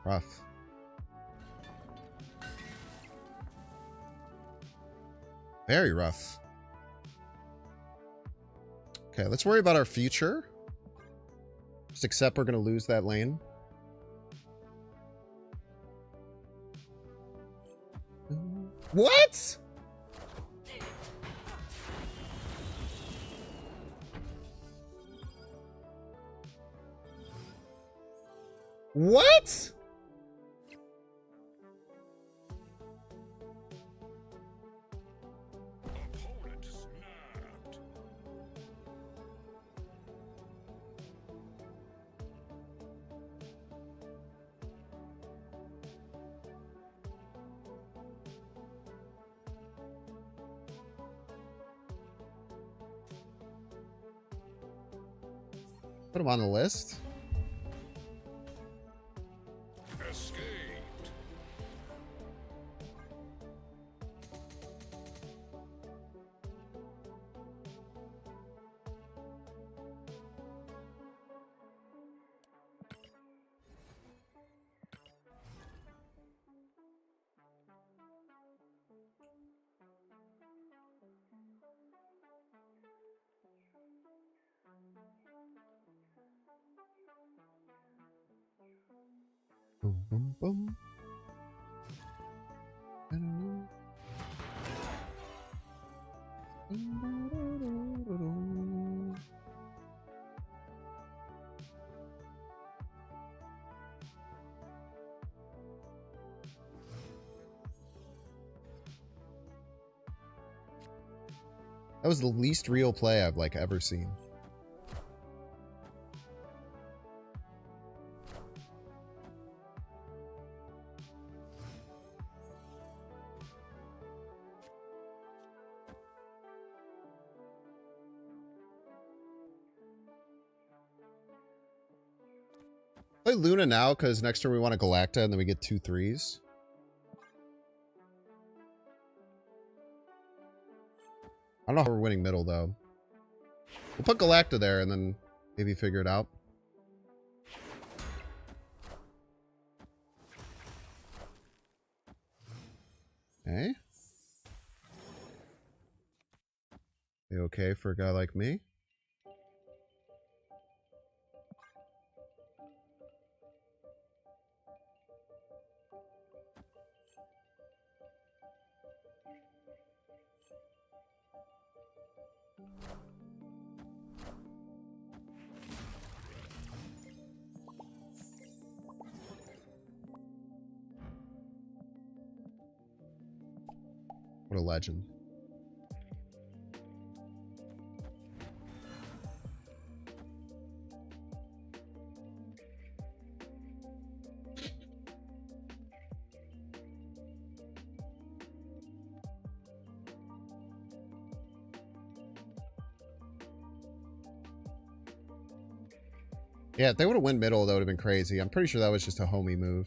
Rough. Very rough. Okay, let's worry about our future. Just accept we're going to lose that lane. What? What? Opponent snapped. Put him on the list. Escaped. Boom, boom, boom. That was the least real play I've like ever seen. Play Luna now, because next turn we want a Galacta, and then we get 2 3s. I don't know how we're winning middle, though. We'll put Galacta there, and then maybe figure it out. Okay. You okay for a guy like me? What a legend. Yeah, if they would have won middle, that would have been crazy. I'm pretty sure that was just a homie move.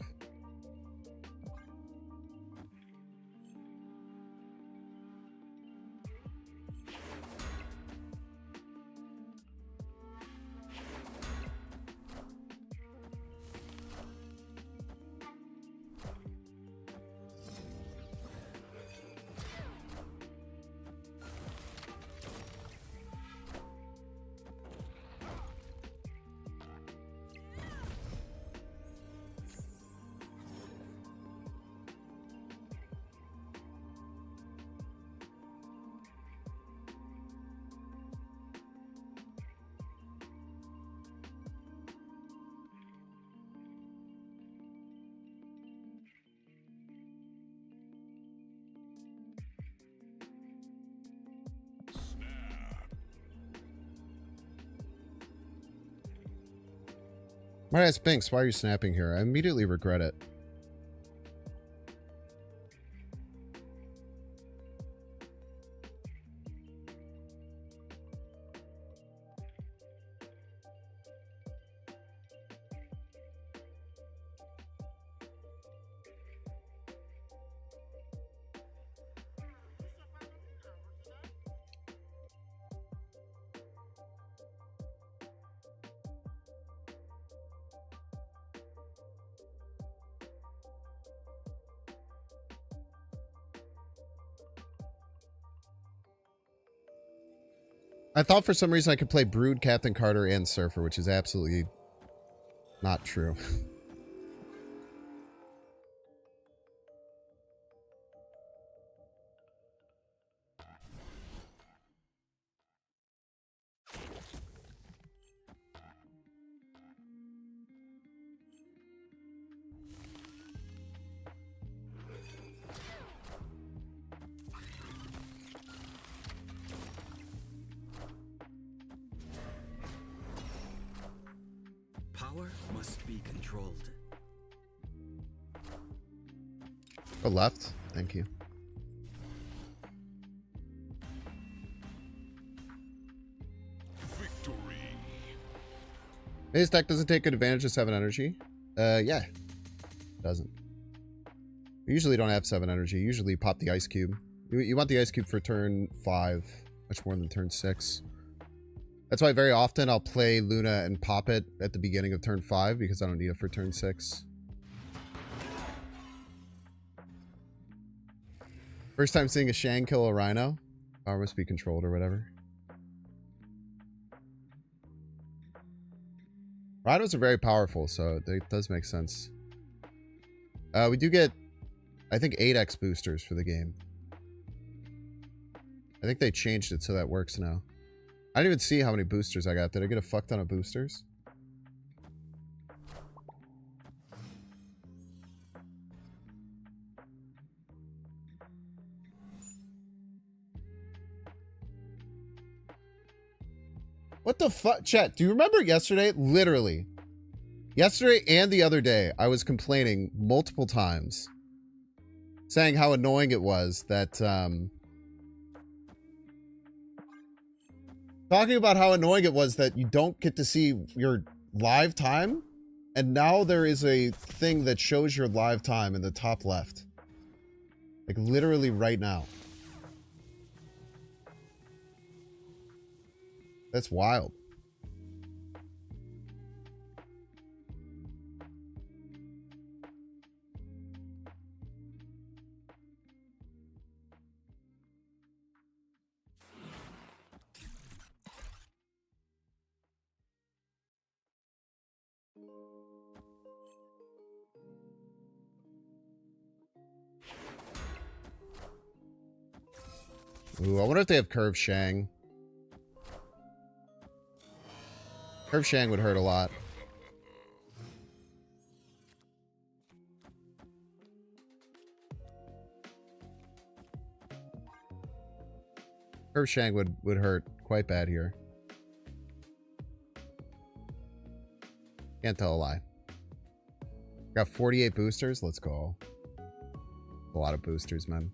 My ass Binks, why are you snapping here? I immediately regret it. I thought for some reason I could play Brood, Captain Carter, and Surfer, which is absolutely not true. Power must be controlled. Go left. Thank you. Victory. His deck doesn't take good advantage of 7 energy. Yeah. Doesn't. We usually don't have 7 energy. Usually pop the Ice Cube. You want the Ice Cube for turn 5. Much more than turn 6. That's why very often I'll play Luna and pop it at the beginning of turn 5 because I don't need it for turn 6. First time seeing a Shang kill a Rhino. Power must be controlled or whatever. Rhinos are very powerful, so it does make sense. We do get, I think, 8x boosters for the game. I think they changed it so that works now. I didn't even see how many boosters I got. Did I get a fuck ton of boosters? What the fuck? Chat, do you remember yesterday? Literally. Yesterday and the other day, I was complaining multiple times. Saying how annoying it was that, talking about how annoying it was that you don't get to see your live time And now there is a thing that shows your live time in the top left. Like literally right now. That's wild. Ooh, I wonder if they have Curve Shang. Curve Shang would hurt a lot. Curve Shang would hurt quite bad here. Can't tell a lie. Got 48 boosters. Let's go. A lot of boosters, man.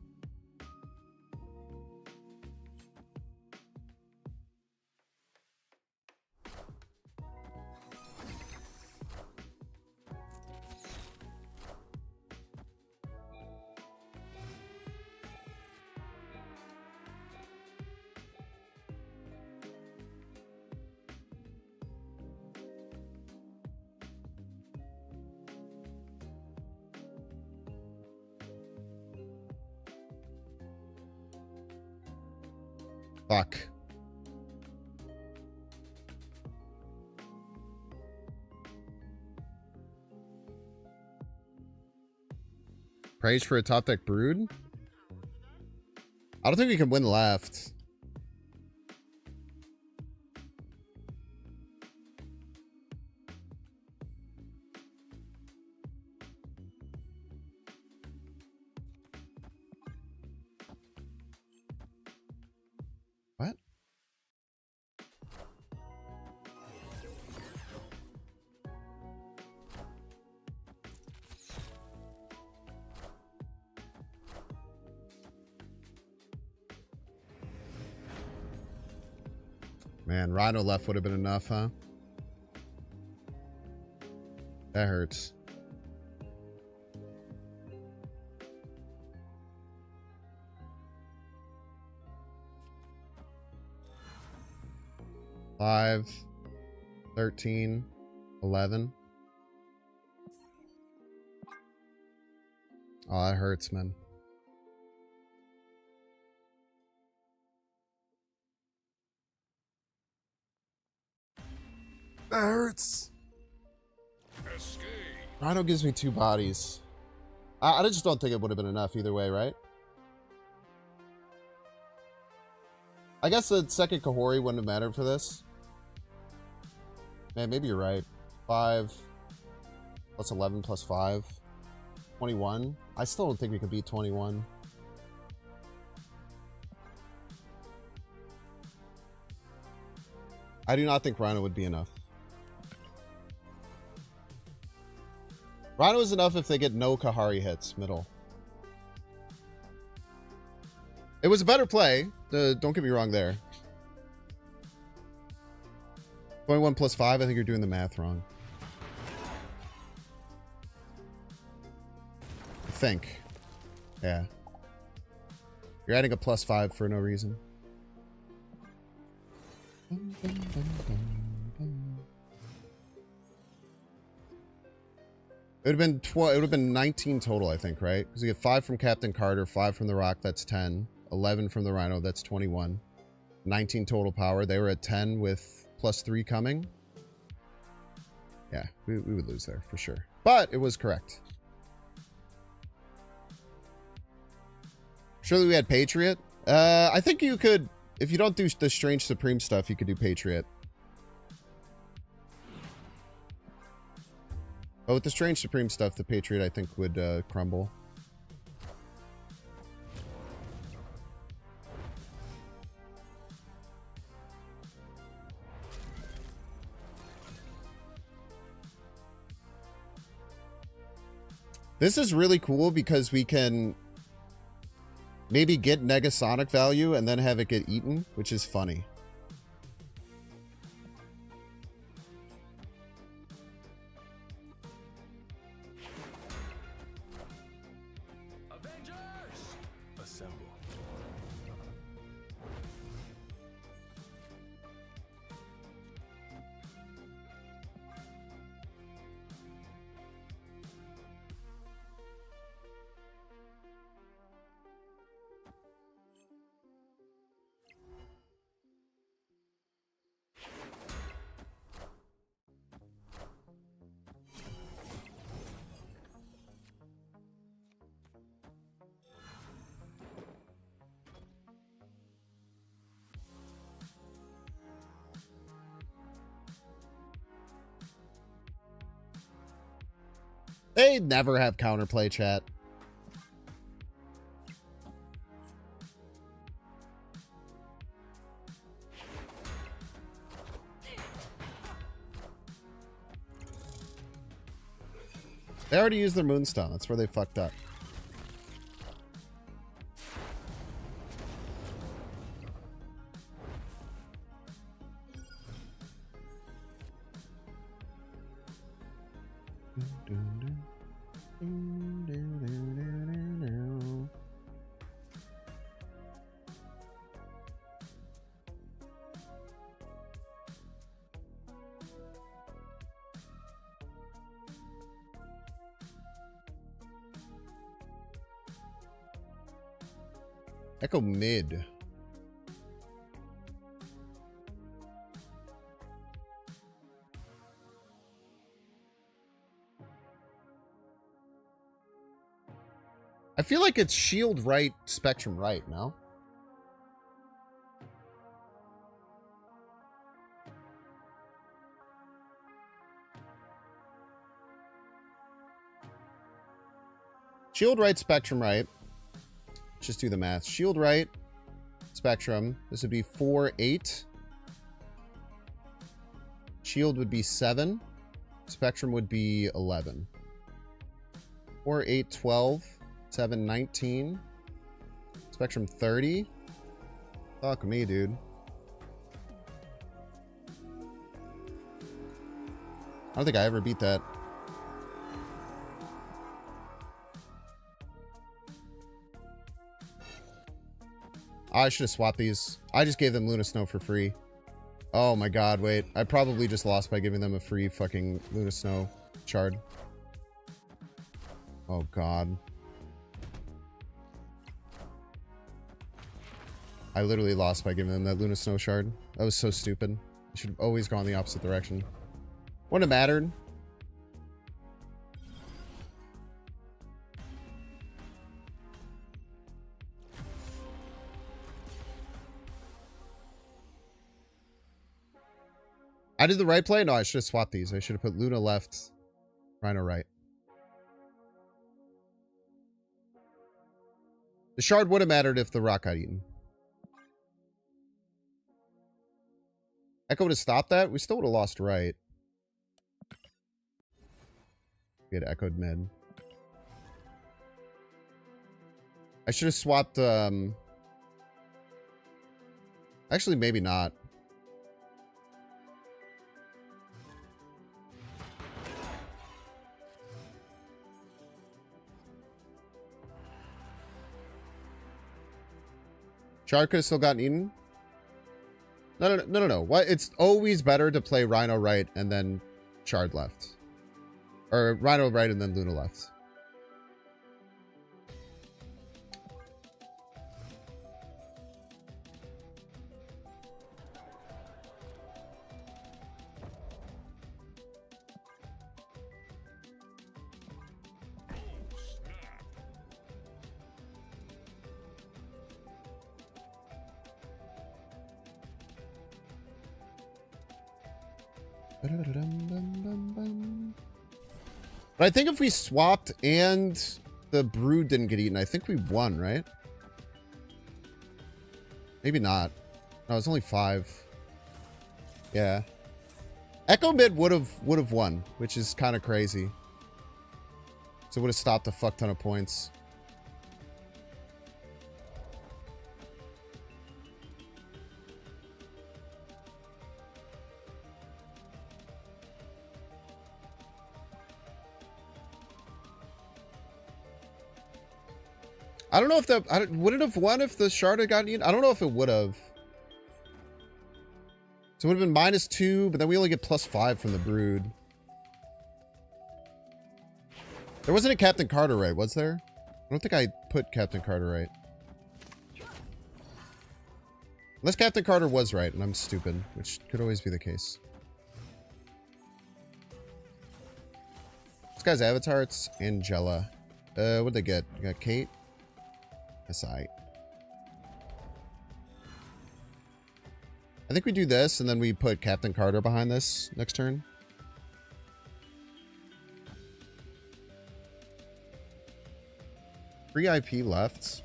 Fuck. Praise for a top deck brood? I don't think we can win left. What? Man, Rhino left would have been enough, huh? That hurts. Five, 13, 11. Oh, that hurts, man. That hurts. Escape. Rhino gives me 2 bodies. I just don't think it would have been enough either way, right? I guess the second Kahori wouldn't have mattered for this. Man, maybe you're right. 5 plus 11 plus 5. 21. I still don't think we could beat 21. I do not think Rhino would be enough. Rhino is enough if they get no Kahari hits, middle. It was a better play. Don't get me wrong there. 21 plus 5, I think you're doing the math wrong. I think. Yeah. You're adding a plus 5 for no reason. It would have been 19 total, I think, right? Because you get 5 from Captain Carter, 5 from the Rock, that's 10. 11 from the Rhino, that's 21. 19 total power. They were at 10 with plus 3 coming. Yeah, we would lose there for sure. But it was correct. Surely we had Patriot. I think you could, if you don't do the Strange Supreme stuff, you could do Patriot. But with the Strange Supreme stuff, the Patriot, I think, would crumble. This is really cool because we can maybe get Negasonic value and then have it get eaten, which is funny. They never have counterplay, chat. They already used their Moonstone. That's where they fucked up. Echo mid. I feel like it's shield right, spectrum right, no? Shield right, spectrum right. Just do the math. Shield right, spectrum. This would be 4, 8. Shield would be 7. Spectrum would be 11. 4, 8, 12. 7, 19. Spectrum 30. Fuck me, dude. I don't think I ever beat that. I should have swapped these. I just gave them Luna Snow for free. Oh my god, wait. I probably just lost by giving them a free fucking Luna Snow shard. Oh god. I literally lost by giving them that Luna Snow shard. That was so stupid. I should have always gone the opposite direction. Wouldn't have mattered. I did the right play? No, I should have swapped these. I should have put Luna left, Rhino right. The shard would have mattered if the rock got eaten. Echo would have stopped that. We still would have lost right. We had echoed mid. I should have swapped... Actually, maybe not. Shard could have still gotten eaten. No. What? It's always better to play Rhino right and then Shard left. Or Rhino right and then Luna left. But I think if we swapped and the brood didn't get eaten, I think we won, right? Maybe not. No, it's only 5. Yeah. Echo mid would have won, which is kind of crazy. So it would have stopped a fuck ton of points. I don't know if that... would it have won if the shard had gotten eaten? I don't know if it would have. So it would have been -2, but then we only get +5 from the brood. There wasn't a Captain Carter right, was there? I don't think I put Captain Carter right. Unless Captain Carter was right and I'm stupid, which could always be the case. This guy's avatar, it's Angela. What'd they get? You got Kate? SI. I think we do this and then we put Captain Carter behind this next turn. Free IP left.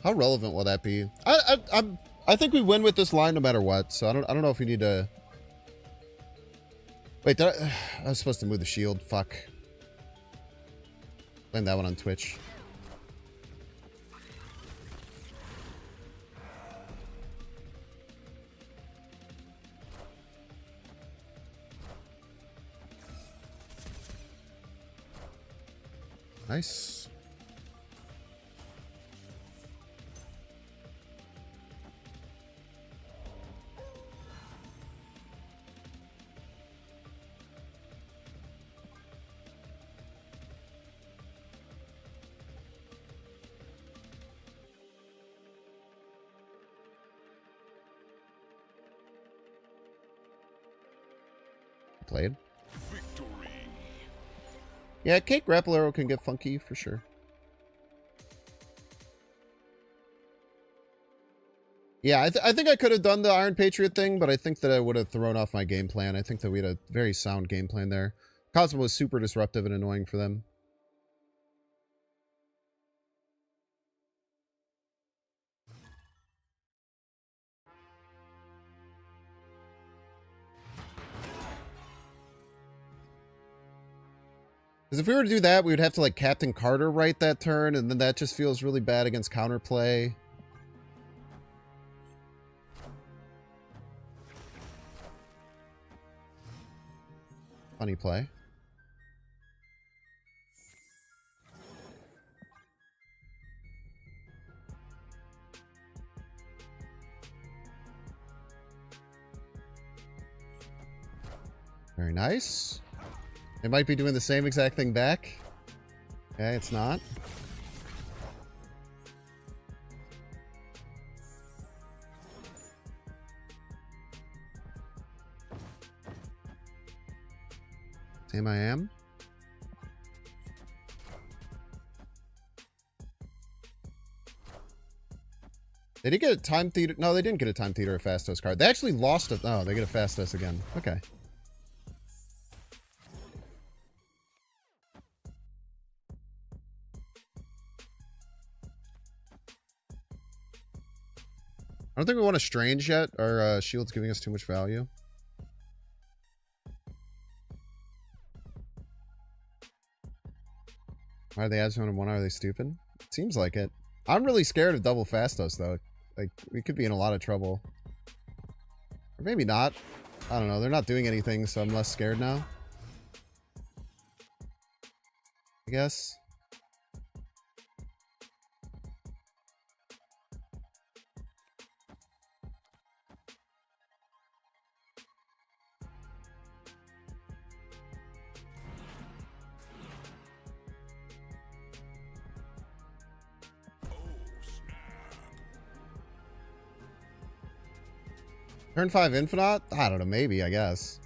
How relevant will that be? I think we win with this line no matter what. So I don't know if we need to. Wait, I was supposed to move the shield. Fuck. Playing that one on Twitch. Nice. Played. Victory. Yeah, Cake Grapple Arrow can get funky for sure. Yeah, I think I could have done the Iron Patriot thing, but I think that I would have thrown off my game plan. I think that we had a very sound game plan there. Cosmo was super disruptive and annoying for them. Because if we were to do that, we would have to, like, Captain Carter right that turn, and then that just feels really bad against counterplay. Funny play. Very nice. They might be doing the same exact thing back. Okay, it's not. Same I am. They did get a time theater. No, they didn't get a time theater or Fastos card. They actually lost it. Oh, they get a Fastos again. Okay. I don't think we want a Strange yet. Our shield's giving us too much value. Why are they Abzone and one? Are they stupid? It seems like it. I'm really scared of double Fastos, though. Like, we could be in a lot of trouble. Or maybe not. I don't know. They're not doing anything, so I'm less scared now. I guess. Turn 5 Infinite? I don't know, maybe, I guess.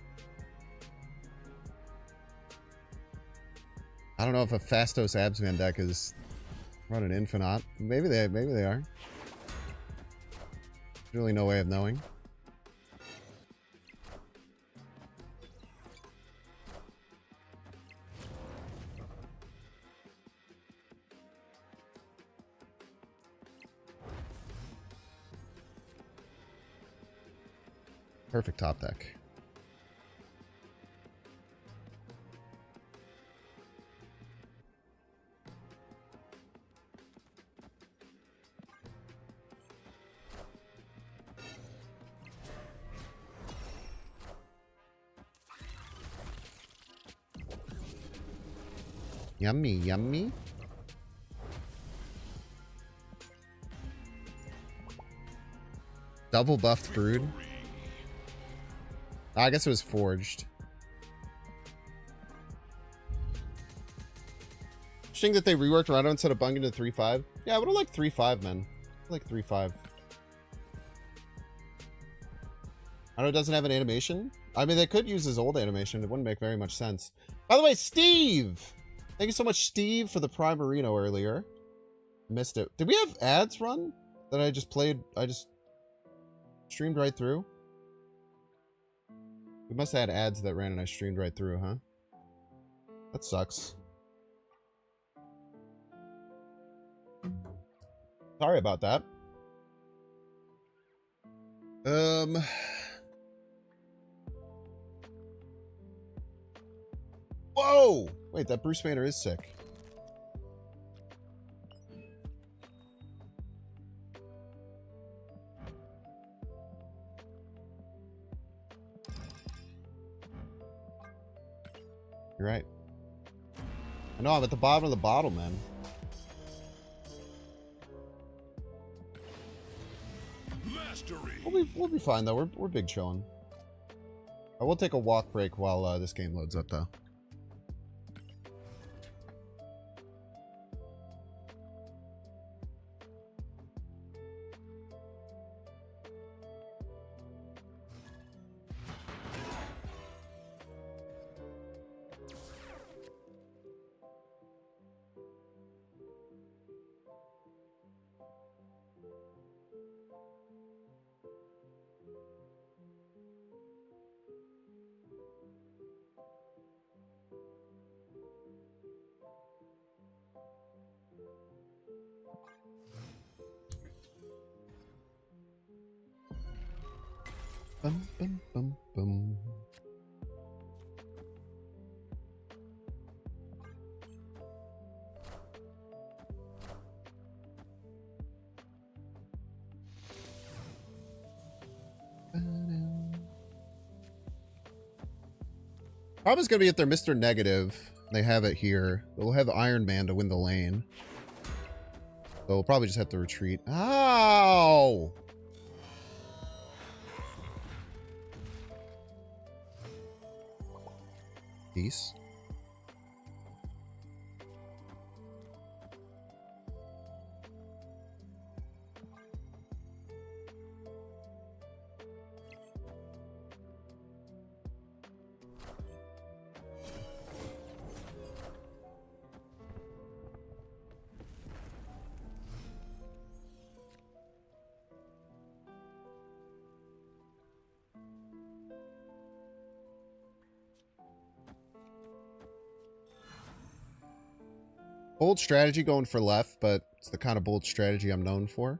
I don't know if a Fastos Abzman deck is running Infinite. Maybe they are. There's really no way of knowing. Perfect top deck. Yummy, yummy. Double buffed Brood. I guess it was forged. Interesting that they reworked Rhino instead of bunging to 3-5. Yeah, I would have liked 3-5, man. I like 3-5. I know it doesn't have an animation. I mean, they could use his old animation. It wouldn't make very much sense. By the way, Steve! Thank you so much, Steve, for the Primarino earlier. Missed it. Did we have ads run that I just played? I just streamed right through. We must have had ads that ran and I streamed right through, huh? That sucks. Sorry about that. Whoa! Wait, that Bruce Banner is sick. You're right. I know, I'm at the bottom of the bottle, man. Mastery. We'll be fine, though. We're big chilling. I will take a walk break while this game loads up, though. Bum, bum, bum, bum. Problem's gonna be if they're Mr. Negative. They have it here. They'll have Iron Man to win the lane. So we'll probably just have to retreat. Ow! Peace. Bold strategy going for left, but it's the kind of bold strategy I'm known for.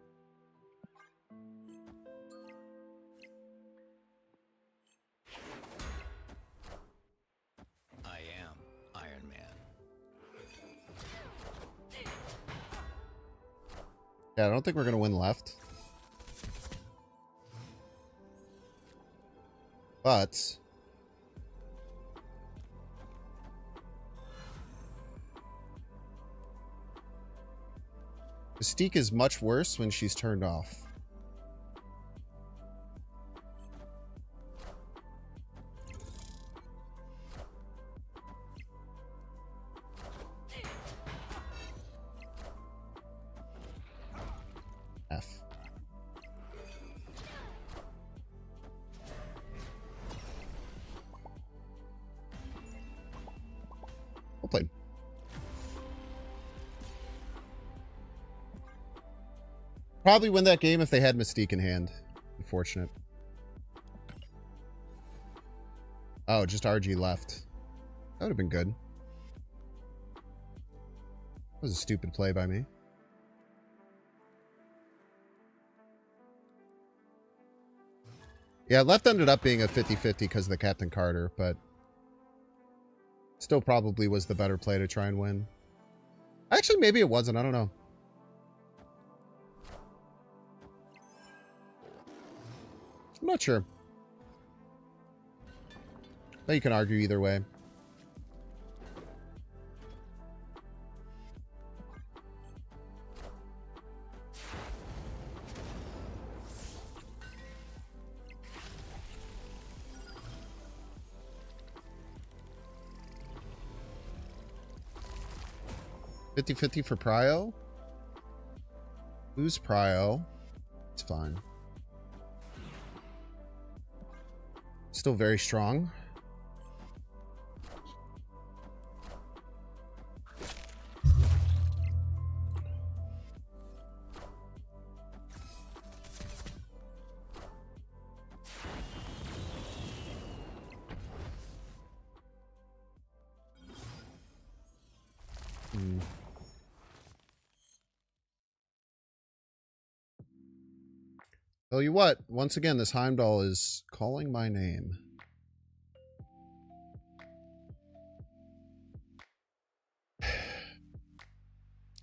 I am Iron Man. Yeah, I don't think we're going to win left. But Mystique is much worse when she's turned off. F. Well played. Probably win that game if they had Mystique in hand. Unfortunate. Oh, just RG left. That would have been good. That was a stupid play by me. Yeah, left ended up being a 50-50 because of the Captain Carter, but still probably was the better play to try and win. Actually, maybe it wasn't. I don't know. I'm not sure. But you can argue either way. $50-50 for Prio. Lose Prio. It's fine. Still very strong. Hmm. Tell you what, once again, this Heimdall is calling my name.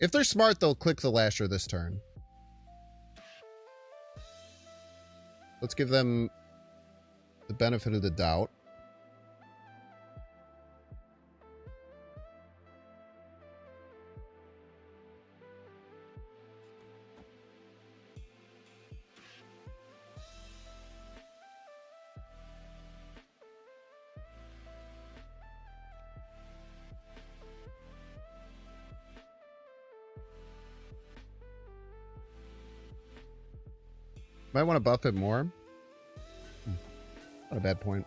If they're smart, they'll click the Lasher this turn. Let's give them the benefit of the doubt. Might want to buff it more. Not a bad point.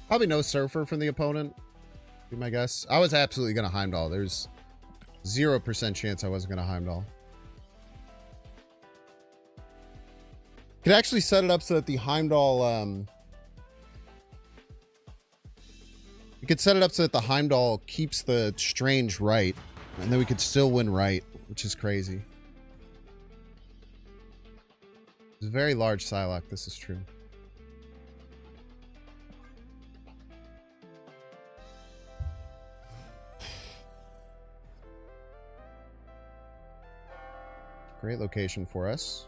Probably no Surfer from the opponent, be my guess. I was absolutely going to Heimdall. There's 0% chance I wasn't going to Heimdall. Could actually set it up so that the Heimdall, you could set it up so that the Heimdall keeps the Strange right, and then we could still win right, which is crazy. It's a very large Psylocke, this is true. Great location for us.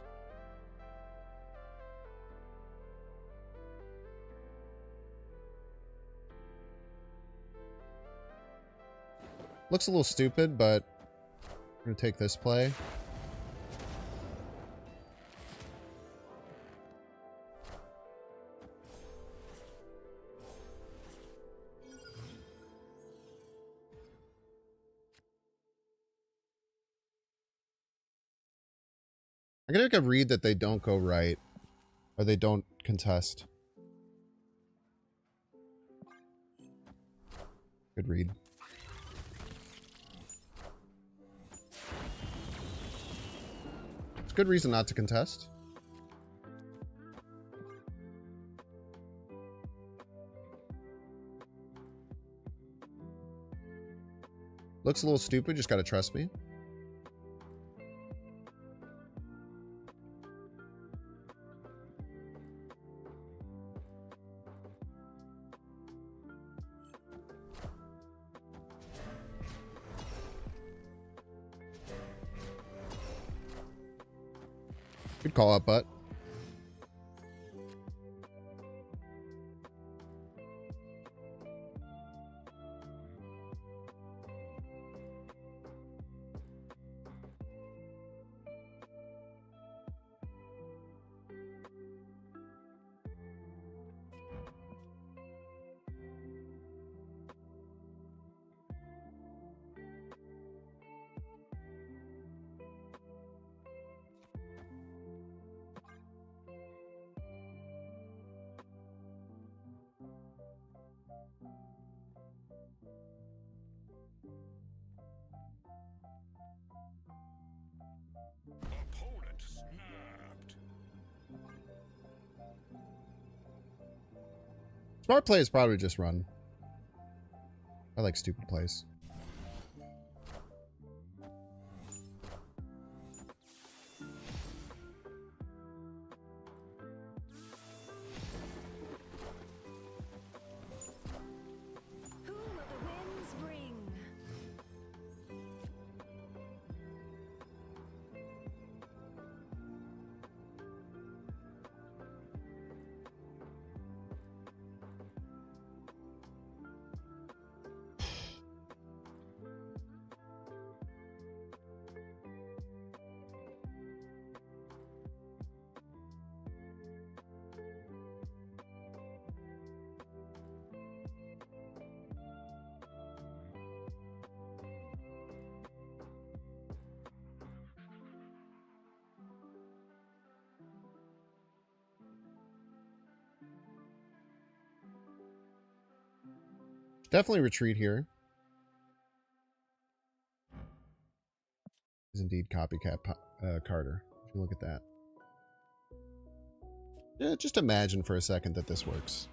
Looks a little stupid, but I'm going to take this play. I'm going to make a read that they don't go right, or they don't contest. Good read. It's a good reason not to contest. Looks a little stupid, just gotta trust me. Good call out, butt. Opponent snapped. Smart play is probably just run. I like stupid plays. Who will the winds bring? Definitely retreat here. Is indeed copycat Carter. If you look at that. Yeah, just imagine for a second that this works.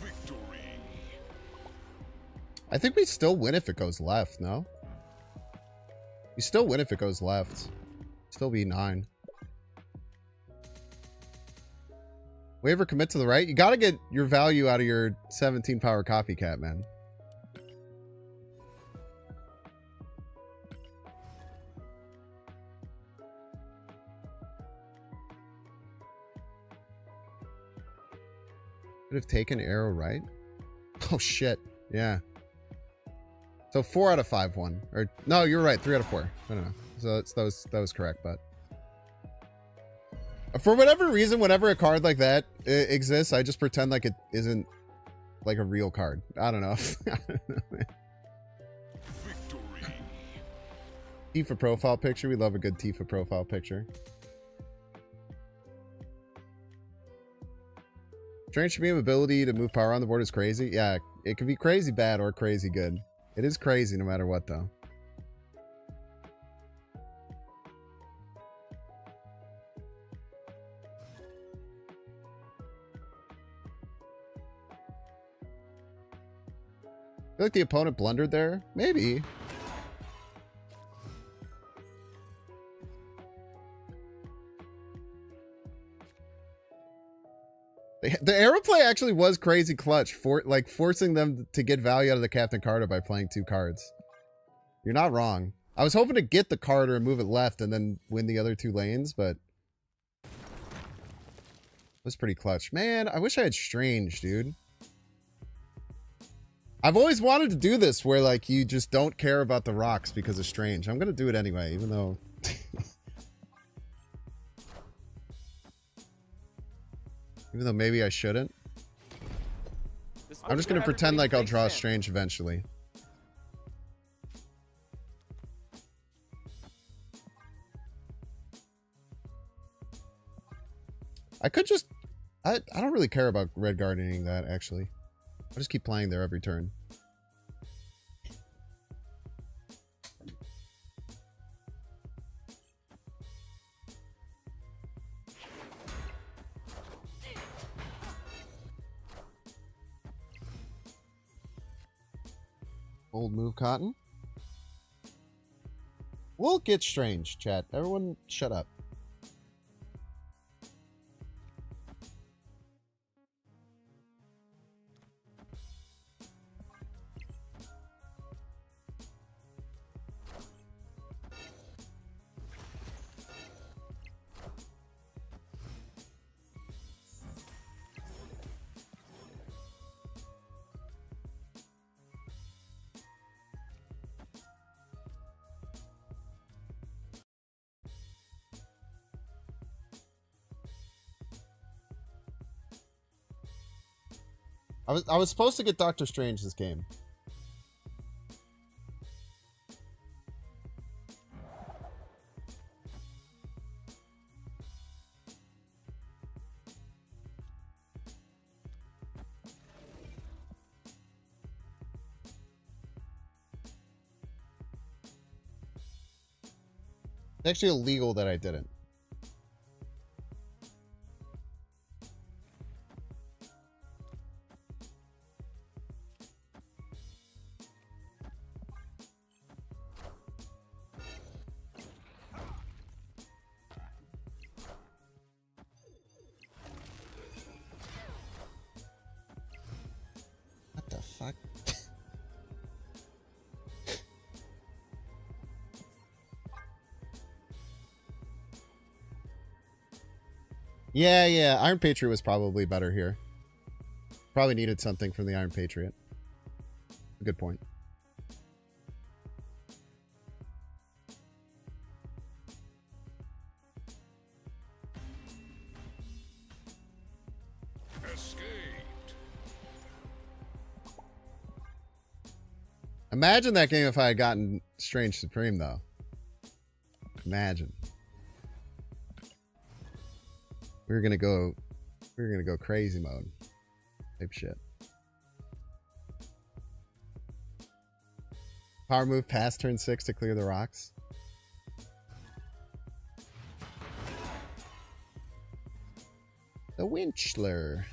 Victory. I think we still win if it goes left, no? We still win if it goes left. Still be 9. Waver commit to the right. You gotta get your value out of your 17 power copycat, man. Could have taken arrow right. Oh shit. Yeah. So 4 out of 5 won. Or no, you're right. 3 out of 4. I don't know. So that was correct, but for whatever reason, whenever a card like that exists, I just pretend like it isn't like a real card. I don't know. I don't know, man. Victory. Tifa profile picture. We love a good Tifa profile picture. Strange Beam ability to move power on the board is crazy. Yeah, it can be crazy bad or crazy good. It is crazy no matter what, though. I feel like the opponent blundered there. Maybe. The arrow play actually was crazy clutch, forcing them to get value out of the Captain Carter by playing 2 cards. You're not wrong. I was hoping to get the Carter and move it left and then win the other 2 lanes, but it was pretty clutch. Man, I wish I had Strange, dude. I've always wanted to do this where like you just don't care about the rocks because of Strange. I'm gonna do it anyway, even though even though maybe I shouldn't. I'm just gonna pretend like I'll draw Strange eventually. I could just I don't really care about red gardening that actually. I'll just keep playing there every turn. Old move, Cotton. We'll get Strange, chat. Everyone shut up. I was supposed to get Doctor Strange this game. It's actually illegal that I didn't. What the fuck? Yeah, Iron Patriot was probably better here. Probably needed something from the Iron Patriot. Good point. Escaped. Imagine that game if I had gotten Strange Supreme, though. Imagine. We were gonna go crazy mode. Type shit. Power move past turn 6 to clear the rocks. The Winchler.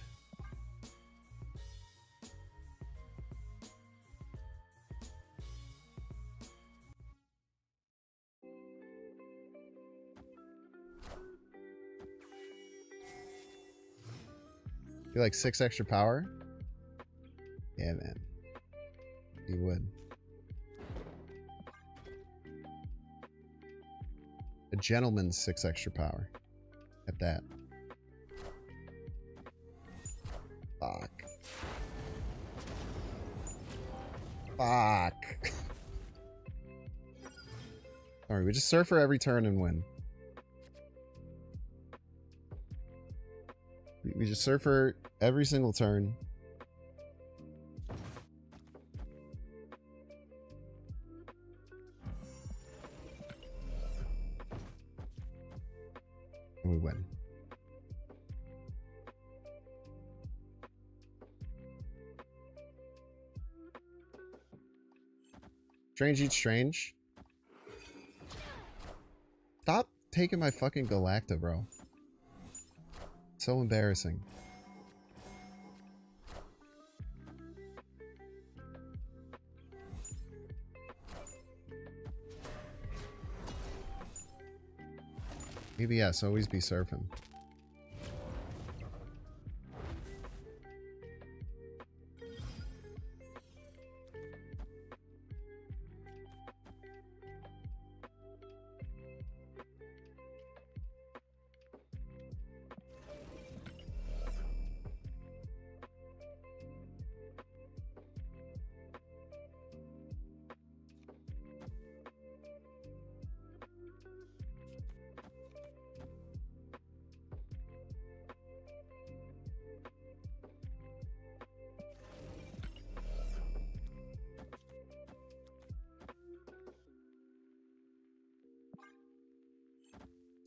You like 6 extra power? Yeah, man. You would. A gentleman's 6 extra power. At that. Fuck. Fuck. Alright, we just surfer every turn and win. We just surfer every single turn. And we win. Strange eats strange. Stop taking my fucking Galacta, bro. So embarrassing. Maybe yes, always be surfing.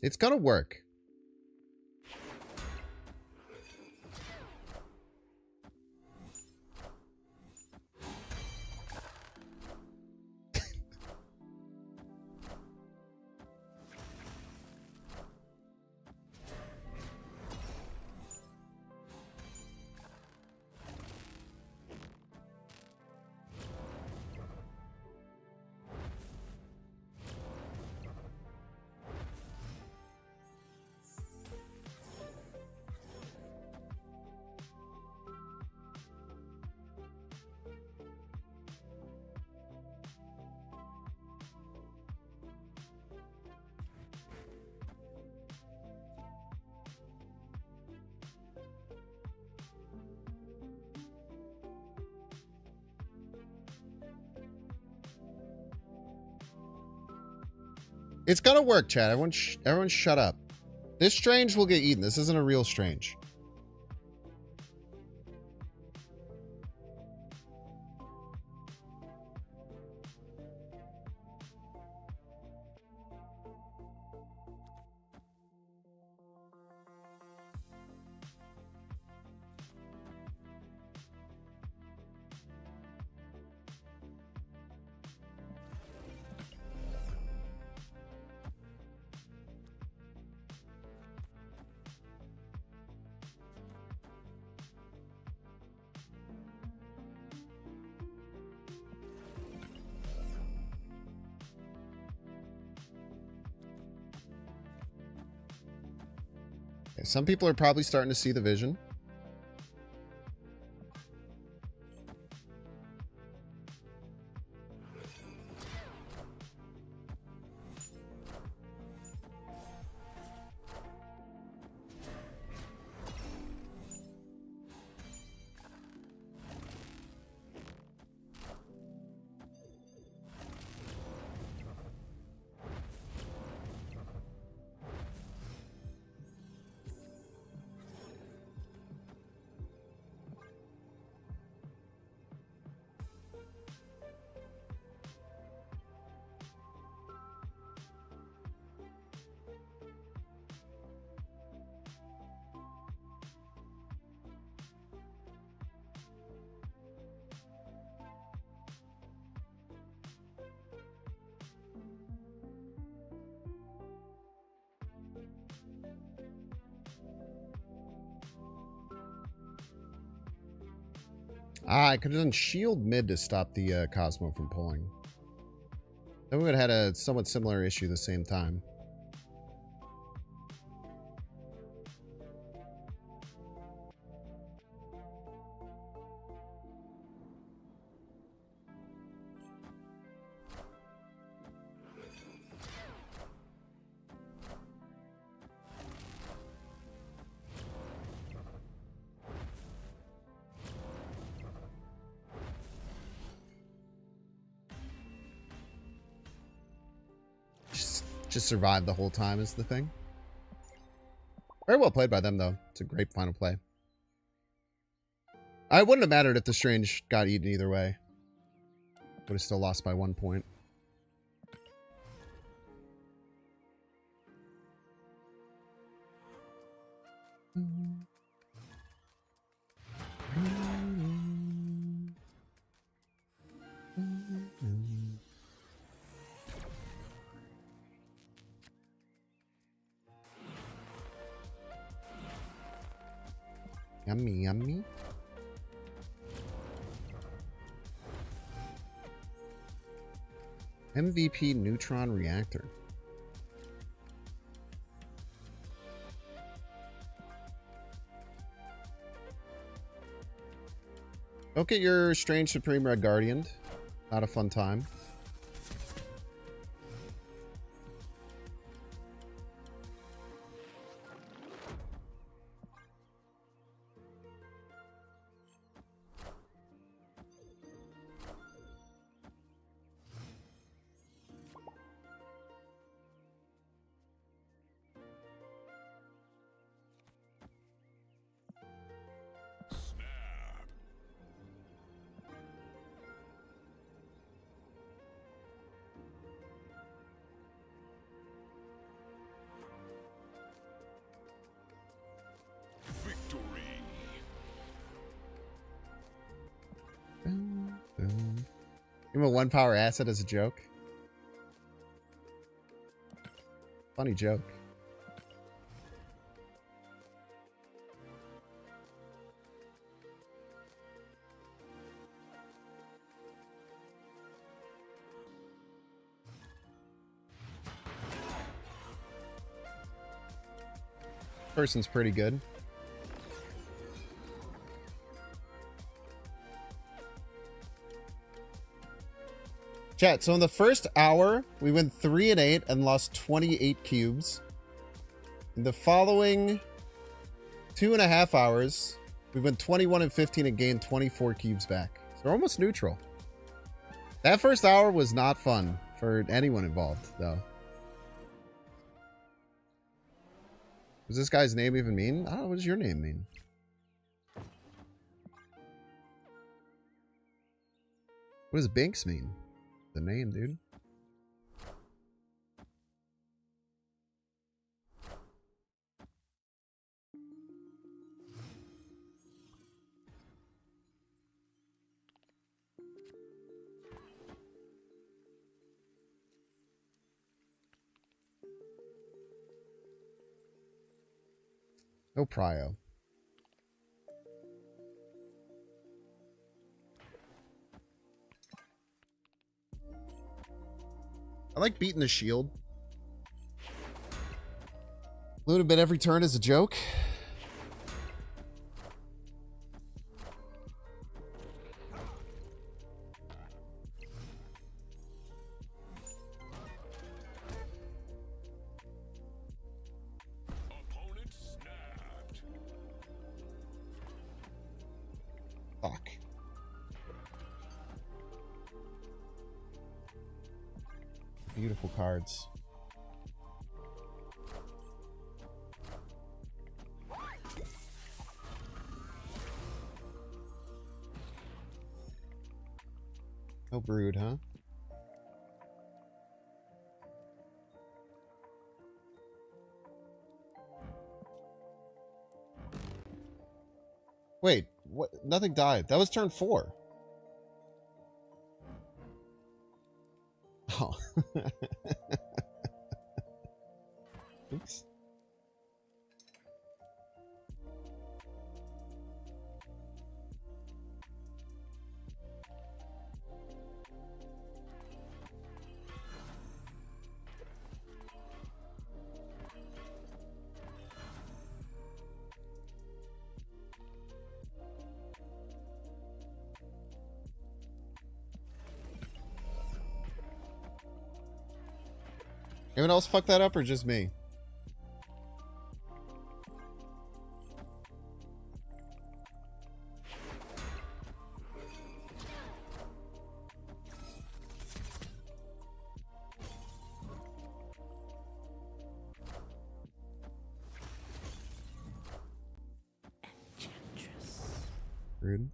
It's gonna work. It's gonna work, Chad. Everyone shut up. This strange will get eaten. This isn't a real strange. Okay, some people are probably starting to see the vision. Ah, I could have done shield mid to stop the Cosmo from pulling. Then we would have had a somewhat similar issue the same time. Just survive the whole time is the thing. Very well played by them, though. It's a great final play. I wouldn't have mattered if the Strange got eaten either way. Would have still lost by 1 point. Yummy, yummy. MVP neutron reactor. Don't get your Strange Supreme Red Guardian. Not a fun time. Give him a 1 power asset as a joke. Funny joke. Person's pretty good. Chat, so in the first hour, we went 3-8 and lost 28 cubes. In the following 2.5 hours, we went 21-15 and gained 24 cubes back. So we're almost neutral. That first hour was not fun for anyone involved, though. Does this guy's name even mean? I don't know, what does your name mean? What does Binks mean? The name, dude. No prio. I like beating the shield. Loot a bit every turn is a joke. Opponent snapped. Fuck. Beautiful cards. No brood, huh? Wait, what? Nothing died. That was turn 4. Oh. Oops. Anyone else fuck that up or just me? Rude.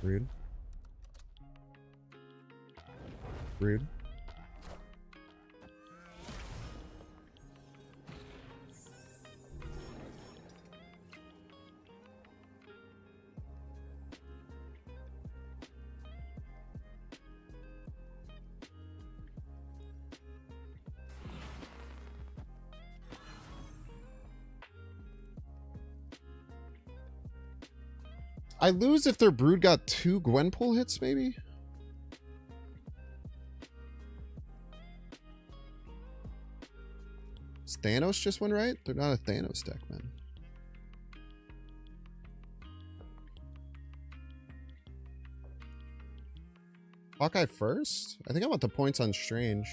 Rude. Rude. I lose if their brood got 2 Gwenpool hits, maybe? Does Thanos just win right? They're not a Thanos deck, man. Hawkeye first? I think I want the points on Strange.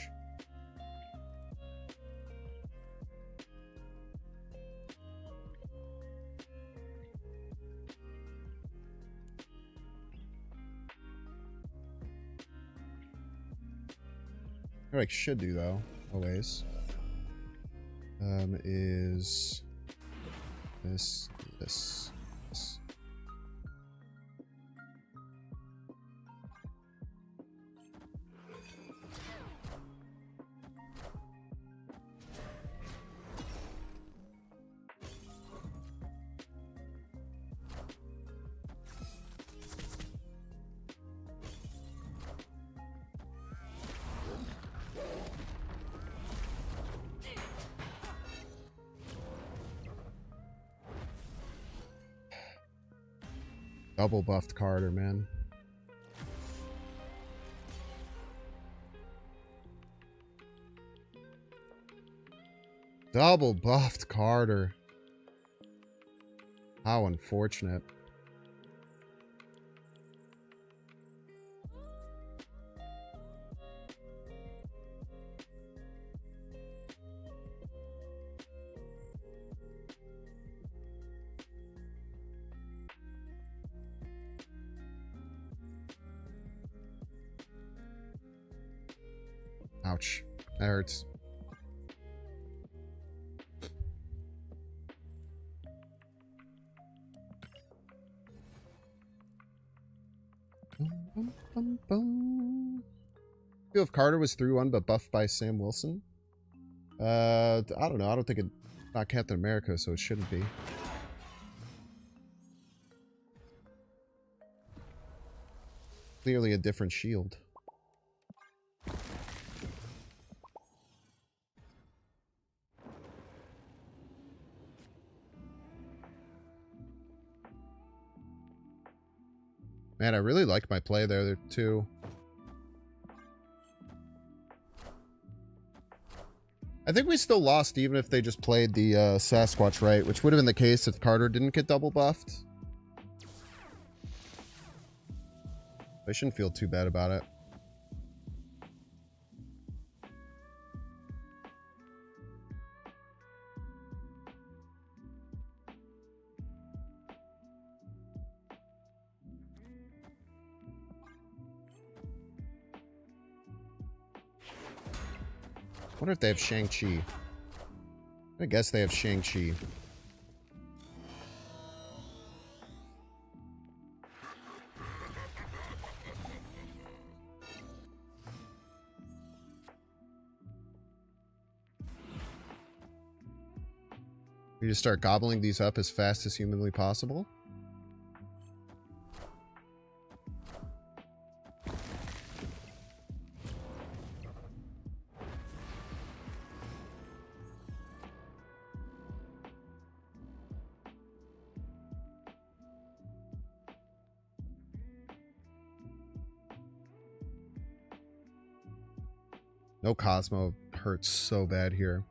What I should do though, always, is this. Double buffed Carter, man. Double buffed Carter. How unfortunate. Ouch. That hurts. If Carter was through one but buffed by Sam Wilson? I don't know. I don't think it's not Captain America, so it shouldn't be. Clearly a different shield. Man, I really like my play there too. I think we still lost even if they just played the Sasquatch right, which would have been the case if Carter didn't get double buffed. I shouldn't feel too bad about it. I wonder if they have Shang-Chi. I guess they have Shang-Chi. We just start gobbling these up as fast as humanly possible. No Cosmo hurts so bad here.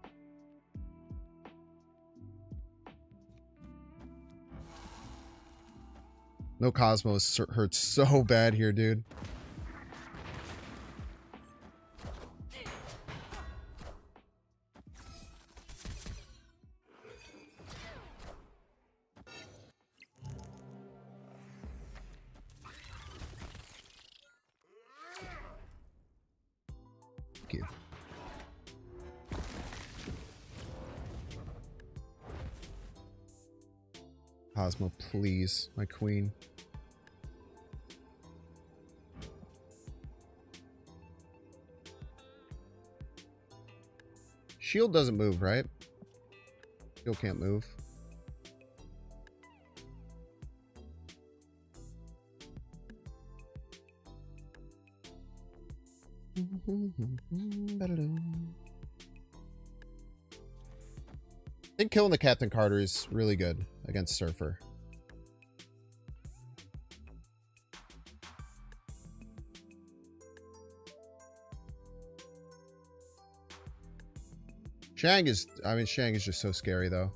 No Cosmo hurts so bad here, dude. Thank you. Cosmo, please, my queen. Shield doesn't move, right? Shield can't move. I think killing the Captain Carter is really good against Surfer. Shang is just so scary though.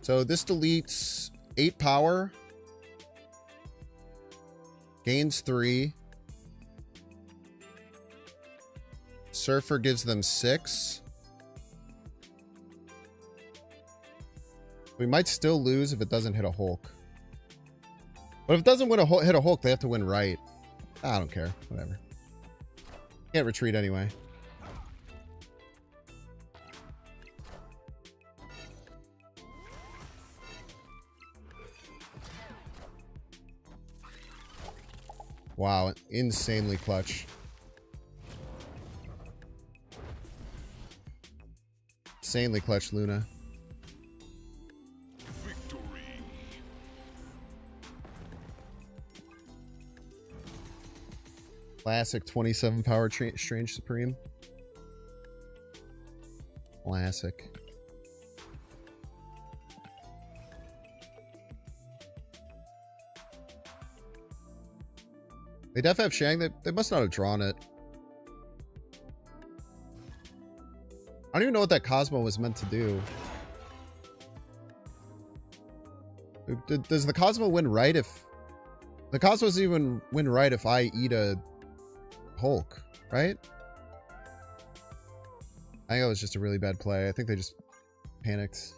So this deletes 8 power. Gains 3. Surfer gives them 6. We might still lose if it doesn't hit a Hulk. But if it doesn't hit a Hulk, they have to win right. I don't care. Whatever. Can't retreat anyway. Wow, insanely clutch. Insanely clutch, Luna. Victory. Classic 27 power Strange Supreme. Classic. They definitely have Shang. They must not have drawn it. I don't even know what that Cosmo was meant to do. Does the Cosmo win right if... The Cosmo doesn't even win right if I eat a Hulk, right? I think that was just a really bad play. I think they just panicked.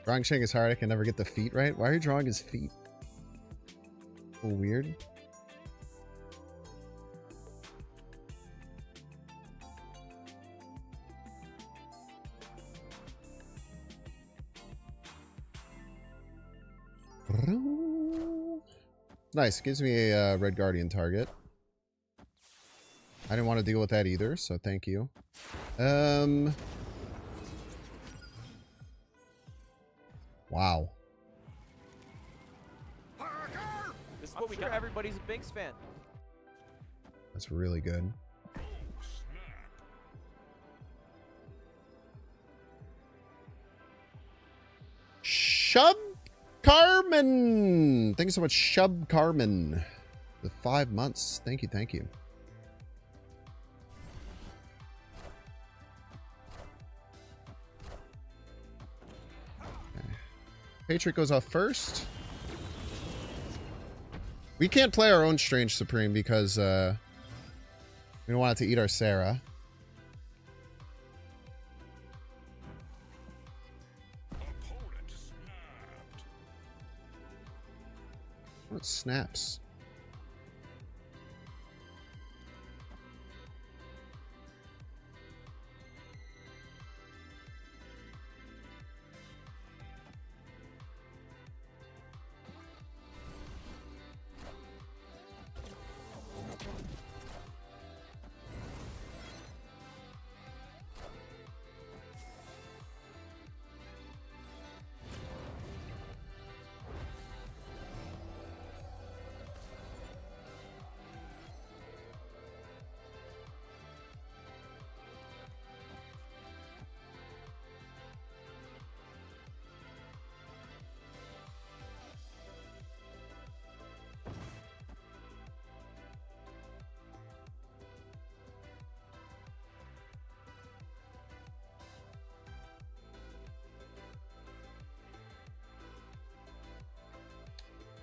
Drawing Shang is hard. I can never get the feet right. Why are you drawing his feet? A little weird. Nice. Gives me a Red Guardian target. I didn't want to deal with that either, so thank you. Wow. This is what we got. Everybody's a Binks fan. That's really good. Shub Carmen! Thank you so much, Shub Carmen. The 5 months. Thank you, thank you. Okay. Patriot goes off first. We can't play our own Strange Supreme because we don't want it to eat our Sarah. Opponent snapped. What snaps?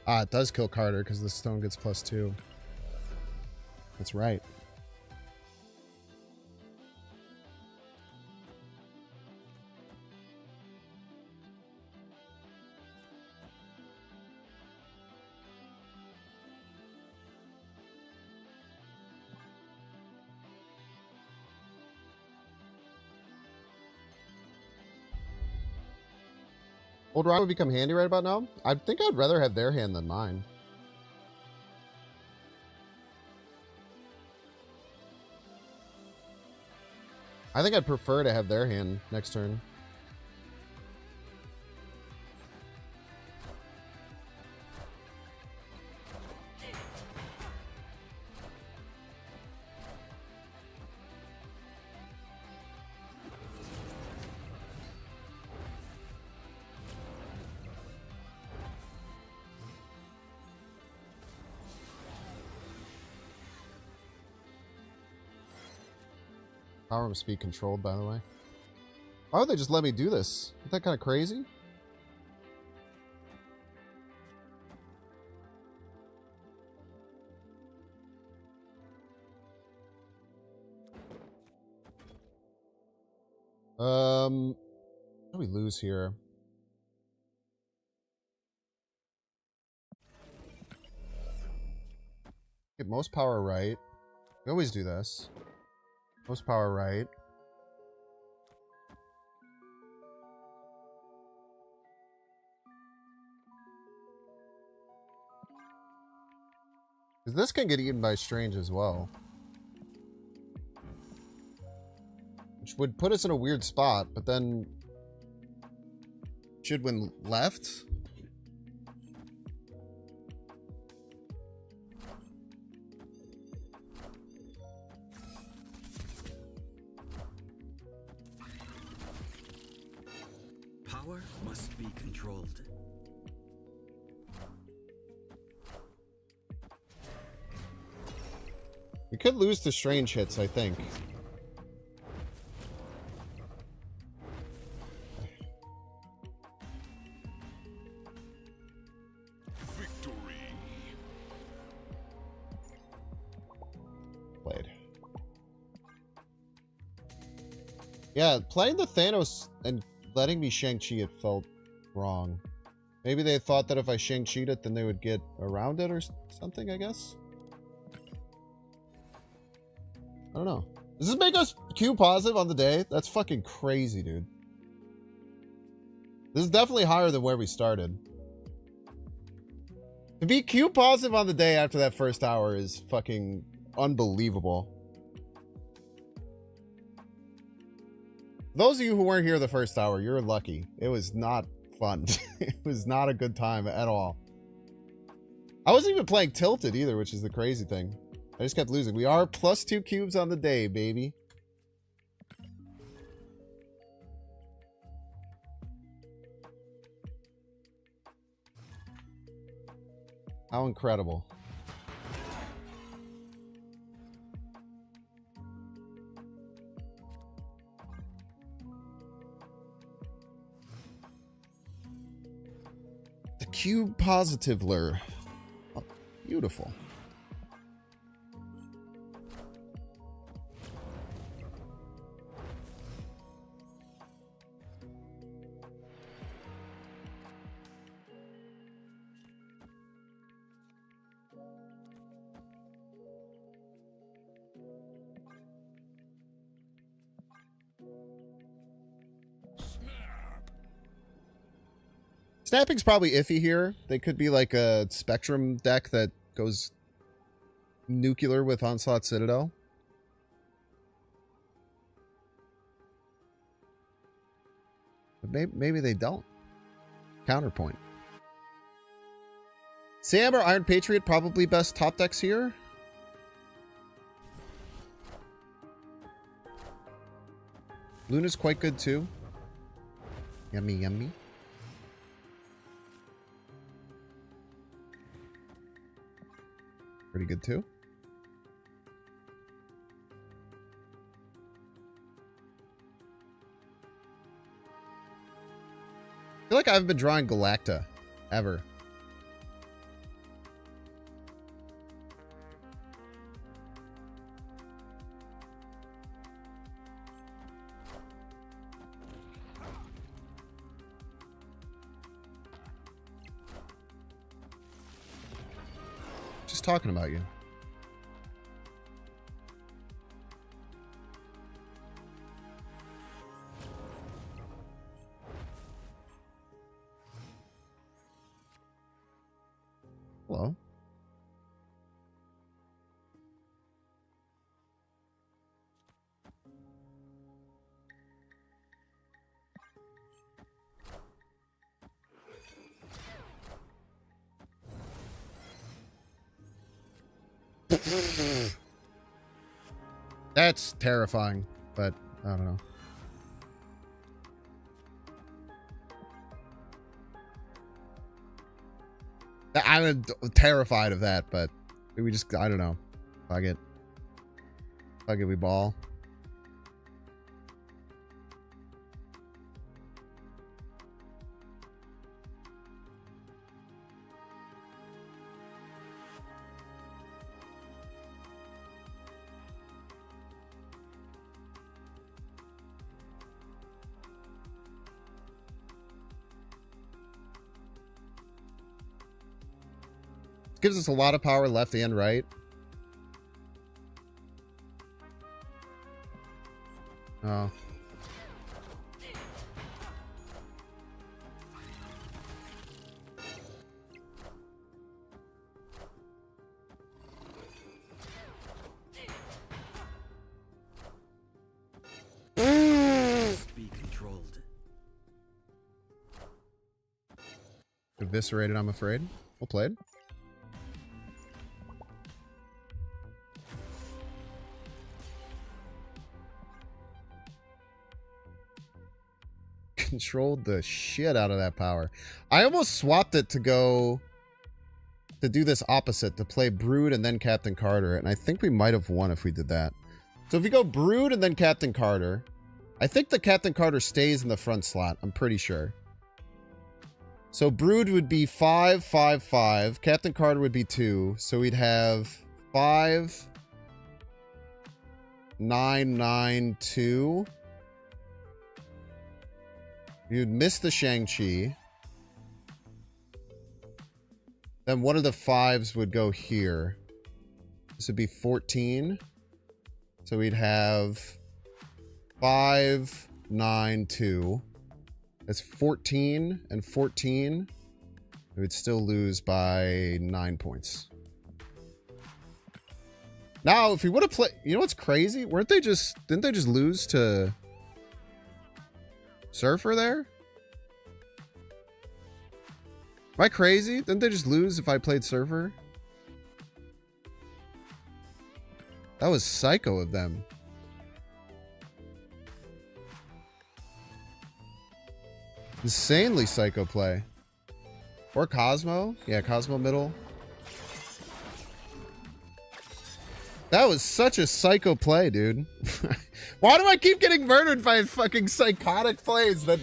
Ah, it does kill Carter because the stone gets +2. That's right. Old Rock would become handy right about now. I think I'd rather have their hand than mine. I think I'd prefer to have their hand next turn. Power must be controlled, by the way. Why would they just let me do this? Isn't that kind of crazy? How do we lose here? Get most power right. We always do this. Most power right. Because this can get eaten by Strange as well. Which would put us in a weird spot, but then... should win left? Power must be controlled. We could lose to Strange hits, I think. Victory. Played. Yeah, playing the Thanos and letting me Shang-Chi, it felt wrong. Maybe they thought that if I Shang-Chi'd it, then they would get around it or something, I guess? I don't know. Does this make us Q positive on the day? That's fucking crazy, dude. This is definitely higher than where we started. To be Q positive on the day after that first hour is fucking unbelievable. Those of you who weren't here the first hour, you're lucky. It was not fun. It was not a good time at all. I wasn't even playing Tilted either, which is the crazy thing. I just kept losing. We are plus 2 cubes on the day, baby. How incredible. The cube positivler. Oh, beautiful. Snapping's probably iffy here. They could be like a Spectrum deck that goes nuclear with Onslaught Citadel. But maybe they don't. Counterpoint. Sam or Iron Patriot, probably best top decks here. Luna's quite good too. Yummy, yummy. Pretty good too. I feel like I haven't been drawing Galacta ever. Just talking about you. Hello. That's terrifying, but I don't know. I'm terrified of that, but we just, I don't know. Fuck it. Fuck it, we ball. Gives us a lot of power left and right. Oh. Be controlled. Eviscerated, I'm afraid. Well played. Controlled the shit out of that power. I almost swapped it to go to do this opposite, to play Brood and then Captain Carter, and I think we might have won if we did that. So if we go Brood and then Captain Carter, I think the Captain Carter stays in the front slot. I'm pretty sure. So Brood would be 5, 5, 5. Captain Carter would be 2. So we'd have 5, 9, 9, 2. You'd miss the Shang-Chi. Then one of the 5s would go here. This would be 14. So we'd have 5, 9, 2. That's 14 and 14. We would still lose by 9 points. Now, if we would have played... You know what's crazy? Didn't they just lose to Surfer there? Am I crazy? Didn't they just lose if I played Surfer? That was psycho of them. Insanely psycho play. Or Cosmo? Yeah, Cosmo middle. That was such a psycho play, dude. Why do I keep getting murdered by fucking psychotic plays that...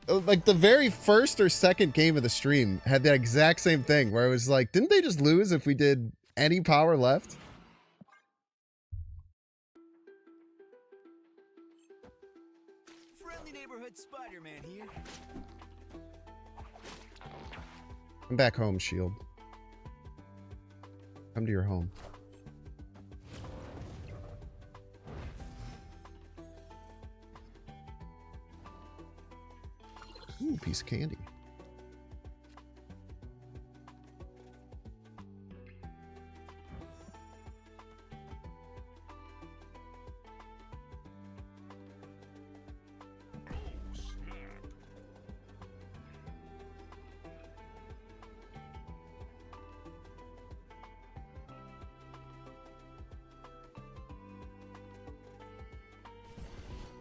Like, the very first or second game of the stream had that exact same thing, where it was like, didn't they just lose if we did any power left? Friendly neighborhood Spider-Man here. Come back home, Shield. Come to your home. Ooh, piece of candy.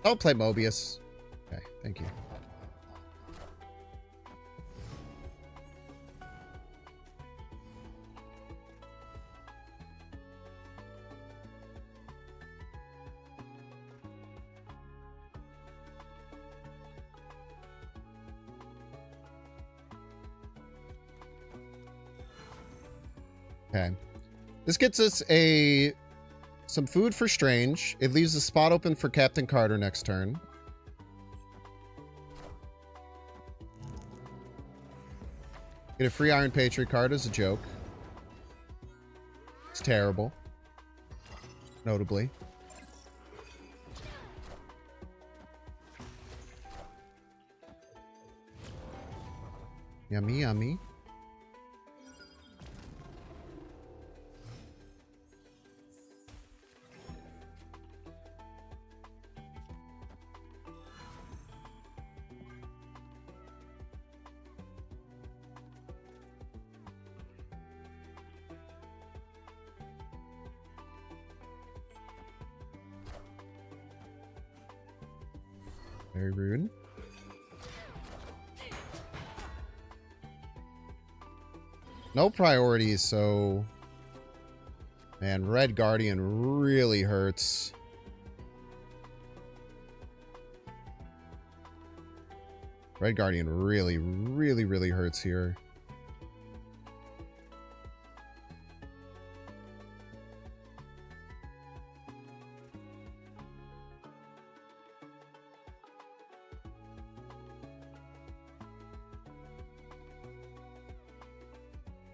I'll play Mobius. Okay, thank you. Okay. This gets us some food for Strange. It leaves a spot open for Captain Carter next turn. Get a free Iron Patriot card as a joke. It's terrible. Notably. Yummy, yummy. Very rude. No priorities, so... Man, Red Guardian really hurts. Red Guardian really, really, really hurts here.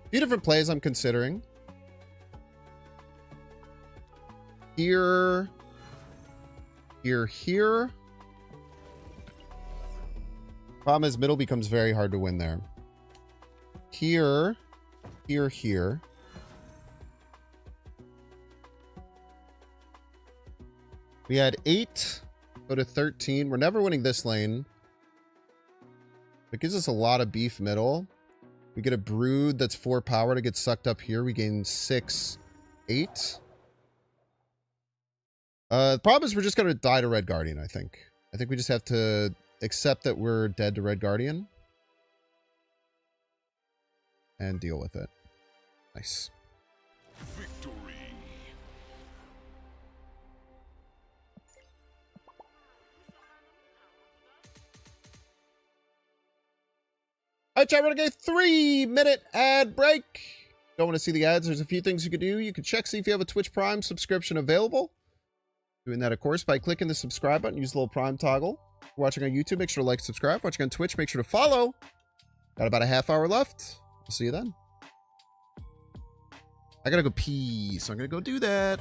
Few different plays I'm considering. Here. Problem is, middle becomes very hard to win there. Here. We had 8. Go to 13. We're never winning this lane. It gives us a lot of beef middle. We get a brood that's 4 power to get sucked up here. We gain 6, 8. The problem is we're just going to die to Red Guardian, I think. I think we just have to accept that we're dead to Red Guardian. And deal with it. Nice. Victory. Alright, chat, we're gonna get a 3-minute ad break. Don't want to see the ads? There's a few things you could do. You can check, see if you have a Twitch Prime subscription available. Doing that, of course, by clicking the subscribe button. Use the little Prime toggle. If you're watching on YouTube, make sure to like, subscribe. Watching on Twitch, make sure to follow. Got about a half hour left. We'll see you then. I gotta go pee, so I'm gonna go do that.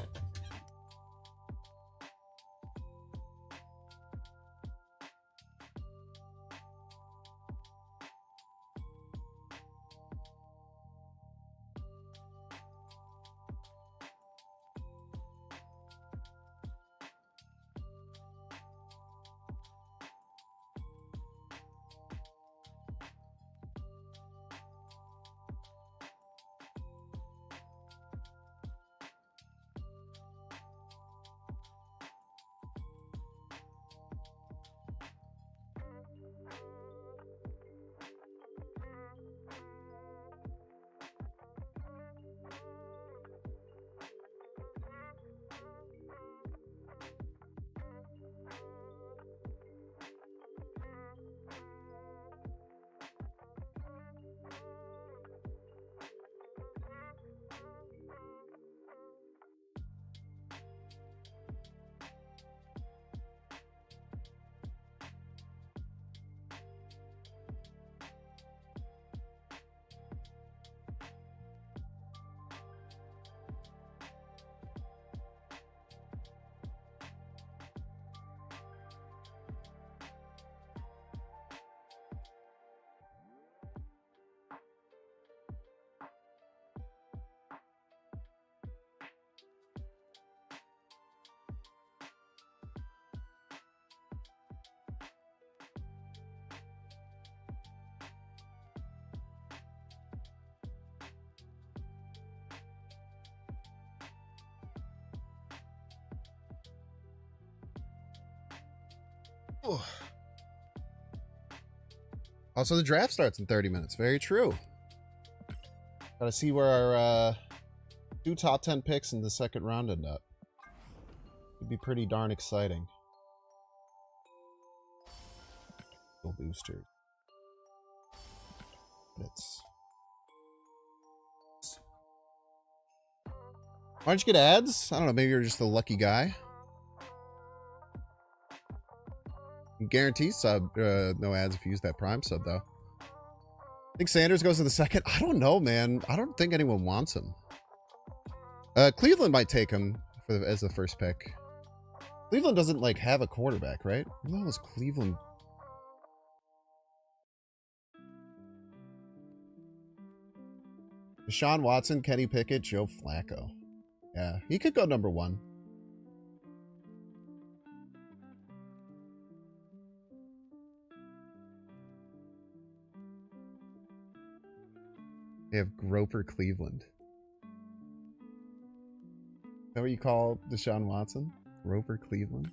Oh. Also, the draft starts in 30 minutes. Very true. Gotta see where our 2 top 10 picks in the second round end up. It'd be pretty darn exciting. Booster. It's. Why don't you get ads? I don't know. Maybe you're just a lucky guy. Guarantee sub. No ads if you use that Prime sub, though. I think Sanders goes to the second. I don't know, man. I don't think anyone wants him. Cleveland might take him as the first pick. Cleveland doesn't, like, have a quarterback, right? Who the hell is Cleveland? Deshaun Watson, Kenny Pickett, Joe Flacco. Yeah, he could go number 1. They have Groper Cleveland. Is that what you call Deshaun Watson? Groper Cleveland?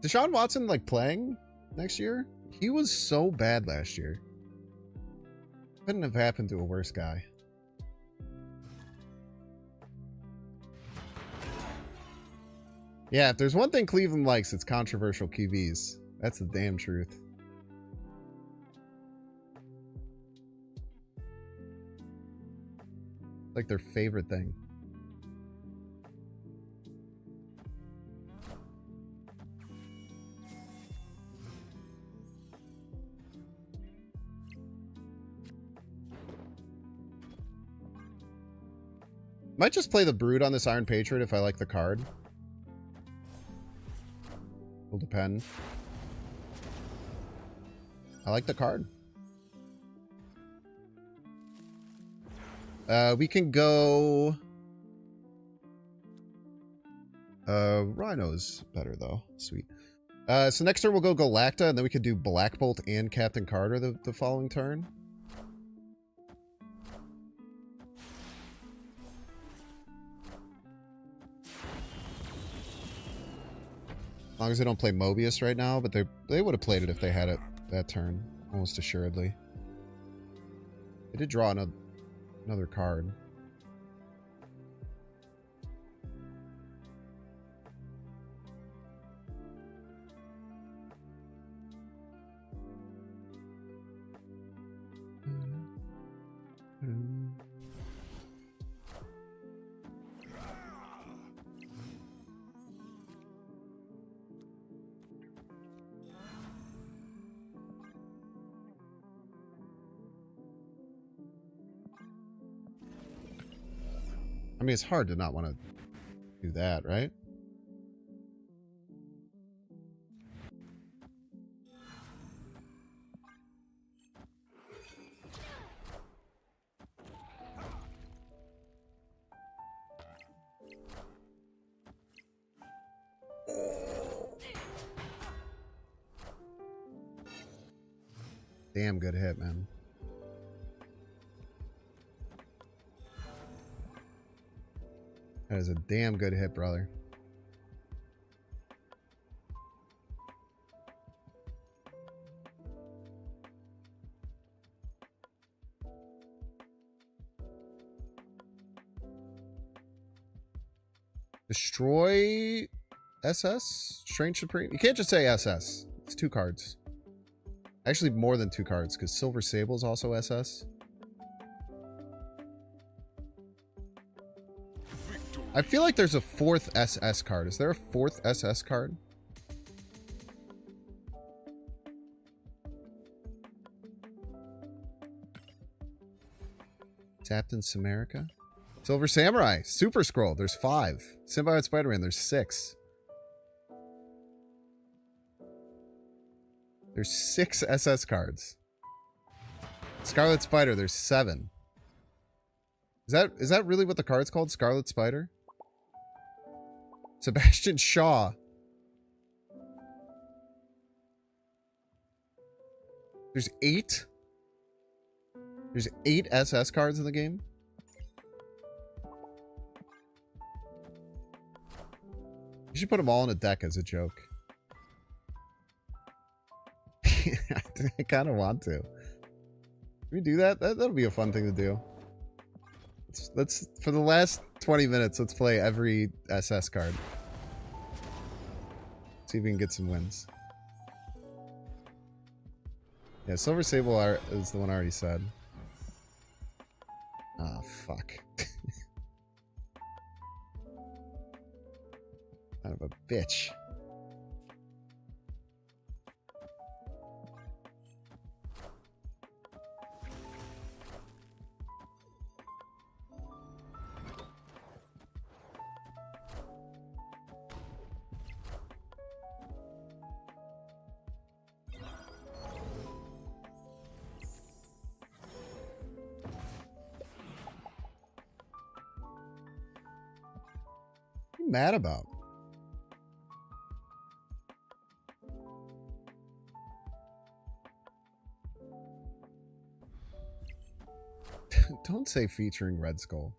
Deshaun Watson, like, playing next year? He was so bad last year. Couldn't have happened to a worse guy. Yeah, if there's one thing Cleveland likes, it's controversial QBs. That's the damn truth. Like their favorite thing. Might just play the Brood on this Iron Patriot if I like the card. Will depend. I like the card. We can go... Rhino's better, though. Sweet. So next turn we'll go Galacta, and then we could do Black Bolt and Captain Carter the following turn. As long as they don't play Mobius right now, but they would have played it if they had it that turn, almost assuredly. They did draw another card. I mean, it's hard to not want to do that, right? Damn good hit, man. That is a damn good hit, brother. Destroy SS? Strange Supreme? You can't just say SS. It's 2 cards. Actually, more than 2 cards, because Silver Sable is also SS. I feel like there's a 4th SS card. Is there a 4th SS card? Captain Samarica? Silver Samurai. Super Scroll. There's 5. Symbiote Spider-Man. There's 6. There's 6 SS cards. Scarlet Spider. There's 7. Is that really what the card's called? Scarlet Spider? Sebastian Shaw. There's 8? There's 8 SS cards in the game? You should put them all in a deck as a joke. I kind of want to. Can we do that? That'll be a fun thing to do. Let's for the last 20 minutes, let's play every SS card. See if we can get some wins. Yeah, Silver Sable is the one I already said. Ah, fuck. Son of a bitch. What are you mad about? Don't say featuring Red Skull.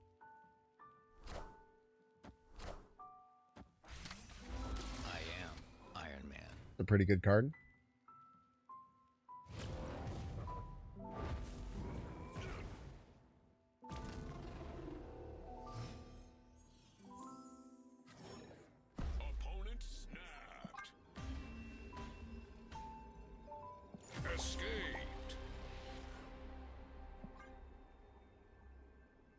I am Iron Man. A pretty good card. Opponent snapped. Escaped.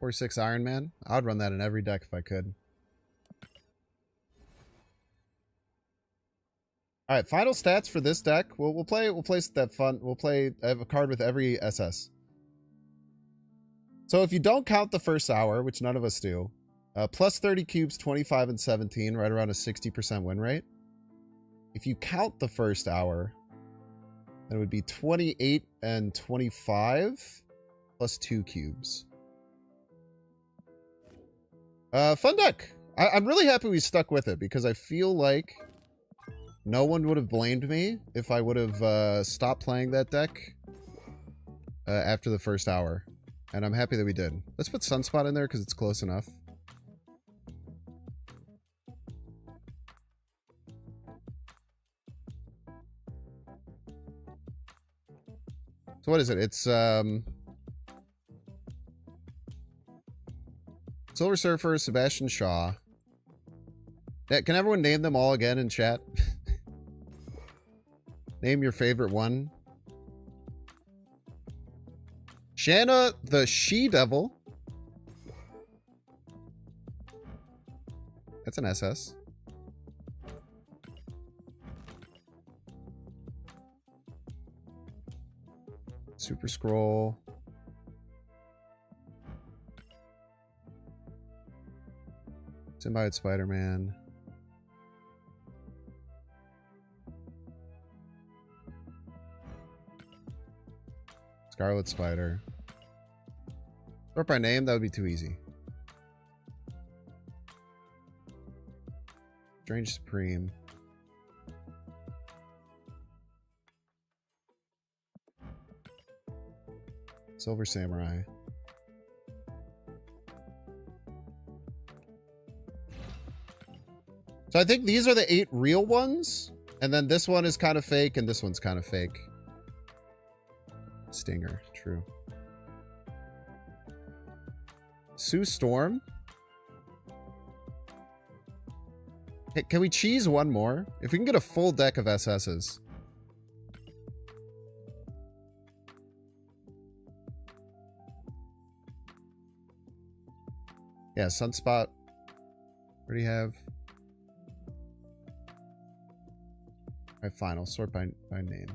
4/6 Iron Man. I'd run that in every deck if I could. All right, final stats for this deck. We'll play that fun. I have a card with every SS. So if you don't count the first hour, which none of us do, plus 30 cubes, 25 and 17, right around a 60% win rate. If you count the first hour, then it would be 28 and 25 plus 2 cubes. Fun deck. I'm really happy we stuck with it because I feel like no one would have blamed me if I would have stopped playing that deck after the first hour. And I'm happy that we did. Let's put Sunspot in there because it's close enough. So what is it? It's Silver Surfer, Sebastian Shaw. Yeah, can everyone name them all again in chat? Name your favorite one. Shanna the She-Devil. That's an SS. Super Scroll. Symbiote Spider-Man. Scarlet Spider. Sort by name, that would be too easy. Strange Supreme. Silver Samurai. So I think these are the 8 real ones. And then this one is kind of fake and this one's kind of fake. Stinger, true. Sue Storm. Hey, can we cheese one more? If we can get a full deck of SS's. Yeah, Sunspot. What do you have? Alright, fine. I'll sort by name.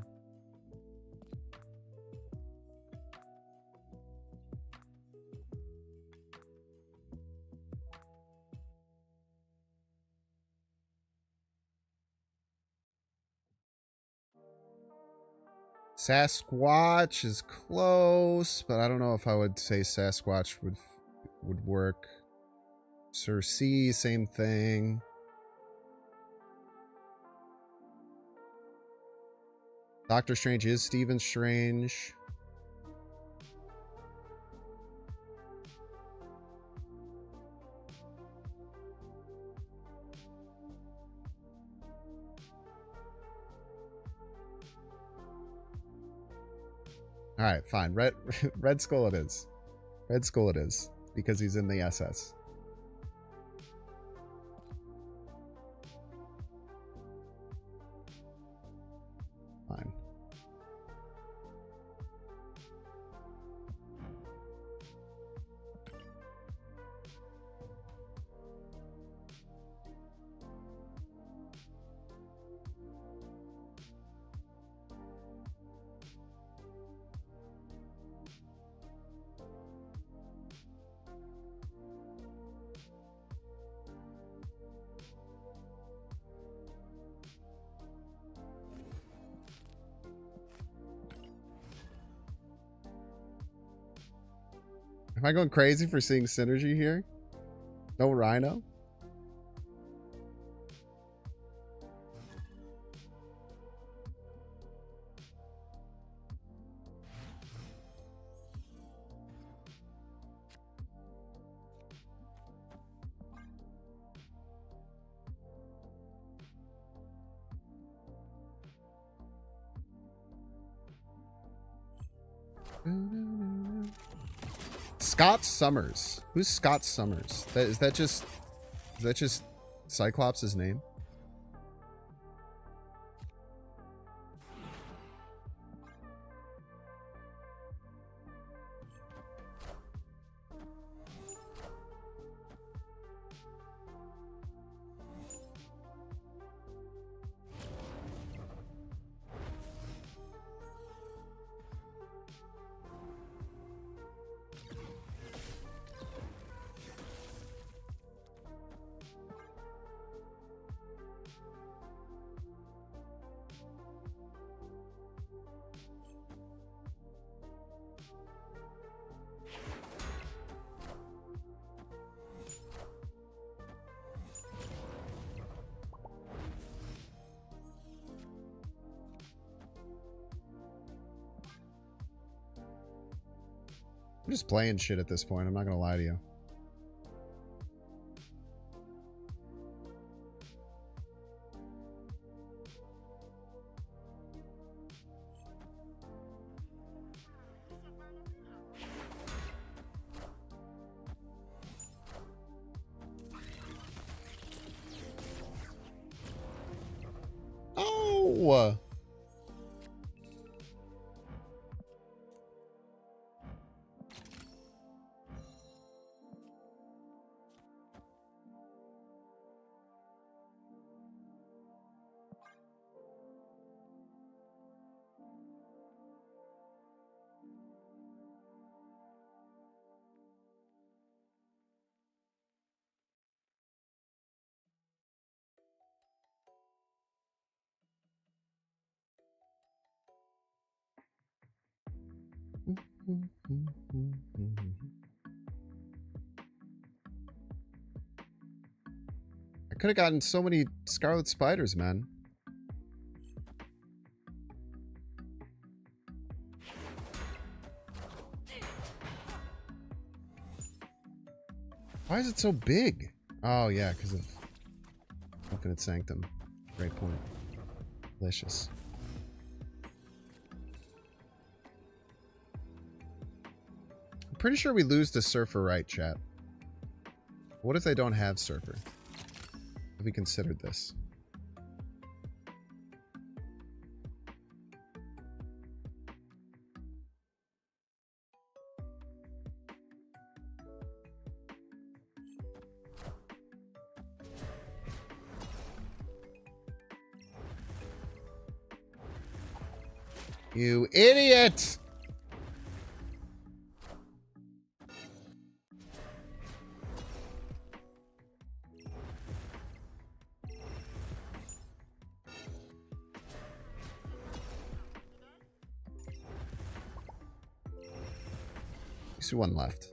Sasquatch is close, but I don't know if I would say Sasquatch would work. Sir C, same thing. Doctor Strange is Stephen Strange. All right, fine. Red Skull it is. Red Skull it is because he's in the SS. Fine. Am I going crazy for seeing synergy here? No Rhino? Scott Summers. Who's Scott Summers? Is that just Cyclops' name? I'm just playing shit at this point. I'm not gonna lie to you. Oh! I could have gotten so many Scarlet Spiders, man. Why is it so big? Oh, yeah, because of Infinite Sanctum. Great point. Delicious. I'm pretty sure we lose to Surfer, right, chat? What if they don't have Surfer? Have we considered this? You idiot! Just one left.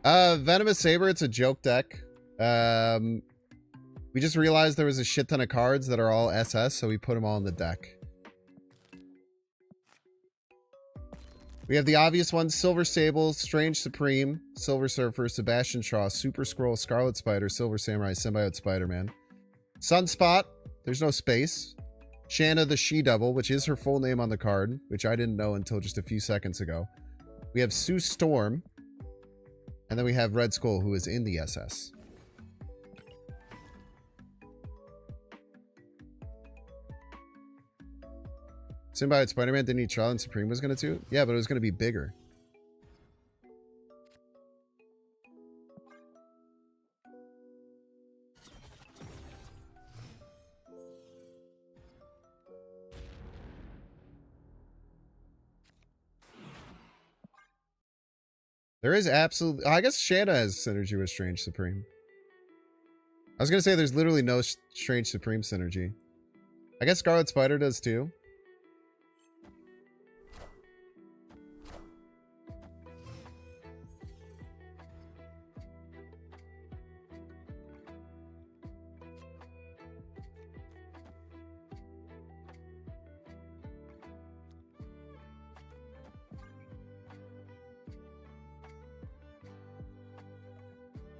Venomous Saber, it's a joke deck. We just realized there was a shit ton of cards that are all SS, so we put them all in the deck. We have the obvious ones: Silver Sable, Strange Supreme, Silver Surfer, Sebastian Shaw, Super Scroll, Scarlet Spider, Silver Samurai, Symbiote Spider-Man, Sunspot, There's no space. Shanna the She-Devil, which is her full name on the card, which I didn't know until just a few seconds ago. We have Sue Storm. And then we have Red Skull, who is in the SS. Symbiote Spider-Man didn't need trial and Supreme was going to do? Yeah, but it was going to be bigger. There is absolutely... I guess Shanna has synergy with Strange Supreme. I was going to say there's literally no Strange Supreme synergy. I guess Scarlet Spider does too.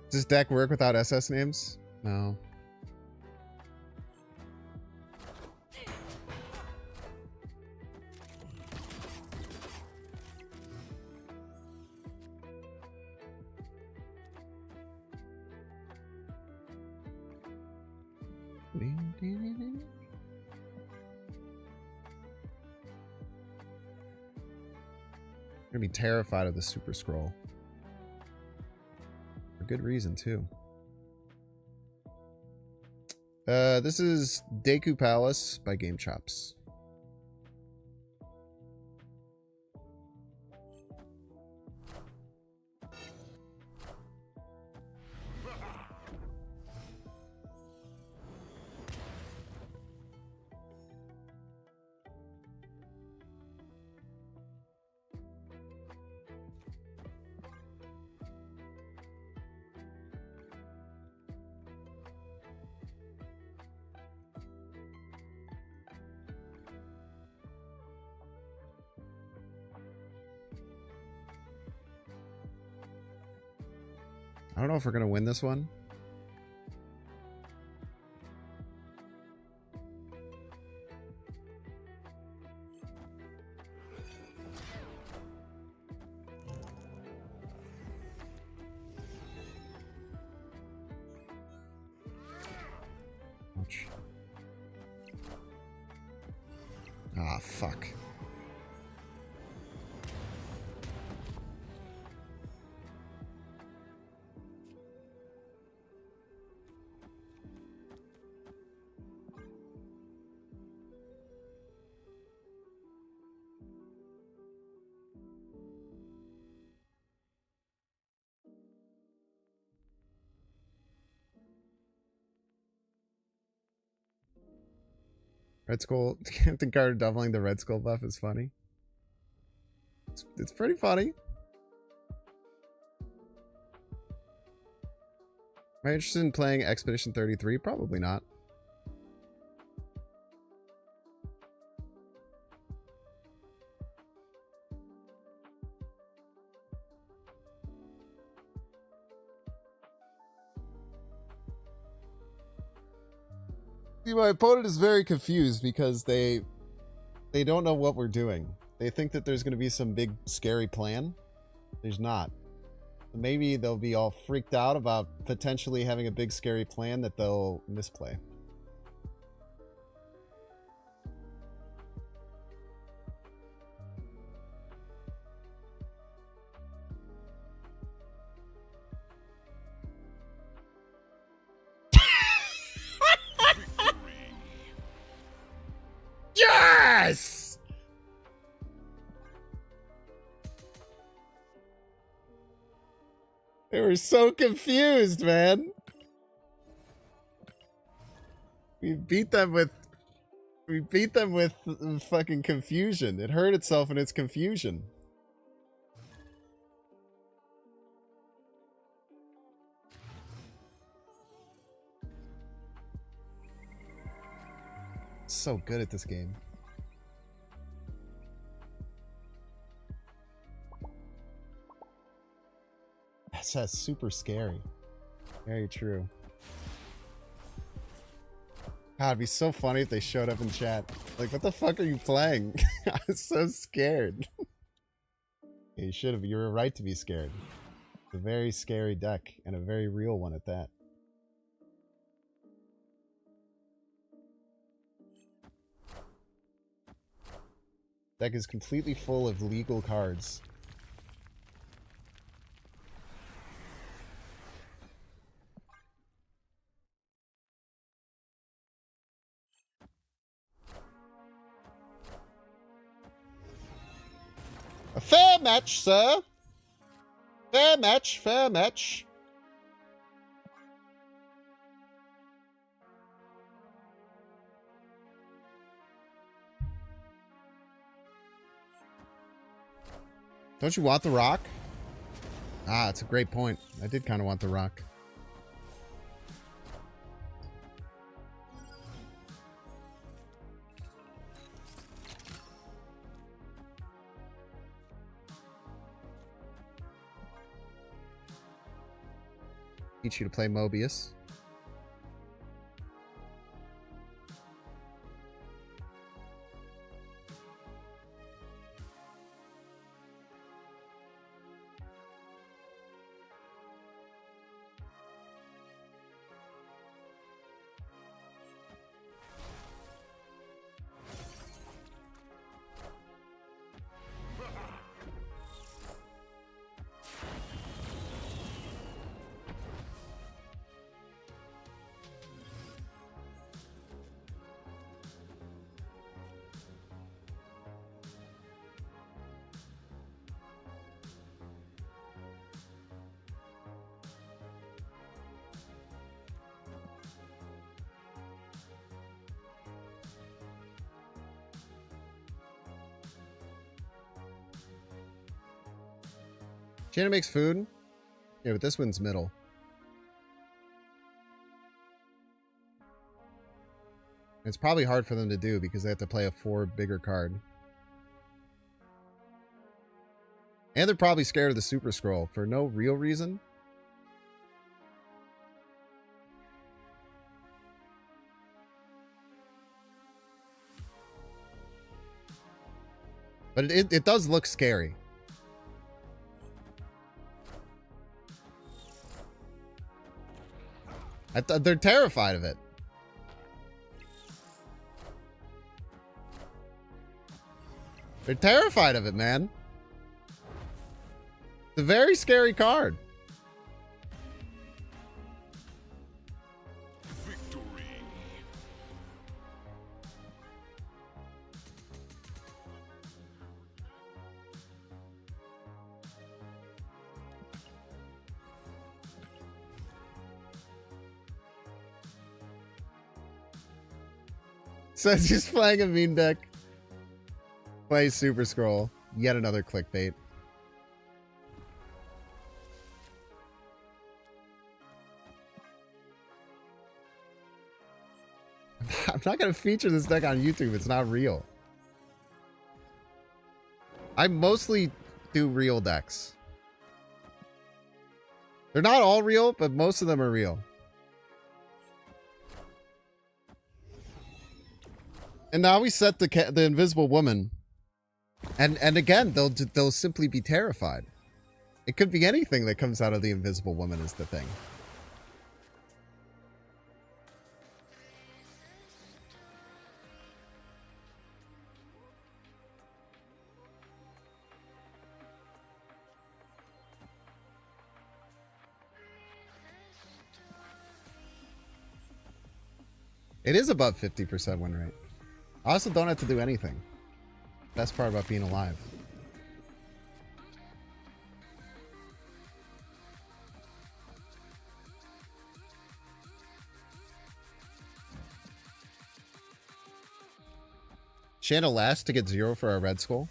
Does this deck work without SS names? No. I'm gonna be terrified of the Super Scroll. For good reason, too. This is Deku Palace by Game Chops. I don't know if we're going to win this one. Ouch. Ah, fuck. Red Skull, Captain Carter doubling the Red Skull buff is funny. It's pretty funny. Am I interested in playing Expedition 33? Probably not. See, my opponent is very confused because they don't know what we're doing. They think that there's going to be some big scary plan. There's not. Maybe they'll be all freaked out about potentially having a big scary plan that they'll misplay. Yes! They were so confused, man. We beat them with fucking confusion. It hurt itself in its confusion. So good at this game. That's super scary. Very true. God, it'd be so funny if they showed up in chat. Like, what the fuck are you playing? I was so scared. You should have. You were right to be scared. It's a very scary deck, and a very real one at that. Deck is completely full of legal cards. A fair match, sir. Fair match, fair match. Don't you want the rock? Ah, it's a great point. I did kind of want the rock. Teach you to play Mobius. Shannon makes food? Yeah, but this one's middle. It's probably hard for them to do because they have to play a 4 bigger card. And they're probably scared of the Super Scroll for no real reason. But it does look scary. They're terrified of it. They're terrified of it, man. It's a very scary card. Victory. So it's just playing a mean deck. Play Super Scroll. Yet another clickbait. I'm not going to feature this deck on YouTube. It's not real. I mostly do real decks. They're not all real, but most of them are real. And now we set the Invisible Woman. And again, they'll simply be terrified. It could be anything that comes out of the Invisible Woman is the thing. It is above 50% win rate. I also don't have to do anything. Best part about being alive. Shanna last to get 0 for our Red Skull.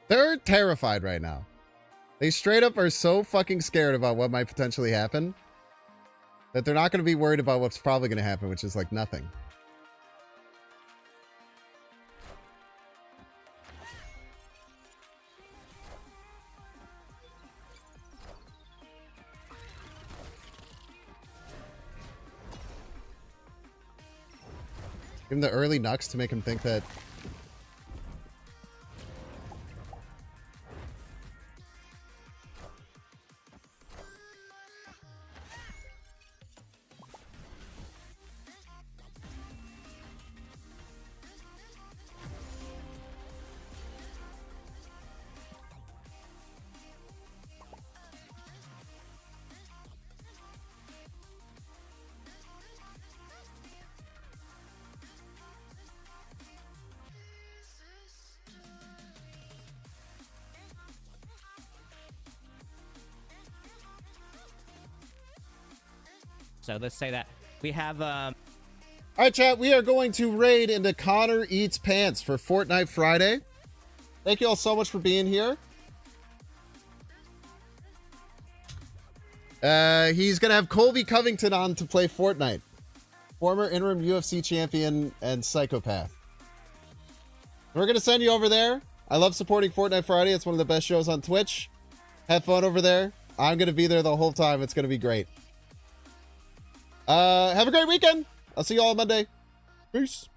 They're terrified right now. They straight up are so fucking scared about what might potentially happen that they're not going to be worried about what's probably going to happen, which is like nothing. Give him the early Nux to make him think that... So let's say that we have All right, chat, we are going to raid into Connor Eats Pants for Fortnite Friday. Thank you all so much for being here. He's going to have Colby Covington on to play Fortnite. Former interim UFC champion and psychopath. We're going to send you over there. I love supporting Fortnite Friday. It's one of the best shows on Twitch. Have fun over there. I'm going to be there the whole time. It's going to be great. Have a great weekend. I'll see you all on Monday. Peace.